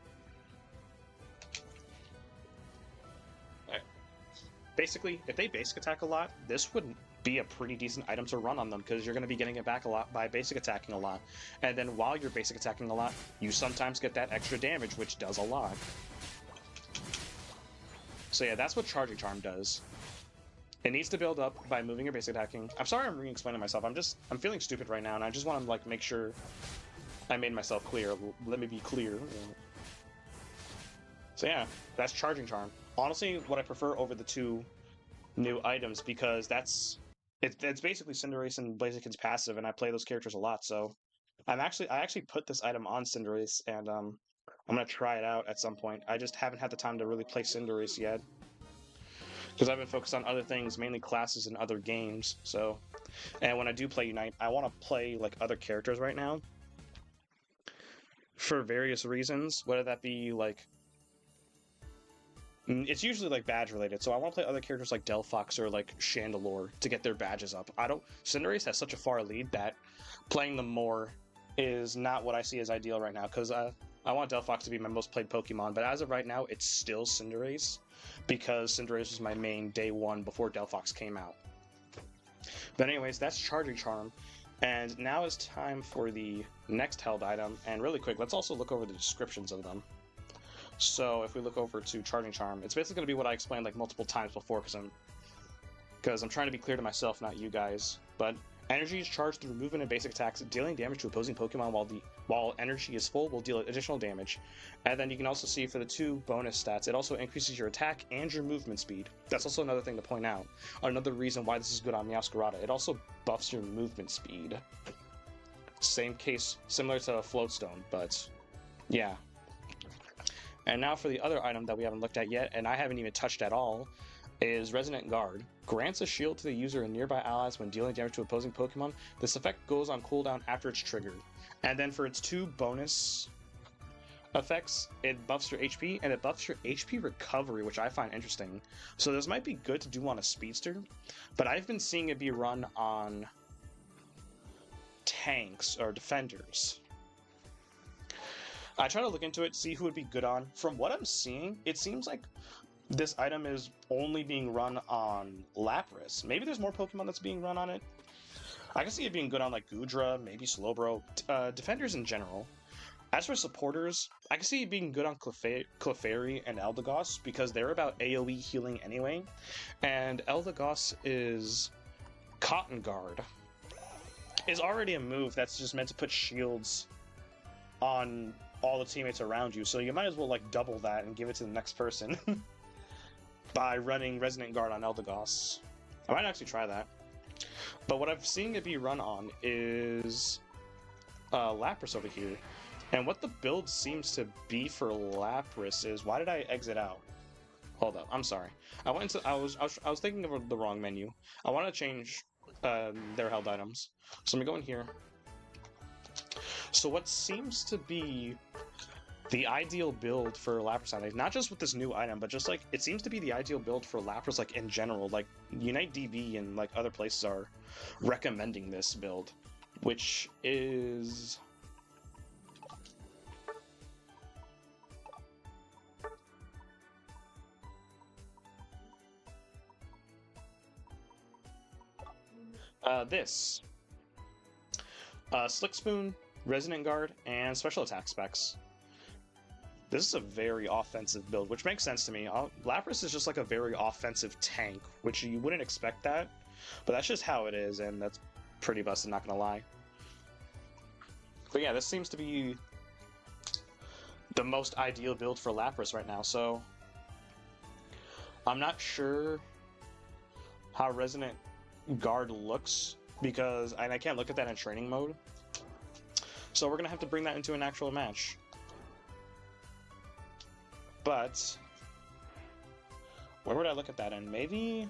S1: Basically, if they basic attack a lot, this would be a pretty decent item to run on them because you're going to be getting it back a lot by basic attacking a lot. And then while you're basic attacking a lot, you sometimes get that extra damage, which does a lot. So yeah, that's what Charging Charm does. It needs to build up by moving your basic attacking. I'm sorry I'm re-explaining myself. I'm feeling stupid right now, and I just want to like make sure I made myself clear. Let me be clear. So yeah, that's Charging Charm. Honestly, what I prefer over the two new items because it's basically Cinderace and Blaziken's passive, and I play those characters a lot. So I actually put this item on Cinderace, and I'm gonna try it out at some point. I just haven't had the time to really play Cinderace yet because I've been focused on other things, mainly classes and other games. So, and when I do play Unite, I want to play like other characters right now for various reasons, whether that be like it's usually like badge related, so I want to play other characters like Delphox or like Chandelure to get their badges up. Cinderace has such a far lead that playing them more is not what I see as ideal right now, because I want Delphox to be my most played Pokemon, but as of right now, it's still Cinderace, because Cinderace was my main day one before Delphox came out. But anyways, that's Charging Charm, and now it's time for the next held item, and really quick, let's also look over the descriptions of them. So if we look over to Charging Charm, it's basically going to be what I explained like multiple times before because I'm trying to be clear to myself, not you guys. But energy is charged through movement and basic attacks, dealing damage to opposing Pokemon while energy is full will deal additional damage. And then you can also see for the two bonus stats, it also increases your attack and your movement speed. That's also another thing to point out. Another reason why this is good on Meowscarada. It also buffs your movement speed. Same case, similar to Floatstone, but yeah. And now for the other item that we haven't looked at yet, and I haven't even touched at all, is Resonant Guard. Grants a shield to the user and nearby allies when dealing damage to opposing Pokemon. This effect goes on cooldown after it's triggered. And then for its two bonus effects, it buffs your HP, and it buffs your HP recovery, which I find interesting. So this might be good to do on a speedster, but I've been seeing it be run on tanks or defenders. I try to look into it, see who would be good on. From what I'm seeing, it seems like this item is only being run on Lapras. Maybe there's more Pokemon that's being run on it. I can see it being good on like Goodra, maybe Slowbro, defenders in general. As for supporters, I can see it being good on Clefairy and Eldegoss because they're about AoE healing anyway. And Eldegoss is Cotton Guard. Is already a move that's just meant to put shields on all the teammates around you, so you might as well like double that and give it to the next person by running Resonant Guard on Eldegoss. I might actually try that. But what I've seen it be run on is Lapras over here. And what the build seems to be for Lapras is, why did I exit out? Hold up, I'm sorry. I was thinking of the wrong menu. I want to change their held items. So let me go in here. So what seems to be the ideal build for Lapras, not just with this new item, but just like it seems to be the ideal build for Lapras like in general. Like Unite DB and like other places are recommending this build, which is this Slick Spoon, Resonant Guard, and special attack specs. This is a very offensive build, which makes sense to me. Lapras is just like a very offensive tank, which you wouldn't expect that, but that's just how it is, and that's pretty busted, not gonna lie. But yeah, this seems to be the most ideal build for Lapras right now, so I'm not sure how Resonant Guard looks, because I can't look at that in training mode. So we're gonna have to bring that into an actual match. But where would I look at that in? Maybe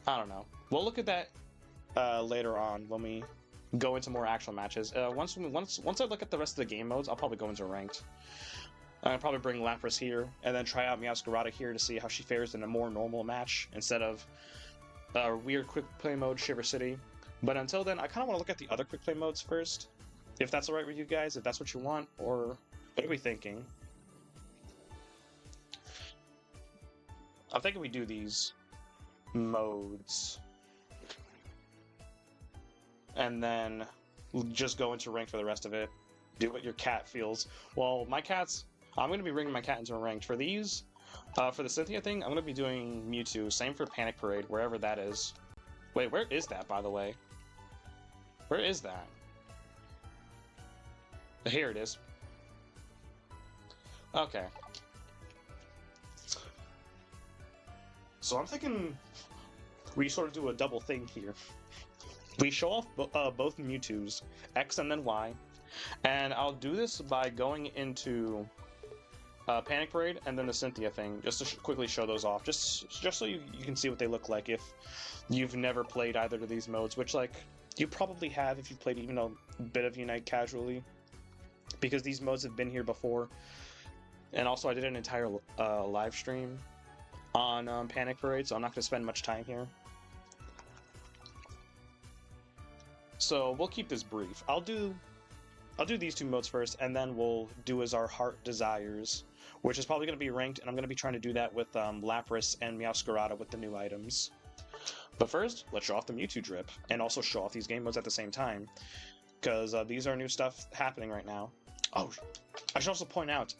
S1: I don't know. We'll look at that later on when we go into more actual matches. Once I look at the rest of the game modes, I'll probably go into ranked. I'll probably bring Lapras here, and then try out Meowscarada here to see how she fares in a more normal match, instead of weird quick play mode Shiver City. But until then, I kind of want to look at the other quick play modes first, if that's alright with you guys, if that's what you want, or what are we thinking? I'm thinking we do these modes, and then just go into rank for the rest of it. Do what your cat feels. Well, I'm going to be bringing my cat into a ranked. For these, for the Cynthia thing, I'm going to be doing Mewtwo. Same for Panic Parade, wherever that is. Wait, where is that, by the way? Where is that? Here it is. Okay. So I'm thinking we sort of do a double thing here. We show off both Mewtwo's, X and then Y, and I'll do this by going into Panic Parade and then the Cynthia thing, just to quickly show those off, just so you can see what they look like if you've never played either of these modes, which, like, you probably have if you've played even a bit of Unite casually, because these modes have been here before. And also I did an entire live stream on Panic Parade, so I'm not going to spend much time here. So we'll keep this brief. I'll do these two modes first, and then we'll do as our heart desires, which is probably going to be ranked, and I'm going to be trying to do that with Lapras and Meowscarada with the new items. But first, let's show off the Mewtwo drip, and also show off these game modes at the same time, because these are new stuff happening right now. Oh, I should also point out,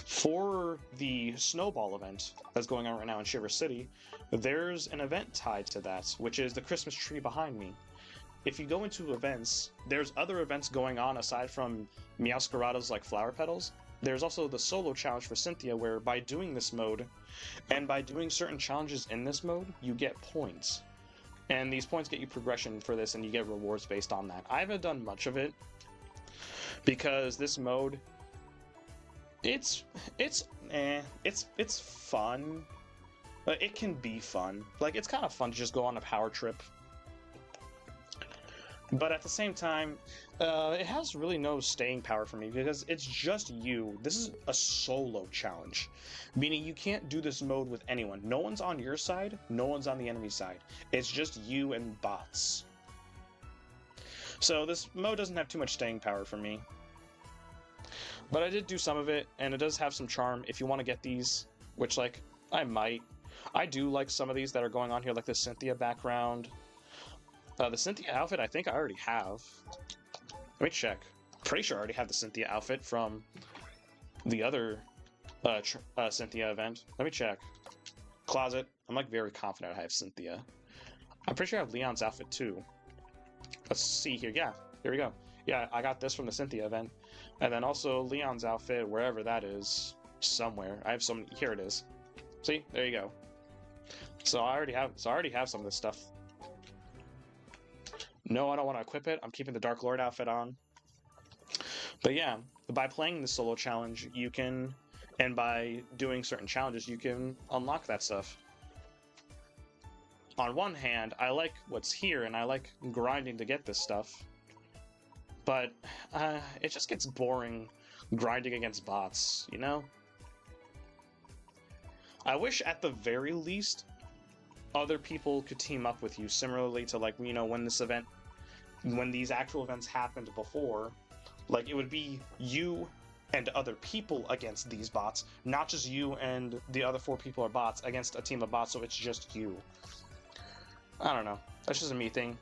S1: for the Snowball event that's going on right now in Shiver City, there's an event tied to that, which is the Christmas tree behind me. If you go into events, there's other events going on aside from Meowscarada's like flower petals. There's also the solo challenge for Cynthia, where by doing this mode, and by doing certain challenges in this mode, you get points. And these points get you progression for this, and you get rewards based on that. I haven't done much of it, because this mode, it's fun. It can be fun. Like, it's kind of fun to just go on a power trip. But at the same time, it has really no staying power for me, because it's just you. This is a solo challenge, meaning you can't do this mode with anyone. No one's on your side, no one's on the enemy side. It's just you and bots. So this mode doesn't have too much staying power for me. But I did do some of it, and it does have some charm if you want to get these, which, like, I might. I do like some of these that are going on here, like the Cynthia background. The Cynthia outfit, I think I already have. Let me check. Pretty sure I already have the Cynthia outfit from the other Cynthia event. Let me check. Closet. I'm, like, very confident I have Cynthia. I'm pretty sure I have Leon's outfit, too. Let's see here. Yeah, here we go. Yeah, I got this from the Cynthia event. And then also Leon's outfit, wherever that is, somewhere. I have some. Here it is. See? There you go. So I already have some of this stuff. No, I don't want to equip it. I'm keeping the Dark Lord outfit on. But yeah, by playing the solo challenge, you can, and by doing certain challenges, you can unlock that stuff. On one hand, I like what's here, and I like grinding to get this stuff. But it just gets boring grinding against bots, you know? I wish at the very least other people could team up with you, similarly to, like, you know, when these actual events happened before. Like, it would be you and other people against these bots, not just you and the other 4 people are bots against a team of bots, so it's just you. I don't know. That's just a me thing.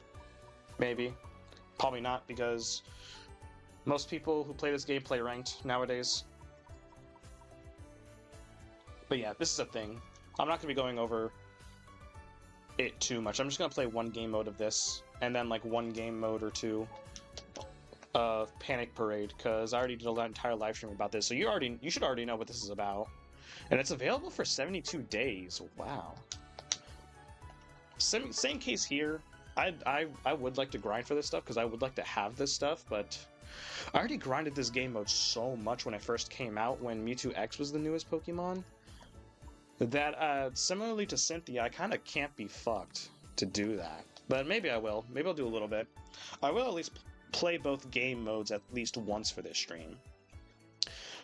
S1: Maybe. Probably not, because most people who play this game play ranked nowadays. But yeah, this is a thing. I'm not going to be going over it too much. I'm just going to play one game mode of this, and then like one game mode or two of Panic Parade, because I already did an entire live stream about this, so you should already know what this is about. And it's available for 72 days. Wow. Same case here. I would like to grind for this stuff, because I would like to have this stuff, but I already grinded this game mode so much when it first came out, when Mewtwo X was the newest Pokemon. That, similarly to Cynthia, I kind of can't be fucked to do that. But maybe I will. Maybe I'll do a little bit. I will at least play both game modes at least once for this stream.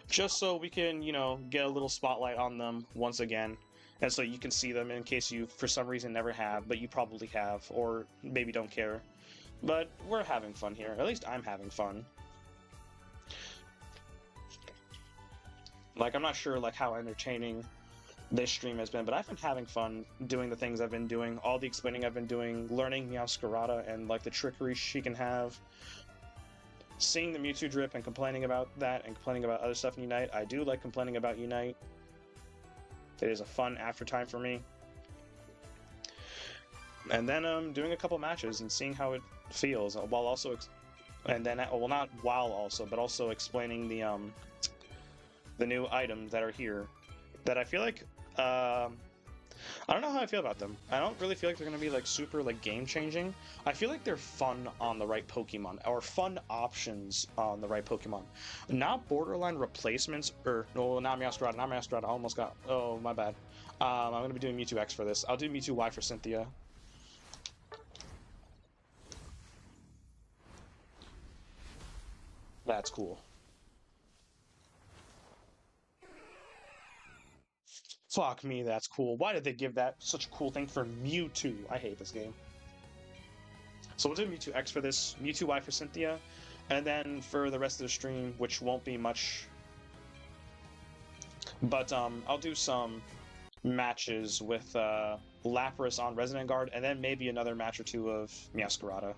S1: Just so we can, you know, get a little spotlight on them once again. And so you can see them in case you, for some reason, never have, but you probably have, or maybe don't care. But we're having fun here. At least I'm having fun. Like, I'm not sure, like, how entertaining this stream has been, but I've been having fun doing the things I've been doing, all the explaining I've been doing, learning Meowscarada and, like, the trickery she can have. Seeing the Mewtwo drip and complaining about that and complaining about other stuff in Unite. I do like complaining about Unite. It is a fun aftertime for me. And then doing a couple matches and seeing how it feels, while also, and then, well, not while also, but also explaining the new items that are here. That I feel like, I don't know how I feel about them. I don't really feel like they're gonna be like super like game changing. I feel like they're fun on the right Pokemon, or fun options on the right Pokemon. Not borderline replacements, or no, not Meowscarada, not Meowscarada. I almost got. Oh, my bad. I'm gonna be doing Mewtwo X for this. I'll do Mewtwo Y for Cynthia. That's cool. Fuck me, that's cool. Why did they give that such a cool thing for Mewtwo? I hate this game. So we'll do Mewtwo X for this, Mewtwo Y for Cynthia, and then for the rest of the stream, which won't be much, but I'll do some matches with Lapras on Resident Guard, and then maybe another match or two of Meowscarada.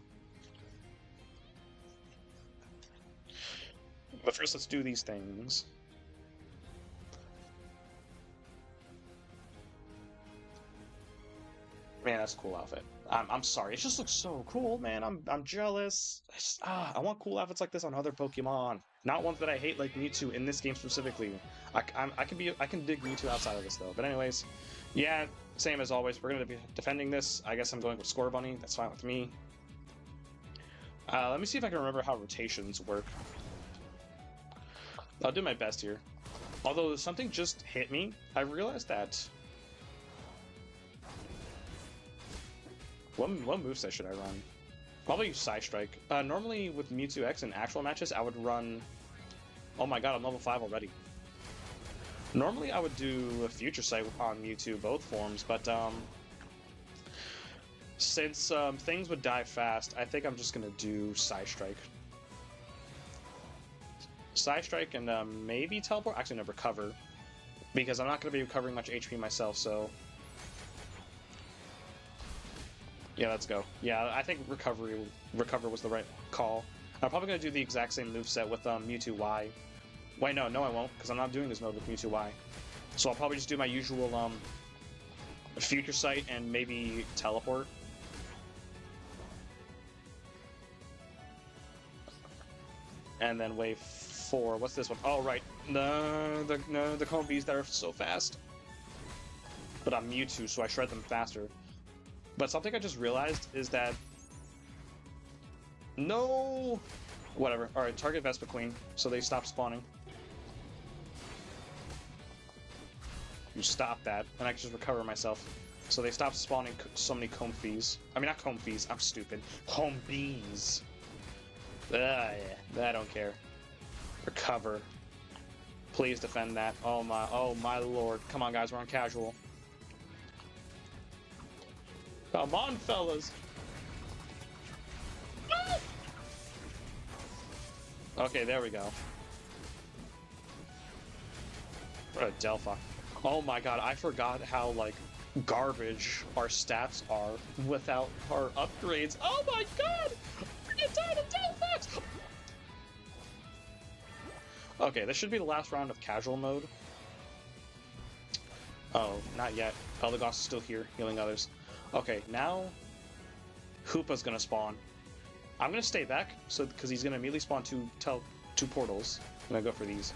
S1: But first, let's do these things. Man, that's a cool outfit. I'm sorry, it just looks so cool, man. I'm jealous. I want cool outfits like this on other Pokemon, not ones that I hate like Mewtwo in this game specifically. I can dig Mewtwo outside of this though. But anyways, yeah, same as always. We're gonna be defending this. I guess I'm going with Score Bunny. That's fine with me. Let me see if I can remember how rotations work. I'll do my best here. Although something just hit me, I realized that. What moveset should I run? Probably use Psy Strike. Normally with Mewtwo X in actual matches, I would run... Oh my god, I'm level 5 already. Normally I would do a Future Sight on Mewtwo, both forms, but since things would die fast, I think I'm just gonna do Psy Strike. Psy Strike and maybe Teleport? Actually, no, Recover. Because I'm not gonna be recovering much HP myself, so... Yeah, let's go. Yeah, I think Recover was the right call. I'm probably going to do the exact same moveset with Mewtwo Y. Wait, no, I won't, because I'm not doing this mode with Mewtwo Y. So I'll probably just do my usual Future Sight and maybe Teleport. And then wave 4. What's this one? Oh, right. No, the Combees that are so fast. But I'm Mewtwo, so I shred them faster. But something I just realized is that... No! Whatever. Alright, target Vespa Queen, so they stop spawning. You stop that, and I can just recover myself. So they stop spawning so many Combees. I mean, not Combees, I'm stupid. Combees! Yeah, I don't care. Recover. Please defend that. Oh my lord. Come on, guys, we're on casual. Come on, fellas! Okay, there we go. What a Delphi. Oh my god, I forgot how, like, garbage our stats are without our upgrades. Oh my god! Bring it down to Delphi! Okay, this should be the last round of casual mode. Oh, not yet. Eldegoss is still here, healing others. Okay, now Hoopa's gonna spawn. I'm gonna stay back, so because he's gonna immediately spawn two portals. I'm gonna go for these.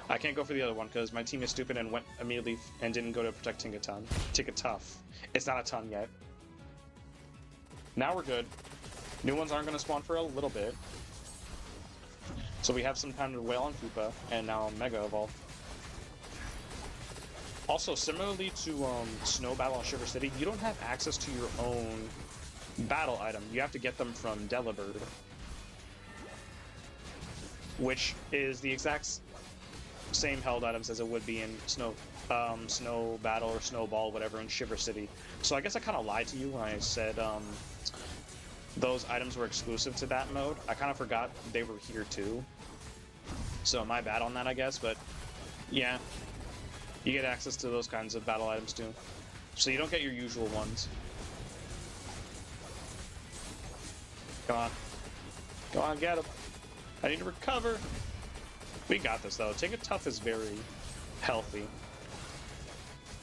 S1: I can't go for the other one because my team is stupid and went immediately and didn't go to protect Tinkatuff. It's not a ton yet. Now we're good. New ones aren't gonna spawn for a little bit. So we have some time to wail on Hoopa, and now Mega Evolve. Also, similarly to Snow Battle on Shiver City, you don't have access to your own battle item. You have to get them from Delibird, which is the exact same held items as it would be in Snow Battle or Snowball, whatever, in Shiver City. So I guess I kind of lied to you when I said those items were exclusive to that mode. I kind of forgot they were here too. So my bad on that, I guess, but yeah. You get access to those kinds of battle items too. So you don't get your usual ones. Come on. Come on, get him. I need to recover. We got this though. Take It Tough is very healthy.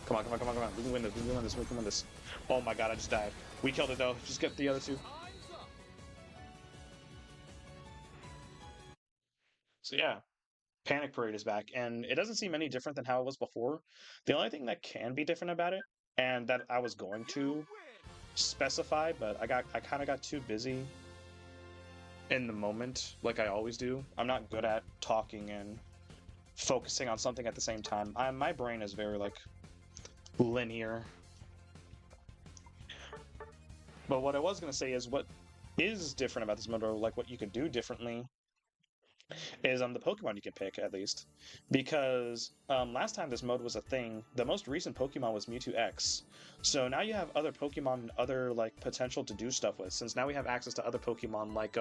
S1: Come on, come on, come on, come on. We can win this, we can win this, we can win this. Oh my god, I just died. We killed it though. Just get the other two. So yeah. Panic Parade is back, and it doesn't seem any different than how it was before. The only thing that can be different about it, and that I was going to specify, but I kind of got too busy in the moment, like I always do. I'm not good at talking and focusing on something at the same time. My brain is very, like, linear. But what I was going to say is what is different about this mode, or like what you could do differently, is the Pokemon you can pick, at least. Because last time this mode was a thing, the most recent Pokemon was Mewtwo X. So now you have other Pokemon and other like potential to do stuff with, since now we have access to other Pokemon like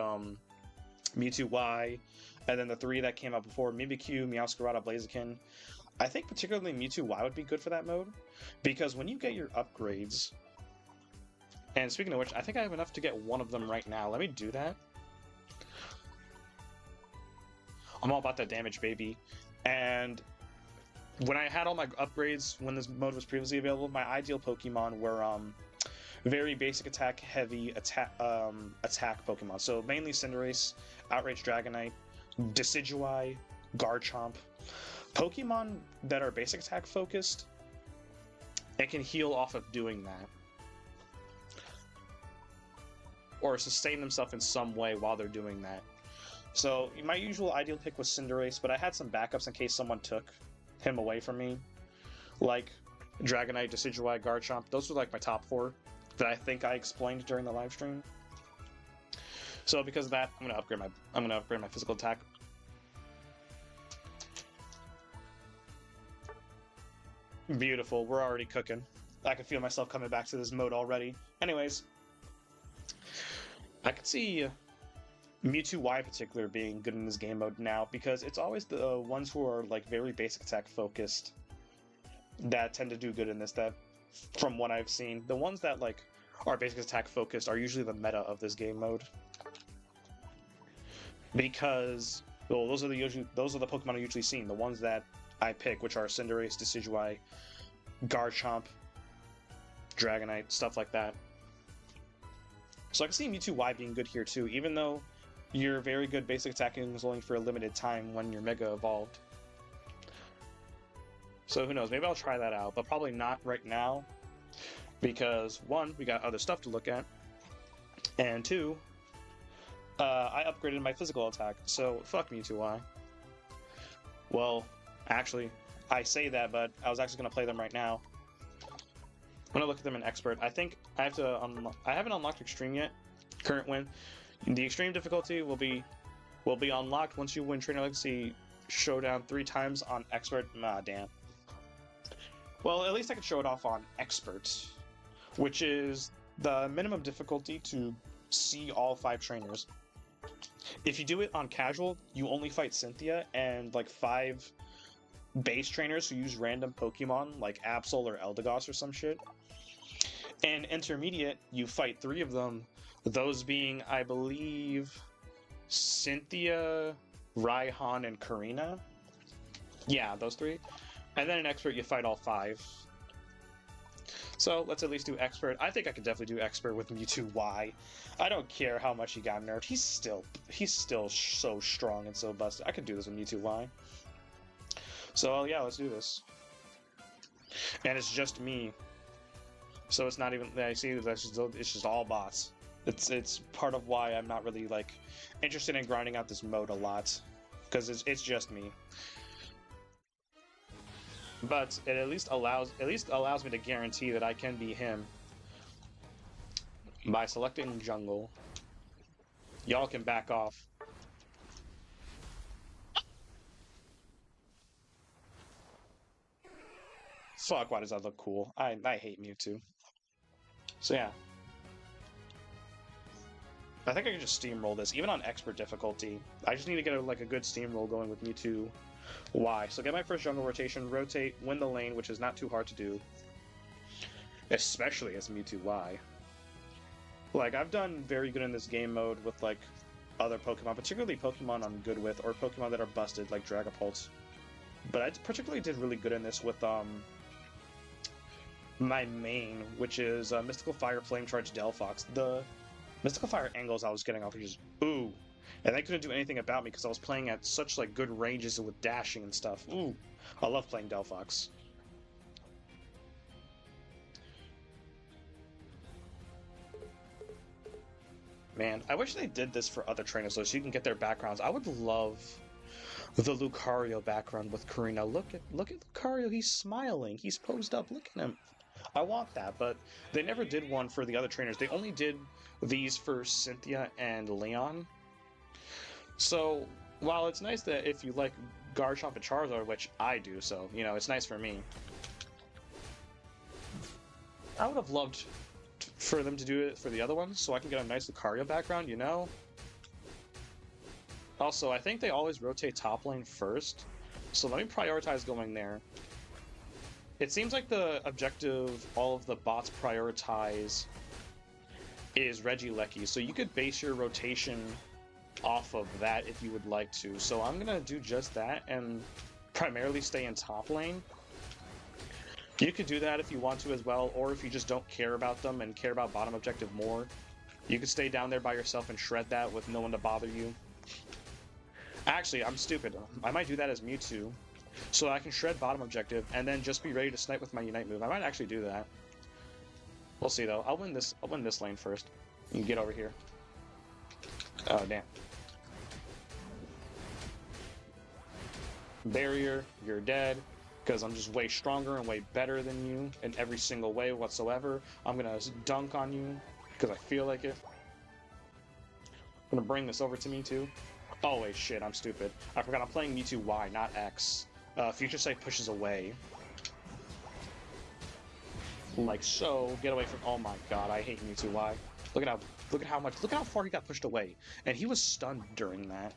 S1: Mewtwo Y, and then the 3 that came out before, Mimikyu, Meowscarada, Blaziken. I think particularly Mewtwo Y would be good for that mode, because when you get your upgrades, and speaking of which, I think I have enough to get one of them right now. Let me do that. I'm all about that damage, baby. And when I had all my upgrades, when this mode was previously available, my ideal Pokemon were very basic attack, heavy attack Pokemon. So mainly Cinderace, Outrage Dragonite, Decidueye, Garchomp. Pokemon that are basic attack focused and can heal off of doing that, or sustain themselves in some way while they're doing that. So my usual ideal pick was Cinderace, but I had some backups in case someone took him away from me, like Dragonite, Decidueye, Garchomp. Those were like my top 4 that I think I explained during the live stream. So because of that, I'm gonna upgrade my physical attack. Beautiful. We're already cooking. I can feel myself coming back to this mode already. Anyways, I could see Mewtwo Y in particular being good in this game mode now, because it's always the ones who are like very basic attack focused that tend to do good in this. That, from what I've seen, the ones that like are basic attack focused are usually the meta of this game mode, because well, those are the Pokemon I usually seen. The ones that I pick, which are Cinderace, Decidueye, Garchomp, Dragonite, stuff like that. So I can see Mewtwo Y being good here too, even though your very good basic attacking is only for a limited time when you're Mega Evolved. So who knows, maybe I'll try that out, but probably not right now, because 1, we got other stuff to look at, and 2, I upgraded my physical attack, so fuck Mewtwo Y. Well, actually, I say that, but I was actually going to play them right now. I'm going to look at them in Expert. I think I have to I haven't unlocked Extreme yet. Current win. The Extreme difficulty will be unlocked once you win Trainer Legacy Showdown 3 times on Expert. Ah, damn. Well, at least I can show it off on Expert, which is the minimum difficulty to see all 5 trainers. If you do it on Casual, you only fight Cynthia and like 5 base trainers who use random Pokemon like Absol or Eldegoss or some shit. And Intermediate, you fight 3 of them, those being, I believe, Cynthia, Raihan, and Karina. Yeah, those 3. And then in Expert, you fight all 5. So let's at least do Expert. I think I could definitely do Expert with Mewtwo Y. I don't care how much he got nerfed. He's still so strong and so busted. I could do this with Mewtwo Y. So yeah, let's do this. And it's just me. So it's not even, I see it's just all bots. It's part of why I'm not really like interested in grinding out this mode a lot, because it's just me. But it at least allows me to guarantee that I can be him by selecting jungle. Y'all can back off. Fuck, why does that look cool? I hate Mewtwo. So yeah. I think I can just steamroll this, even on expert difficulty. I just need to get a good steamroll going with Mewtwo Y. So get my first jungle rotation, rotate, win the lane, which is not too hard to do. Especially as Mewtwo Y. Like, I've done very good in this game mode with, like, other Pokemon, particularly Pokemon I'm good with, or Pokemon that are busted, like Dragapult. But I particularly did really good in this with, my main, which is Mystical Fire, Flame Charge, Delphox. The Mystical Fire angles I was getting off were just ooh, and they couldn't do anything about me because I was playing at such like good ranges with dashing and stuff. Ooh, I love playing Delphox. Man, I wish they did this for other trainers though, so you can get their backgrounds. I would love the Lucario background with Karina. Look at Lucario. He's smiling. He's posed up. Look at him. I want that, but they never did one for the other trainers. They only did these for Cynthia and Leon. So while it's nice that if you like Garchomp and Charizard, which I do, so you know it's nice for me. I would have loved for them to do it for the other ones, so I can get a nice Lucario background, you know? Also, I think they always rotate top lane first, so let me prioritize going there. It seems like the objective all of the bots prioritize is Regieleki, so you could base your rotation off of that if you would like to. So I'm gonna do just that and primarily stay in top lane. You could do that if you want to as well, or if you just don't care about them and care about bottom objective more, you could stay down there by yourself and shred that with no one to bother you. Actually, I'm stupid. I might do that as Mewtwo, so I can shred bottom objective and then just be ready to snipe with my Unite move. I might actually do that. We'll see though. I'll win this lane first. You can get over here. Oh damn. Barrier, you're dead. Because I'm just way stronger and way better than you in every single way whatsoever. I'm gonna dunk on you because I feel like it. I'm gonna bring this over to me too. Oh wait, shit, I'm stupid. I forgot I'm playing Mewtwo Y, not X. Future Sight pushes away. Like so. Get away from. Oh my god, I hate Mewtwo Y. Look at how far he got pushed away, and he was stunned during that.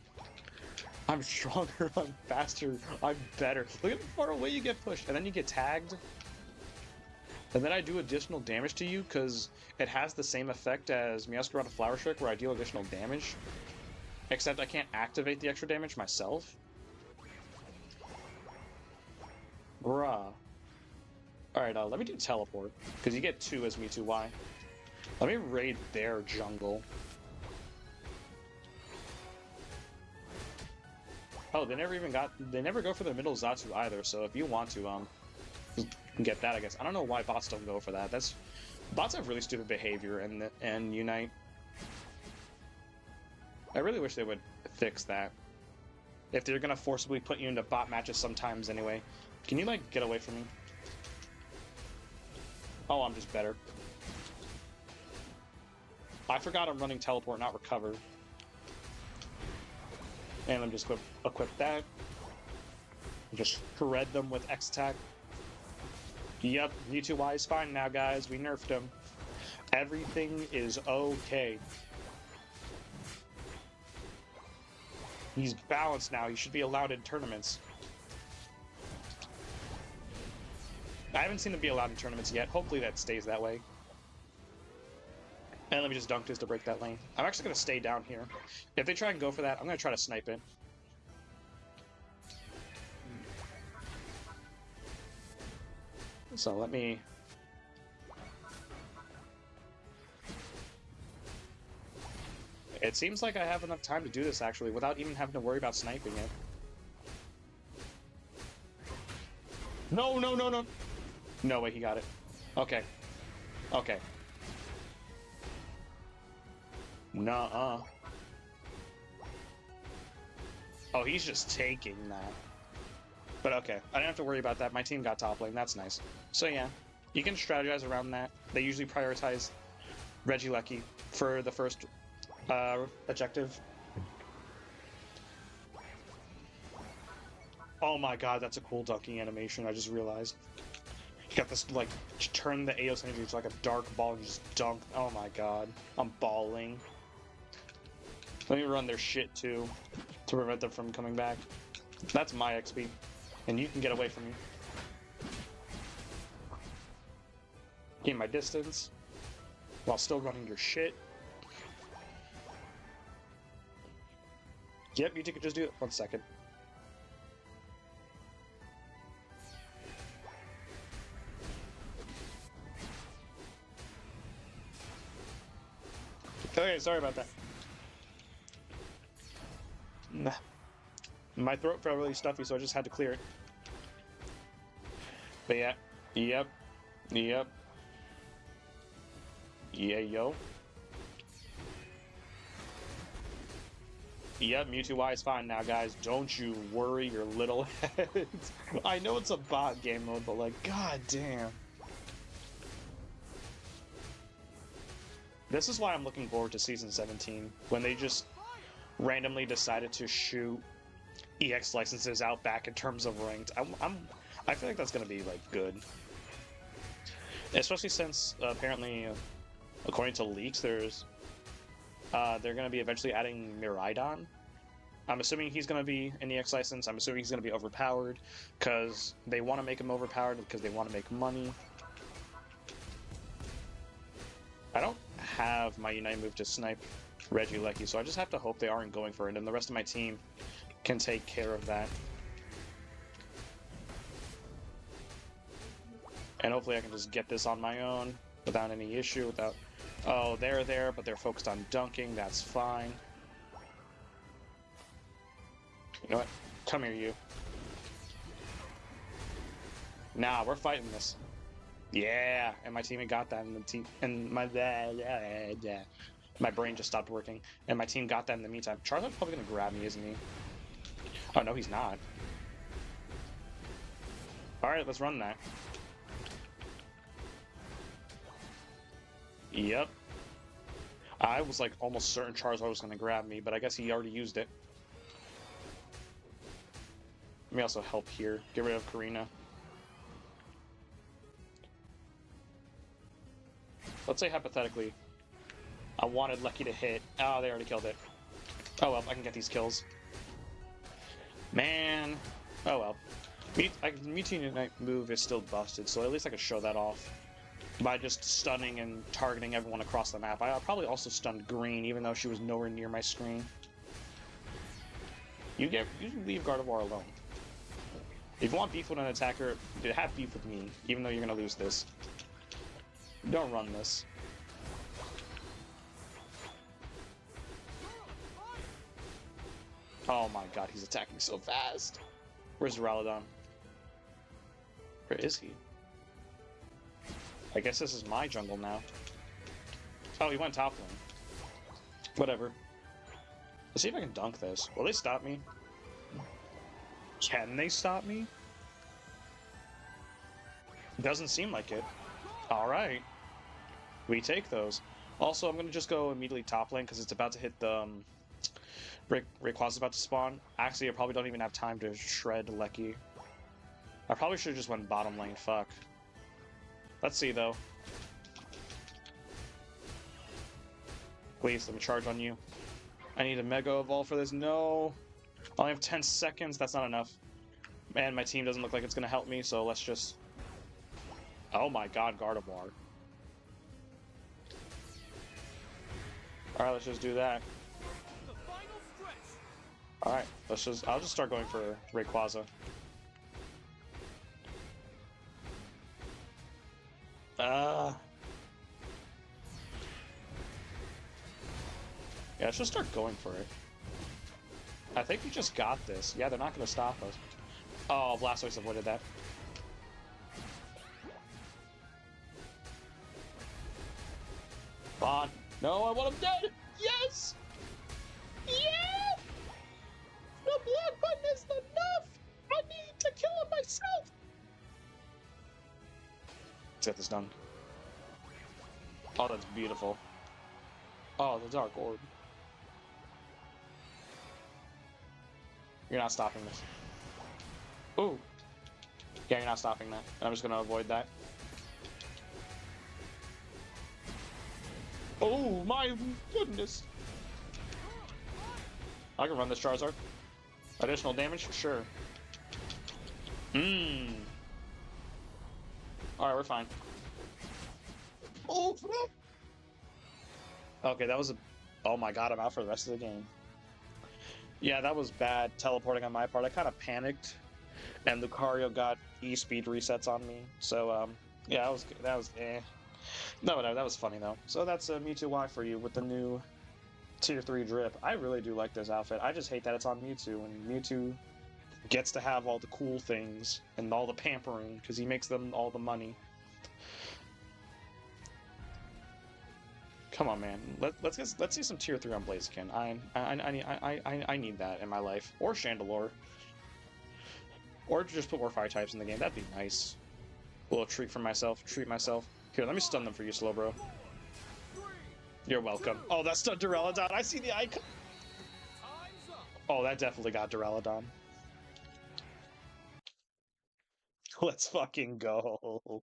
S1: I'm stronger, I'm faster, I'm better. Look at how far away you get pushed, and then you get tagged. And then I do additional damage to you, because it has the same effect as Meowscarada Flower Strike, where I deal additional damage. Except I can't activate the extra damage myself. Bruh. Alright, let me do Teleport, because you get 2 as Mewtwo Y. Let me raid their jungle. Oh, they never go for the middle Zatsu either, so if you want to, get that, I guess. I don't know why bots don't go for that. Bots have really stupid behavior and Unite. I really wish they would fix that. If they're gonna forcibly put you into bot matches sometimes anyway. Can you, like, get away from me? Oh, I'm just better. I forgot I'm running Teleport, not Recover. And let me just equip that. Just shred them with X attack. Yep, Mewtwo Y is fine now, guys. We nerfed him. Everything is okay. He's balanced now. He should be allowed in tournaments. I haven't seen him be allowed in tournaments yet. Hopefully that stays that way. And let me just dunk this to break that lane. I'm actually going to stay down here. If they try and go for that, I'm going to try to snipe it. So let me... It seems like I have enough time to do this, actually, without even having to worry about sniping it. No, no, no, no! No way, he got it. Okay. Okay. Nuh-uh. Oh, he's just taking that. But okay, I didn't have to worry about that. My team got top lane. That's nice. So yeah, you can strategize around that. They usually prioritize Regieleki for the first objective. Oh my god, that's a cool dunking animation, I just realized. You got this, like, turn the Aos energy to like a dark ball and just dunk. Oh my god, I'm balling. Let me run their shit too, to prevent them from coming back. That's my XP, and you can get away from me. Gain my distance, while still running your shit. Yep, you could just do it. 1 second. Okay, sorry about that. Nah. My throat felt really stuffy, so I just had to clear it. But yeah, yep. Yeah, yo. Yep, Mewtwo Y is fine now, guys. Don't you worry your little heads. I know it's a bot game mode, but like, god damn. This is why I'm looking forward to Season 17, when they just randomly decided to shoot EX licenses out back in terms of ranked. I feel like that's gonna be, like, good. Especially since, apparently, according to leaks, they're gonna be eventually adding Miraidon. I'm assuming he's gonna be an EX license. I'm assuming he's gonna be overpowered, because they want to make him overpowered because they want to make money. I don't have my Unite move to snipe Regieleki, so I just have to hope they aren't going for it, and the rest of my team can take care of that. And hopefully I can just get this on my own without any issue, without... Oh, they're there, but they're focused on dunking. That's fine. You know what? Come here, you. Nah, we're fighting this. Yeah, and my teammate got that, and the team... And my... My brain just stopped working, and my team got that in the meantime. Charizard's probably gonna grab me, isn't he? Oh, no, he's not. Alright, let's run that. Yep. I was like almost certain Charizard was going to grab me, but I guess he already used it. Let me also help here. Get rid of Karina. Let's say hypothetically, I wanted Lecky to hit. Oh, they already killed it. Oh well, I can get these kills. Man. Oh well. Mewtwo Unite move is still busted, so at least I can show that off by just stunning and targeting everyone across the map. I probably also stunned Green, even though she was nowhere near my screen. You leave Gardevoir alone. If you want beef with an attacker, have beef with me, even though you're gonna lose this. Don't run this. Oh my god, he's attacking so fast. Where's Duraludon? Where is he? I guess this is my jungle now. Oh, he went top lane. Whatever. Let's see if I can dunk this. Will they stop me? Can they stop me? Doesn't seem like it. Alright. We take those. Also, I'm going to just go immediately top lane because it's about to hit the... Rayquaza's about to spawn. Actually, I probably don't even have time to shred Lecky. I probably should have just went bottom lane. Fuck. Let's see, though. Please, let me charge on you. I need a Mega Evolve for this. No! I only have 10 seconds. That's not enough. Man, my team doesn't look like it's going to help me, so let's just... Oh my god, Gardevoir. Alright, let's just do that. Alright, let's just... I'll just start going for Rayquaza. Yeah, let's just start going for it. I think we just got this. Yeah, they're not going to stop us. Oh, Blastoise avoided that. Come on. No, I want him dead! Yes! Yeah! The block button isn't enough! I need to kill Let's get this done. Oh, that's beautiful. Oh, the Dark Orb. You're not stopping this. Ooh. Yeah, you're not stopping that. And I'm just gonna avoid that. Oh my goodness! I can run this Charizard. Additional damage? Sure. Mmm. Alright, we're fine. Oh, okay, that was a... Oh my god, I'm out for the rest of the game. Yeah, that was bad teleporting on my part. I kind of panicked, and Lucario got E-speed resets on me. So, yeah, that was eh. No, whatever, that was funny though. So that's a Mewtwo Y for you with the new Tier 3 drip. I really do like this outfit. I just hate that it's on Mewtwo, and Mewtwo gets to have all the cool things and all the pampering because he makes them all the money. Come on, man. Let's see some Tier 3 on Blaziken. I need that in my life. Or Chandelure. Or just put more fire types in the game. That'd be nice. A little treat for myself. Treat myself. Here, let me stun them for you, Slowbro. You're welcome. Oh, that stunned Duraludon. I see the icon. Oh, that definitely got Duraludon. Let's fucking go.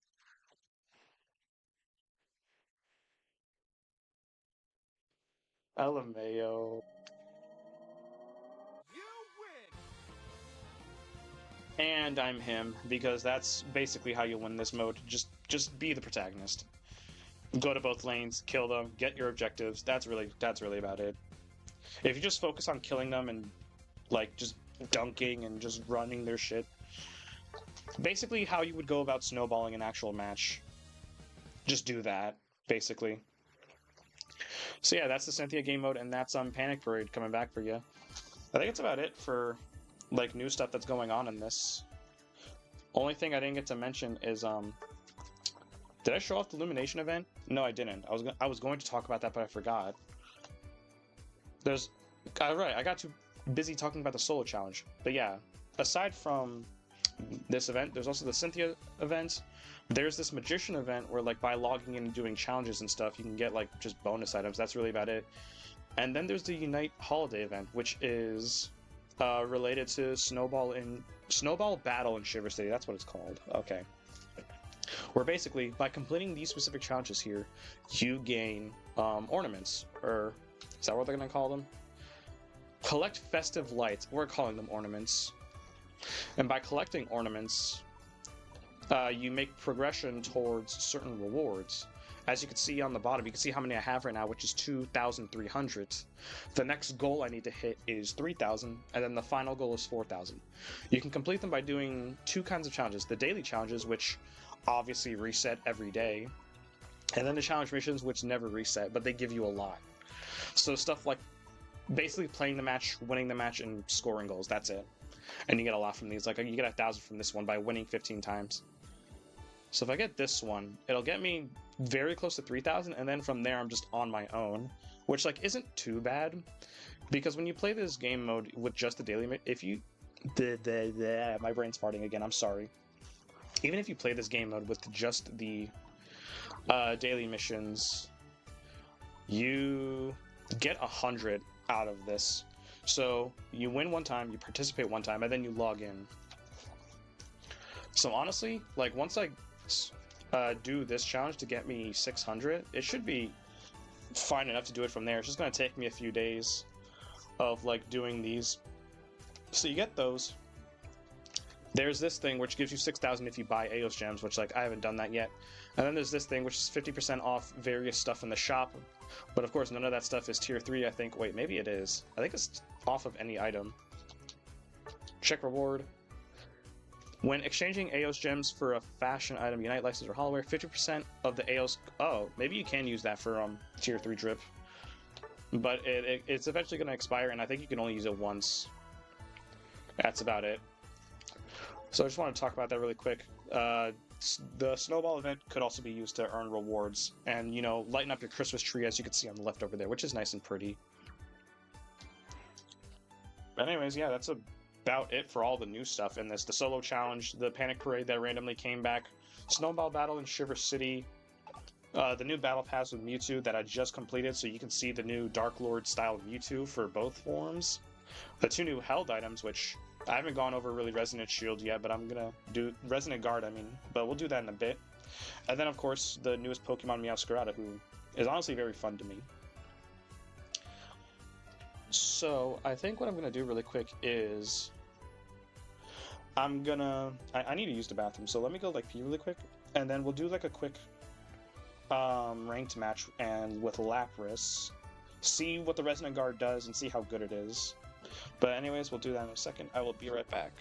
S1: LMAO. And I'm him, because that's basically how you win this mode. Just be the protagonist. Go to both lanes, kill them, get your objectives. That's really about it. If you just focus on killing them and like just dunking and just running their shit, basically how you would go about snowballing an actual match. Just do that, basically. So yeah, that's the Cynthia game mode, and that's Panic Parade coming back for you. I think that's about it for like new stuff that's going on in this. Only thing I didn't get to mention is did I show off the Illumination event? No, I didn't. I was going to talk about that, but I forgot. There's right, I got too busy talking about the solo challenge. But yeah, aside from this event, there's also the Cynthia event. There's this Magician event where like by logging in and doing challenges and stuff, you can get like just bonus items. That's really about it. And then there's the Unite Holiday event, which is related to Snowball Battle in Shiver City. That's what it's called. Okay. Where basically, by completing these specific challenges here, you gain ornaments, or is that what they're gonna call them? Collect festive lights. We're calling them ornaments. And by collecting ornaments, you make progression towards certain rewards. As you can see on the bottom, you can see how many I have right now, which is 2,300. The next goal I need to hit is 3,000, and then the final goal is 4,000. You can complete them by doing two kinds of challenges. The daily challenges, which obviously reset every day, and then the challenge missions, which never reset, but they give you a lot. So stuff like basically playing the match, winning the match, and scoring goals, that's it. And you get a lot from these. Like, you get 1,000 from this one by winning 15 times. So if I get this one, it'll get me very close to 3,000, and then from there I'm just on my own, which like isn't too bad, because when you play this game mode with just the daily, if you, my brain's farting again. I'm sorry. Even if you play this game mode with just the daily missions, you get 100 out of this. So you win one time, you participate one time, and then you log in. So honestly, like once I do this challenge to get me 600, it should be fine enough to do it from there. It's just going to take me a few days of like doing these. So you get those. There's this thing which gives you 6,000 if you buy Eos gems, which like I haven't done that yet. And then there's this thing which is 50% off various stuff in the shop. But of course none of that stuff is tier 3, I think. Wait, maybe it is. I think it's off of any item. Check reward. When exchanging Eos gems for a fashion item, Unite license, or Hollowware, 50% of the Eos... Oh, maybe you can use that for tier 3 drip. But it's eventually going to expire, and I think you can only use it once. That's about it. So I just want to talk about that really quick. The Snowball event could also be used to earn rewards and, you know, lighten up your Christmas tree, as you can see on the left over there, which is nice and pretty. But anyways, yeah, that's about it for all the new stuff in this. The solo challenge, the Panic Parade that randomly came back, Snowball Battle in Shiver City. The new Battle Pass with Mewtwo that I just completed, so you can see the new Dark Lord style Mewtwo for both forms. The 2 new Held items, which I haven't gone over really Resonant Shield yet, but I'm gonna do Resonant Guard, but we'll do that in a bit. And then, of course, the newest Pokemon Meowscarada, who is honestly very fun to me. So, I think what I'm gonna do really quick is I need to use the bathroom, so let me go like pee really quick, and then we'll do like a quick ranked match and with Lapras, see what the Resonant Guard does and see how good it is. But anyways, we'll do that in a second. I will be right back.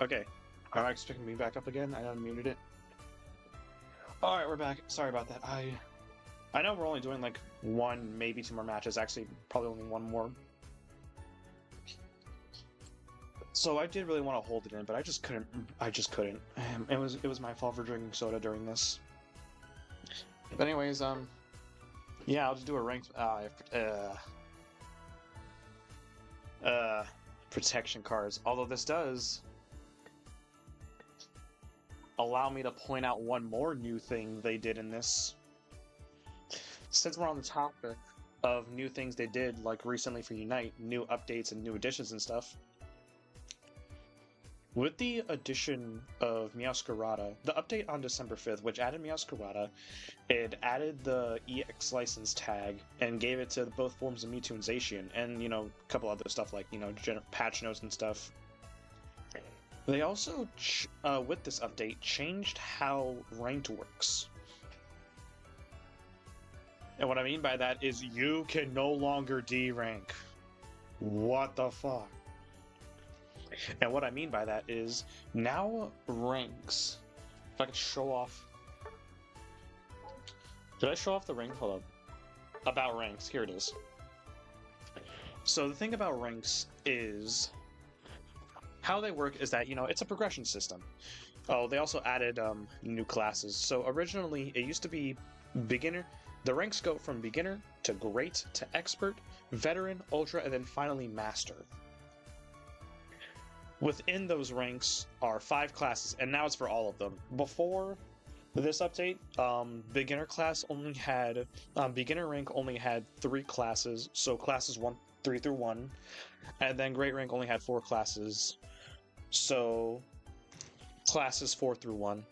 S1: Okay, am I expecting me back up again? I unmuted it. Alright, we're back. Sorry about that. I know we're only doing like 1, maybe 2 more matches. Actually, probably only 1 more. So I did really want to hold it in, but I just couldn't. It was my fault for drinking soda during this. But anyways, yeah, I'll just do a ranked protection cards. Although this does allow me to point out one more new thing they did in this. Since we're on the topic of new things they did, like recently for Unite, new updates and new additions and stuff. With the addition of Meowscarada, the update on December 5th, which added Meowscarada, it added the EX license tag and gave it to both forms of Mewtwo and Zacian, and, you know, a couple other stuff like, you know, patch notes and stuff. They also, with this update, changed how ranked works. And what I mean by that is you can no longer D-rank. What the fuck? And what I mean by that is now ranks. If I could show off. Did I show off the rank? Hold up. About ranks. Here it is. So the thing about ranks is how they work is that, you know, it's a progression system. Oh, they also added new classes. So originally it used to be beginner. The ranks go from beginner to great to expert, veteran, ultra, and then finally master. Within those ranks are 5 classes, and now it's for all of them. Before this update, beginner rank only had 3 classes, so classes 3 through 1, and then great rank only had 4 classes, so classes 4 through 1.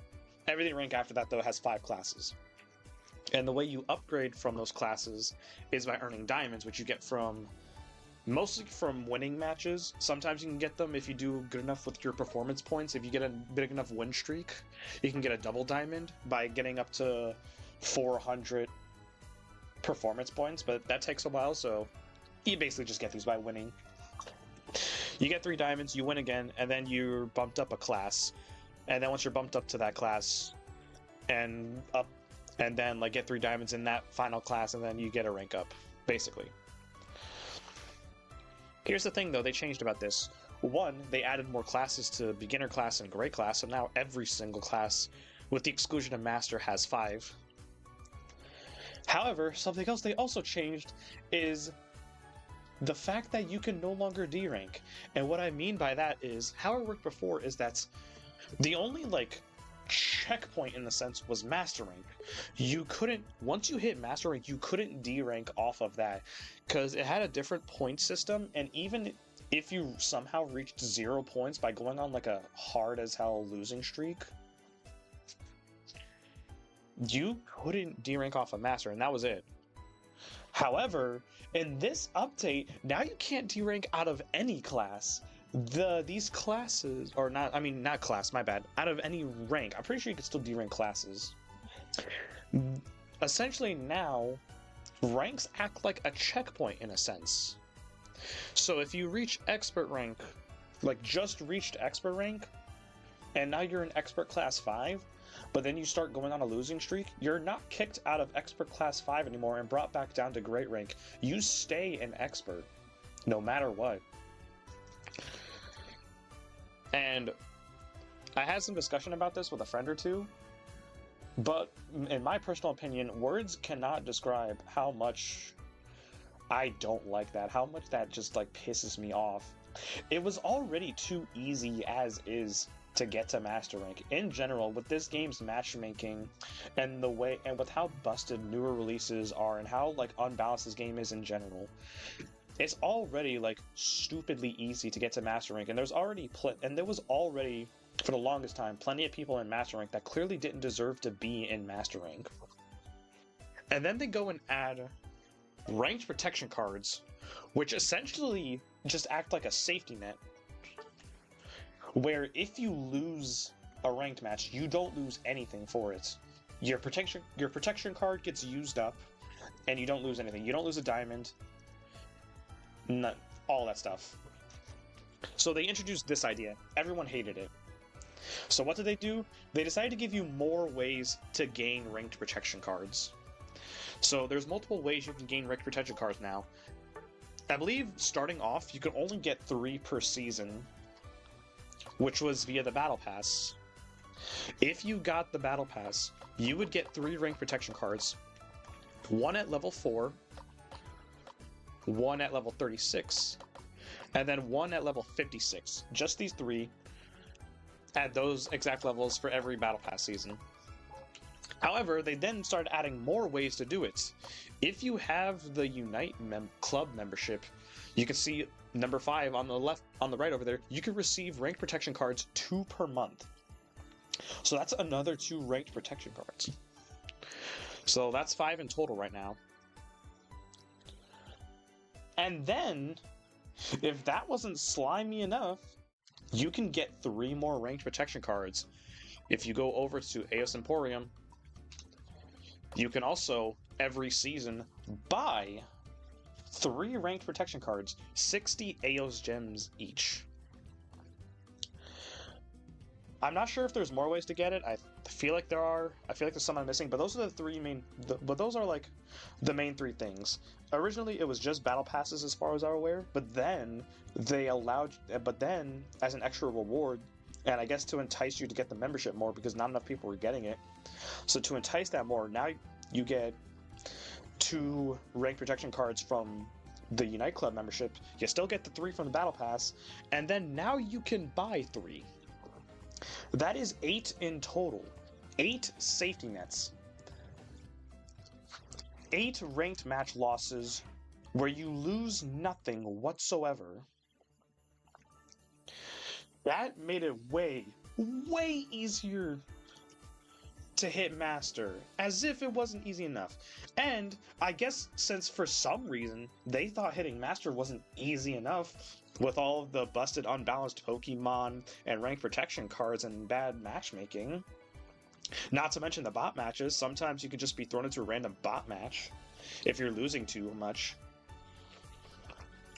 S1: Everything rank after that, though, has 5 classes. And the way you upgrade from those classes is by earning diamonds, which you get from mostly from winning matches. Sometimes you can get them if you do good enough with your performance points. If you get a big enough win streak, you can get a double diamond by getting up to 400 performance points, but that takes a while, so you basically just get these by winning. You get 3 diamonds, you win again, and then you're bumped up a class. And then once you're bumped up to that class and up, and then like get 3 diamonds in that final class, and then you get a rank up, basically. Here's the thing, though, they changed about this. 1, they added more classes to beginner class and great class, so now every single class, with the exclusion of master, has 5. However, something else they also changed is the fact that you can no longer D-rank. And what I mean by that is, how it worked before is that the only, like, checkpoint in the sense was master rank. You couldn't, once you hit master rank, you couldn't D-rank off of that because it had a different point system, and even if you somehow reached 0 points by going on like a hard as hell losing streak, you couldn't D-rank off of master, and that was it. However, in this update, now you can't D-rank out of any class. These classes, or not, I mean, not class, my bad, out of any rank. I'm pretty sure you can still D-rank classes. Essentially now, ranks act like a checkpoint in a sense. So if you reach expert rank, like just reached expert rank, and now you're in expert class 5, but then you start going on a losing streak, you're not kicked out of expert class 5 anymore and brought back down to great rank. You stay in expert, no matter what. And I had some discussion about this with a friend or two, but in my personal opinion, words cannot describe how much I don't like that, how much that just like pisses me off. It was already too easy as is to get to master rank. In general, with this game's matchmaking and the way and with how busted newer releases are and how like unbalanced this game is in general, it's already like stupidly easy to get to master rank, and there was already for the longest time plenty of people in master rank that clearly didn't deserve to be in master rank. And then they go and add ranked protection cards, which essentially just act like a safety net, where if you lose a ranked match, you don't lose anything for it. Your protection card gets used up, and you don't lose anything. You don't lose a diamond. Not all that stuff. So they introduced this idea. Everyone hated it. So what did they do? They decided to give you more ways to gain ranked protection cards. So there's multiple ways you can gain ranked protection cards now. I believe starting off, you could only get 3 per season, which was via the Battle Pass. If you got the Battle Pass, you would get 3 ranked protection cards. 1 at level 4, 1 at level 36, and then 1 at level 56. Just these 3. at those exact levels for every Battle Pass season. However, they then started adding more ways to do it. If you have the Unite Club membership, you can see number 5 on the left, on the right over there, you can receive ranked protection cards 2 per month. So that's another 2 ranked protection cards. So that's 5 in total right now. And then, if that wasn't slimy enough, you can get 3 more ranked protection cards. If you go over to Eos Emporium, you can also, every season, buy 3 ranked protection cards, 60 Eos gems each. I'm not sure if there's more ways to get it. I feel like there are. I feel like there's some I'm missing, but those are the 3 main. But those are like the main 3 things. Originally, it was just battle passes, as far as I'm aware. But then they allowed. But then, as an extra reward, and I guess to entice you to get the membership more, because not enough people were getting it. So to entice that more, now you get 2 ranked protection cards from the Unite Club membership. You still get the 3 from the battle pass, and then now you can buy 3. That is 8 in total. 8 safety nets. 8 ranked match losses where you lose nothing whatsoever. That made it way easier to hit Master, as if it wasn't easy enough. And I guess since for some reason they thought hitting Master wasn't easy enough, with all of the busted unbalanced Pokemon and ranked protection cards and bad matchmaking, not to mention the bot matches, sometimes you could just be thrown into a random bot match if you're losing too much.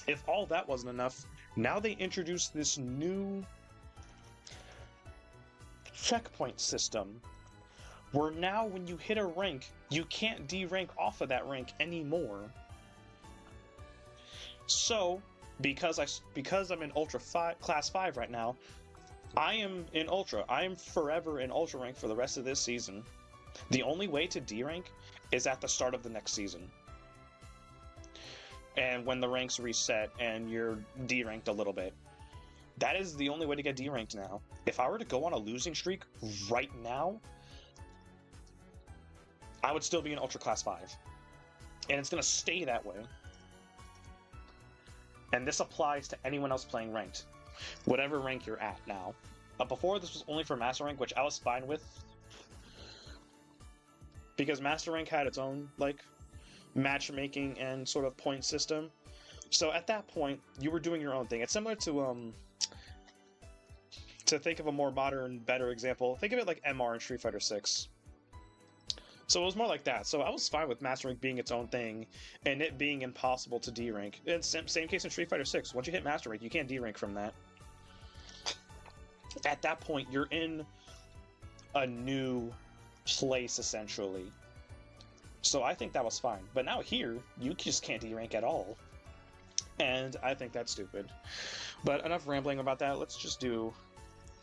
S1: If all that wasn't enough, now they introduced this new checkpoint system where now when you hit a rank, you can't de-rank off of that rank anymore. So, because I'm in Ultra Class 5 right now, I am in Ultra. I am forever in Ultra rank for the rest of this season. The only way to D-rank is at the start of the next season. And when the ranks reset and you're D-ranked a little bit. That is the only way to get D-ranked now. If I were to go on a losing streak right now, I would still be in Ultra Class 5. And it's going to stay that way. And this applies to anyone else playing ranked, whatever rank you're at now. But before, this was only for Master Rank, which I was fine with, because Master Rank had its own like matchmaking and sort of point system. So at that point, you were doing your own thing. It's similar to think of a more modern, better example, think of it like MR in Street Fighter 6. So it was more like that. So I was fine with Master Rank being its own thing, and it being impossible to D-rank. Same case in Street Fighter 6. Once you hit Master Rank, you can't D-rank from that. At that point, you're in a new place, essentially. So I think that was fine. But now here, you just can't D-rank at all. And I think that's stupid. But enough rambling about that. Let's just do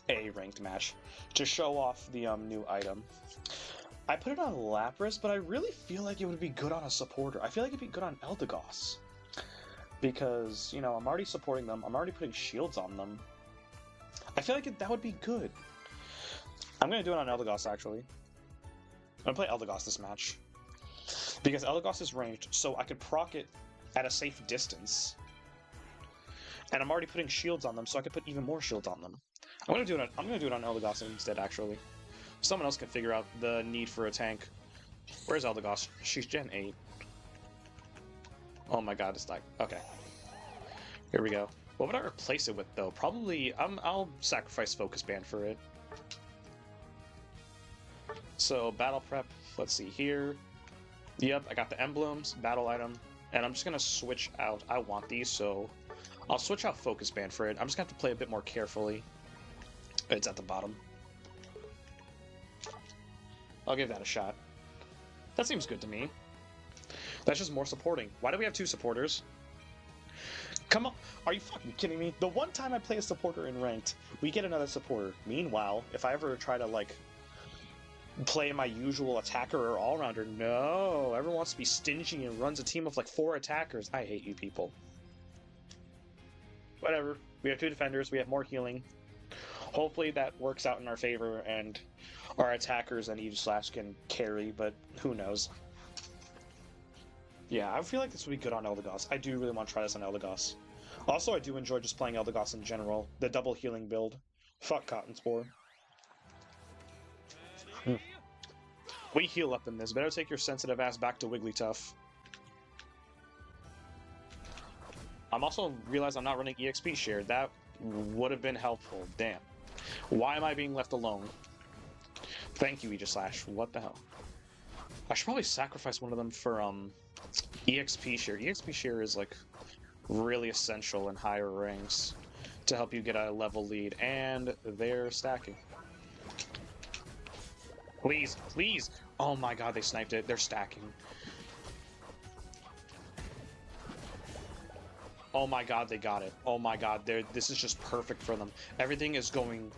S1: a ranked match to show off the new item. I put it on Lapras, but I really feel like it would be good on a supporter. I feel like it'd be good on Eldegoss. Because, you know, I'm already supporting them. I'm already putting shields on them. I feel like that would be good. I'm going to do it on Eldegoss, actually. I'm going to play Eldegoss this match. Because Eldegoss is ranged, so I could proc it at a safe distance. And I'm already putting shields on them, so I could put even more shields on them. I'm going to do it on Eldegoss instead, actually. Someone else can figure out the need for a tank. Where's Eldegoss? She's Gen 8. Oh my god, it's like... Okay. Here we go. What would I replace it with, though? Probably... I'll sacrifice Focus Band for it. So, Battle Prep. Let's see here. Yep, I got the emblems, battle item. And I'm just going to switch out... I want these, so... I'll switch out Focus Band for it. I'm just going to have to play a bit more carefully. It's at the bottom. I'll give that a shot. That seems good to me. That's just more supporting. Why do we have 2 supporters? Come on, are you fucking kidding me? The one time I play a supporter in ranked, we get another supporter. Meanwhile, if I ever try to, like, play my usual attacker or all-rounder, no, everyone wants to be stingy and runs a team of, like, 4 attackers. I hate you people. Whatever. We have 2 defenders, we have more healing. Hopefully that works out in our favor and our attackers and Aegislash can carry, but who knows. Yeah, I feel like this would be good on Eldegoss. I do really want to try this on Eldegoss. Also, I do enjoy just playing Eldegoss in general. The double healing build. Fuck Cotton Spore. We heal up in this. Better take your sensitive ass back to Wigglytuff. I'm also realized I'm not running EXP share. That would have been helpful. Damn. Why am I being left alone? Thank you, Aegislash. What the hell? I should probably sacrifice one of them for EXP share. EXP share is like really essential in higher ranks to help you get a level lead, and they're stacking. Please, please! Oh my god, they sniped it. They're stacking. Oh my god, they got it. Oh my god, this is just perfect for them. Everything is going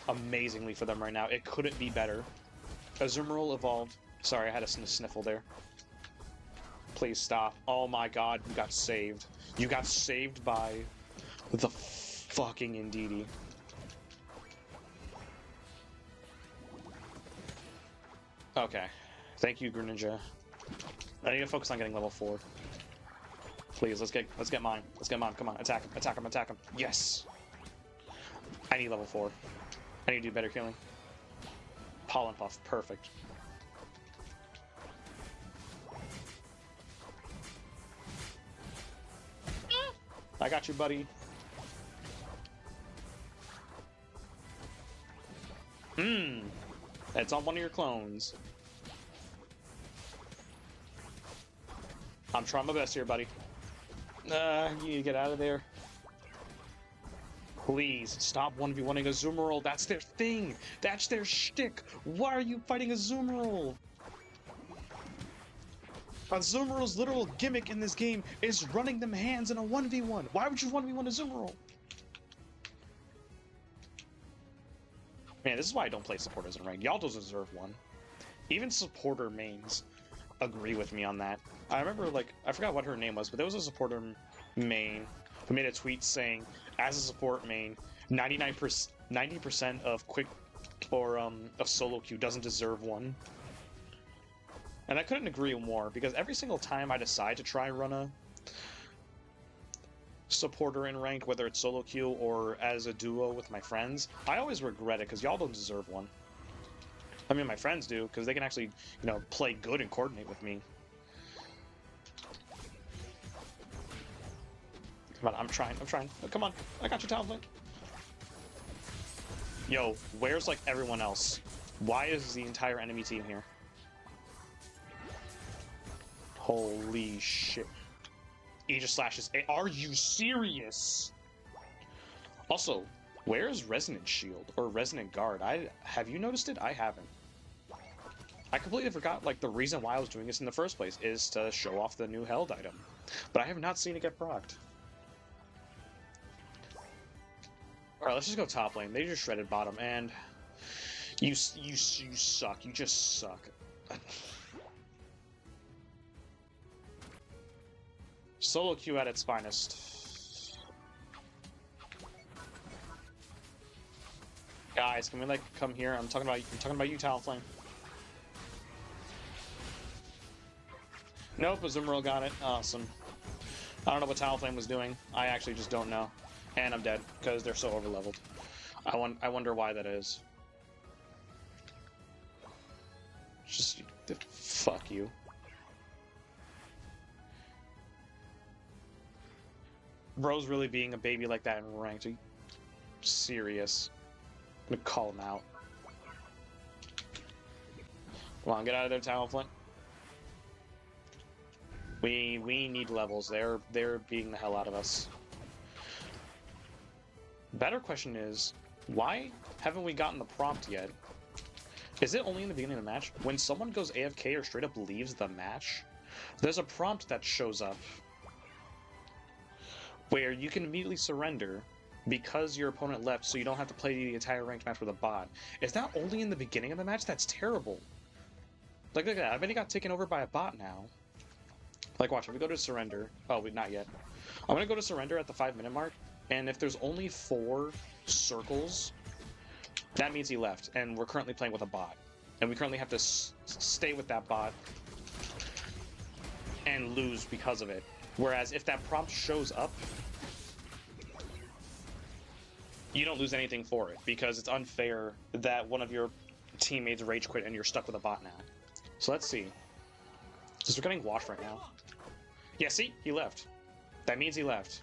S1: amazingly for them right now. It couldn't be better. Azumarill evolved. Sorry, I had a sniffle there. Please stop. Oh my god, you got saved. You got saved by the fucking Indeedee. Okay. Thank you, Greninja. I need to focus on getting level 4. Please, let's get mine. Let's get mine. Come on, attack him, attack him, attack him. Yes! I need level 4. I need to do better killing. Pollen Puff, perfect. I got you, buddy. It's on one of your clones. I'm trying my best here, buddy. You need to get out of there. Please, stop 1v1ing Azumarill. That's their thing. That's their shtick. Why are you fighting Azumarill? Azumarill's literal gimmick in this game is running them hands in a 1v1. Why would you 1v1 Azumarill? Man, this is why I don't play supporters in rank. Y'all don't deserve one. Even supporter mains agree with me on that. I remember, like, I forgot what her name was, but there was a supporter main who made a tweet saying, as a support main, 90% of quick or of solo queue doesn't deserve one. And I couldn't agree more, because every single time I decide to try and run a supporter in ranked, whether it's solo queue or as a duo with my friends, I always regret it, because y'all don't deserve one. I mean, my friends do, because they can actually, you know, play good and coordinate with me. Come on, I'm trying. Oh, come on, I got your Talonflame. Yo, where's, like, everyone else? Why is the entire enemy team here? Holy shit. Aegislash is... Are you serious? Also, where's Resonant Shield? Or Resonant Guard? Have you noticed it? I haven't. I completely forgot, like, the reason why I was doing this in the first place is to show off the new held item. But I have not seen it get procced. Alright, let's just go top lane. They just shredded bottom, and... You suck. You just suck. Solo queue at its finest. Guys, can we, like, come here? I'm talking about you, Talonflame. Nope, Azumarill got it. Awesome. I don't know what Talonflame was doing. I actually just don't know. And I'm dead, because they're so overleveled. I wonder why that is. Just... fuck you. Bro's really being a baby like that in ranked. Are you serious? I'm gonna call him out. Come on, get out of there, Talonflame. We need levels. They're beating the hell out of us. Better question is, why haven't we gotten the prompt yet? Is it only in the beginning of the match? When someone goes AFK or straight up leaves the match, there's a prompt that shows up where you can immediately surrender because your opponent left, so you don't have to play the entire ranked match with a bot. Is that only in the beginning of the match? That's terrible. Like, look at that. I bet he got taken over by a bot now. Like, watch, if we go to surrender... Oh, not yet. I'm gonna go to surrender at the 5-minute mark, and if there's only 4 circles That means he left, and we're currently playing with a bot. And we currently have to stay with that bot and lose because of it. Whereas if that prompt shows up, you don't lose anything for it, because it's unfair that one of your teammates rage quit and you're stuck with a bot now. So let's see. Because we're getting washed right now. Yeah, see? He left. That means he left.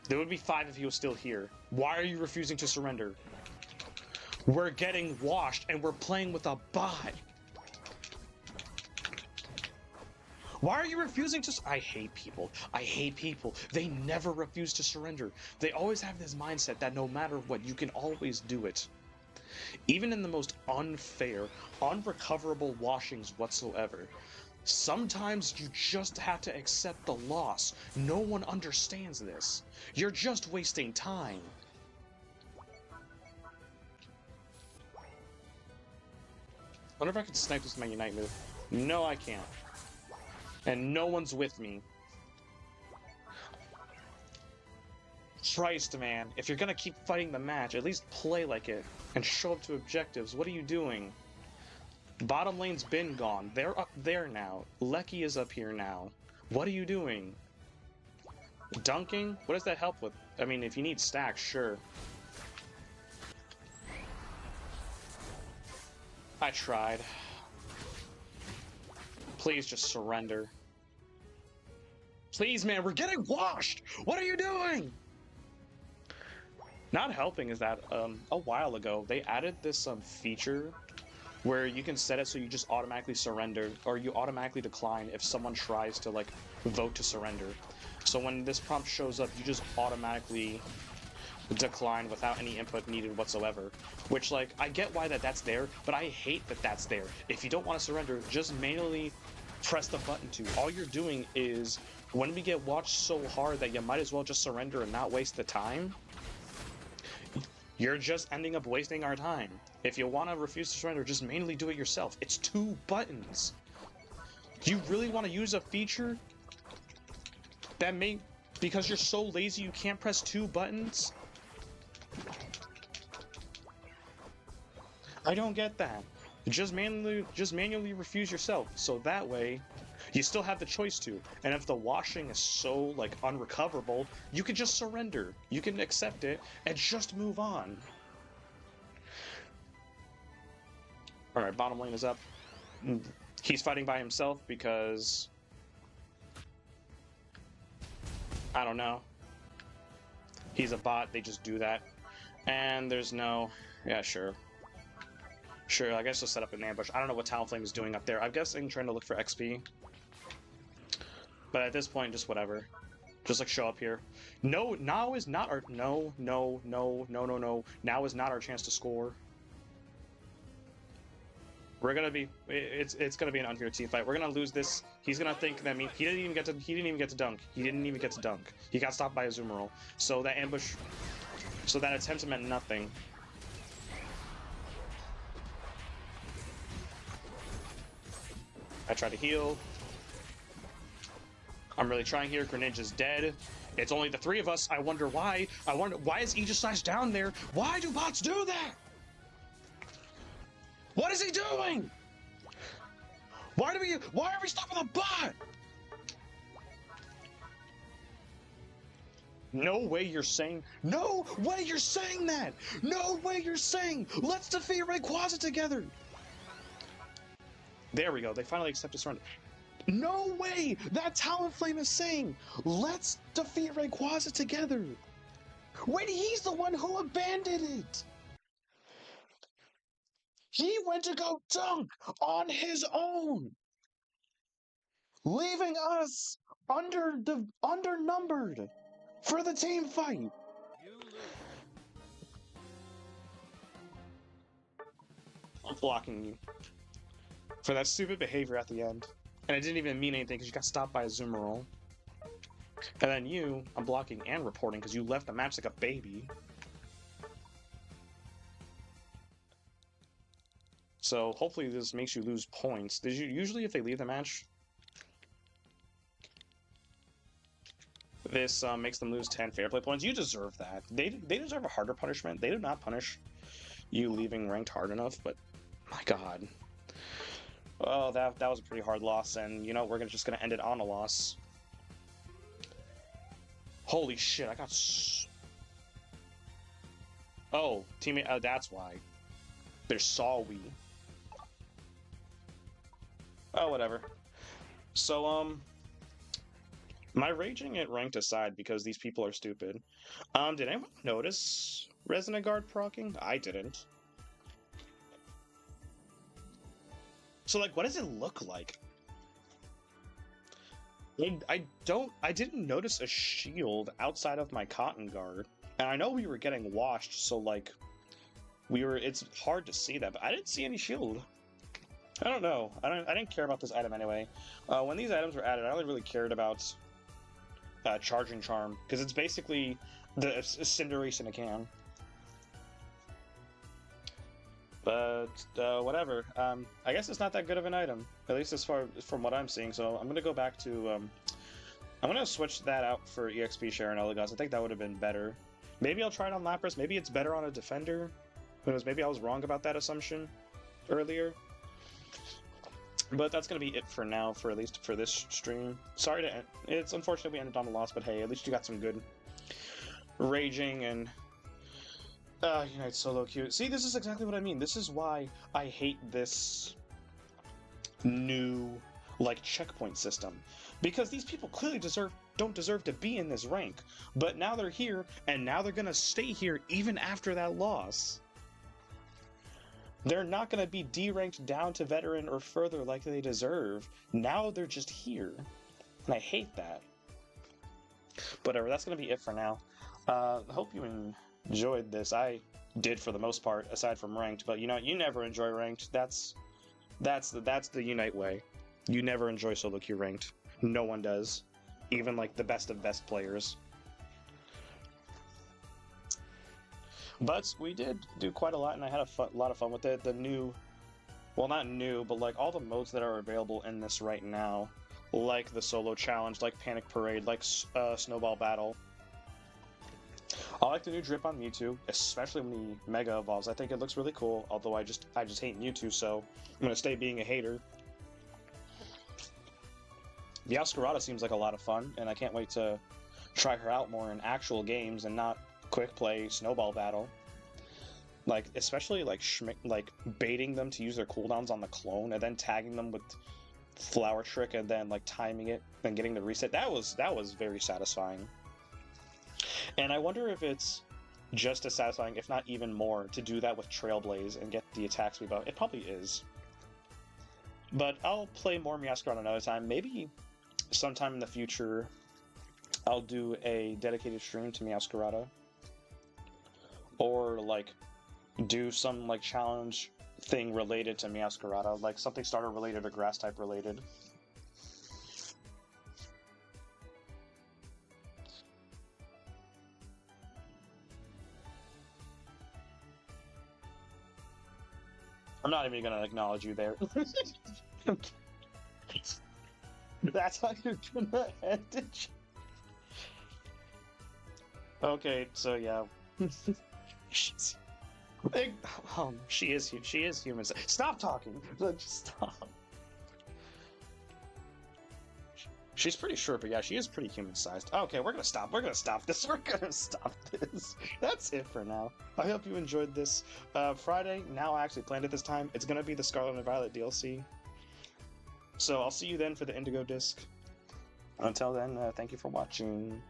S1: There would be 5 if he was still here. Why are you refusing to surrender? We're getting washed and we're playing with a bot. Why are you refusing to... I hate people. I hate people. They never refuse to surrender. They always have this mindset that no matter what, you can always do it. Even in the most unfair, unrecoverable washings whatsoever, sometimes you just have to accept the loss. No one understands this. You're just wasting time. I wonder if I can snipe this with my Unite move. No, I can't. And no one's with me. Christ, man. If you're gonna keep fighting the match, at least play like it and show up to objectives. What are you doing? Bottom lane's been gone. They're up there now. Lecky is up here now. What are you doing? Dunking? What does that help with? I mean, if you need stacks, sure. I tried. Please just surrender. Please, man, we're getting washed! What are you doing? Not helping is that a while ago they added this feature where you can set it so you just automatically surrender, or you automatically decline if someone tries to like vote to surrender. So when this prompt shows up, you just automatically decline without any input needed whatsoever. Which, like, I get why that's there, but I hate that that's there. If you don't want to surrender, just manually press the button to. All you're doing is, when we get watched so hard that you might as well just surrender and not waste the time, you're just ending up wasting our time. If you want to refuse to surrender, just manually do it yourself. It's 2 buttons. Do you really want to use a feature that because you're so lazy you can't press 2 buttons? I don't get that. Just manually refuse yourself, so that way you still have the choice to. And if the washing is so like unrecoverable, you can just surrender. You can accept it and just move on. All right, bottom lane is up. He's fighting by himself because I don't know. He's a bot. They just do that. And there's no... Yeah, sure. Sure, I guess just set up an ambush. I don't know what Talonflame is doing up there. I'm guessing trying to look for XP. But at this point, just whatever. Just like show up here. No, now is not our... No. Now is not our chance to score. We're gonna be... It's gonna be an unfair team fight. We're gonna lose this. He's gonna think that he didn't even get to dunk. He didn't even get to dunk. He got stopped by a Azumarill. So that ambush... So that attempt meant nothing. I try to heal. I'm really trying here. Greninja's dead. It's only the 3 of us. I wonder why. Why is Aegislash down there? Why do bots do that? What is he doing? Why are we stuck with a bot? No way you're saying... No way you're saying that! No way you're saying... Let's defeat Rayquaza together! There we go. They finally accepted surrender. No way! That Talonflame is saying, let's defeat Rayquaza together! When he's the one who abandoned it! He went to go dunk on his own! Leaving us undernumbered for the team fight! I'm blocking you for that stupid behavior at the end. And it didn't even mean anything because you got stopped by a Azumarill. And then you, I'm blocking and reporting because you left the match like a baby. So hopefully this makes you lose points. Usually if they leave the match, This makes them lose 10 fair play points. You deserve that. They deserve a harder punishment. They did not punish you leaving ranked hard enough, but my god. Oh, that was a pretty hard loss, and you know, just gonna end it on a loss. Holy shit, I got oh, teammate, that's why. There's Sawi. Oh, whatever. So, my raging at ranked aside because these people are stupid. Did anyone notice Resonant Guard proccing? I didn't. So, like, what does it look like? I didn't notice a shield outside of my Cotton Guard. And I know we were getting washed, so, like, it's hard to see that, but I didn't see any shield. I don't know. I didn't care about this item anyway. When these items were added, I only really cared about Charging Charm, because it's basically the Cinderace in a can. But whatever. I guess it's not that good of an item, at least as far from what I'm seeing. So I'm gonna go back to. I'm gonna switch that out for EXP share and Elagos. I think that would have been better. Maybe I'll try it on Lapras. Maybe it's better on a defender. Who knows? Maybe I was wrong about that assumption earlier. But that's gonna be it for now, for at least for this stream. Sorry to end. It's unfortunate we ended on a loss, but hey, at least you got some good raging and Unite solo queue. See, this is exactly what I mean. This is why I hate this new like checkpoint system, because these people clearly don't deserve to be in this rank, but now they're here and now they're gonna stay here even after that loss. They're not going to be D-ranked down to veteran or further like they deserve. Now they're just here. And I hate that. Whatever, that's going to be it for now. Hope you enjoyed this. I did for the most part, aside from ranked. But you know, you never enjoy ranked. That's the Unite way. You never enjoy solo queue ranked. No one does. Even like the best of best players. But we did do quite a lot, and I had a lot of fun with it. The new, well, not new, but like all the modes that are available in this right now, like the solo challenge, like Panic Parade, like Snowball Battle. I like the new drip on Mewtwo, especially when he Mega Evolves. I think it looks really cool, although I just hate Mewtwo, so I'm gonna stay being a hater. Meowscarada seems like a lot of fun, and I can't wait to try her out more in actual games and not quick play Snowball Battle. Like, especially like baiting them to use their cooldowns on the clone and then tagging them with Flower Trick and then like timing it and getting the reset. That was very satisfying. And I wonder if it's just as satisfying, if not even more, to do that with Trailblaze and get the attack speed up. It probably is. But I'll play more Meowscarada another time. Maybe sometime in the future I'll do a dedicated stream to Meowscarada. Or like do some like challenge thing related to Meowscarada, like something starter related or grass type related. I'm not even gonna acknowledge you there. That's how you're gonna end it. Okay, so yeah. She is human. Stop talking. Just stop. She's pretty short, but yeah, she is pretty human-sized. Okay, we're gonna stop. We're gonna stop this. We're gonna stop this. That's it for now. I hope you enjoyed this. Friday, now I actually planned it this time. It's gonna be the Scarlet and Violet DLC. So I'll see you then for the Indigo Disc. Until then, thank you for watching.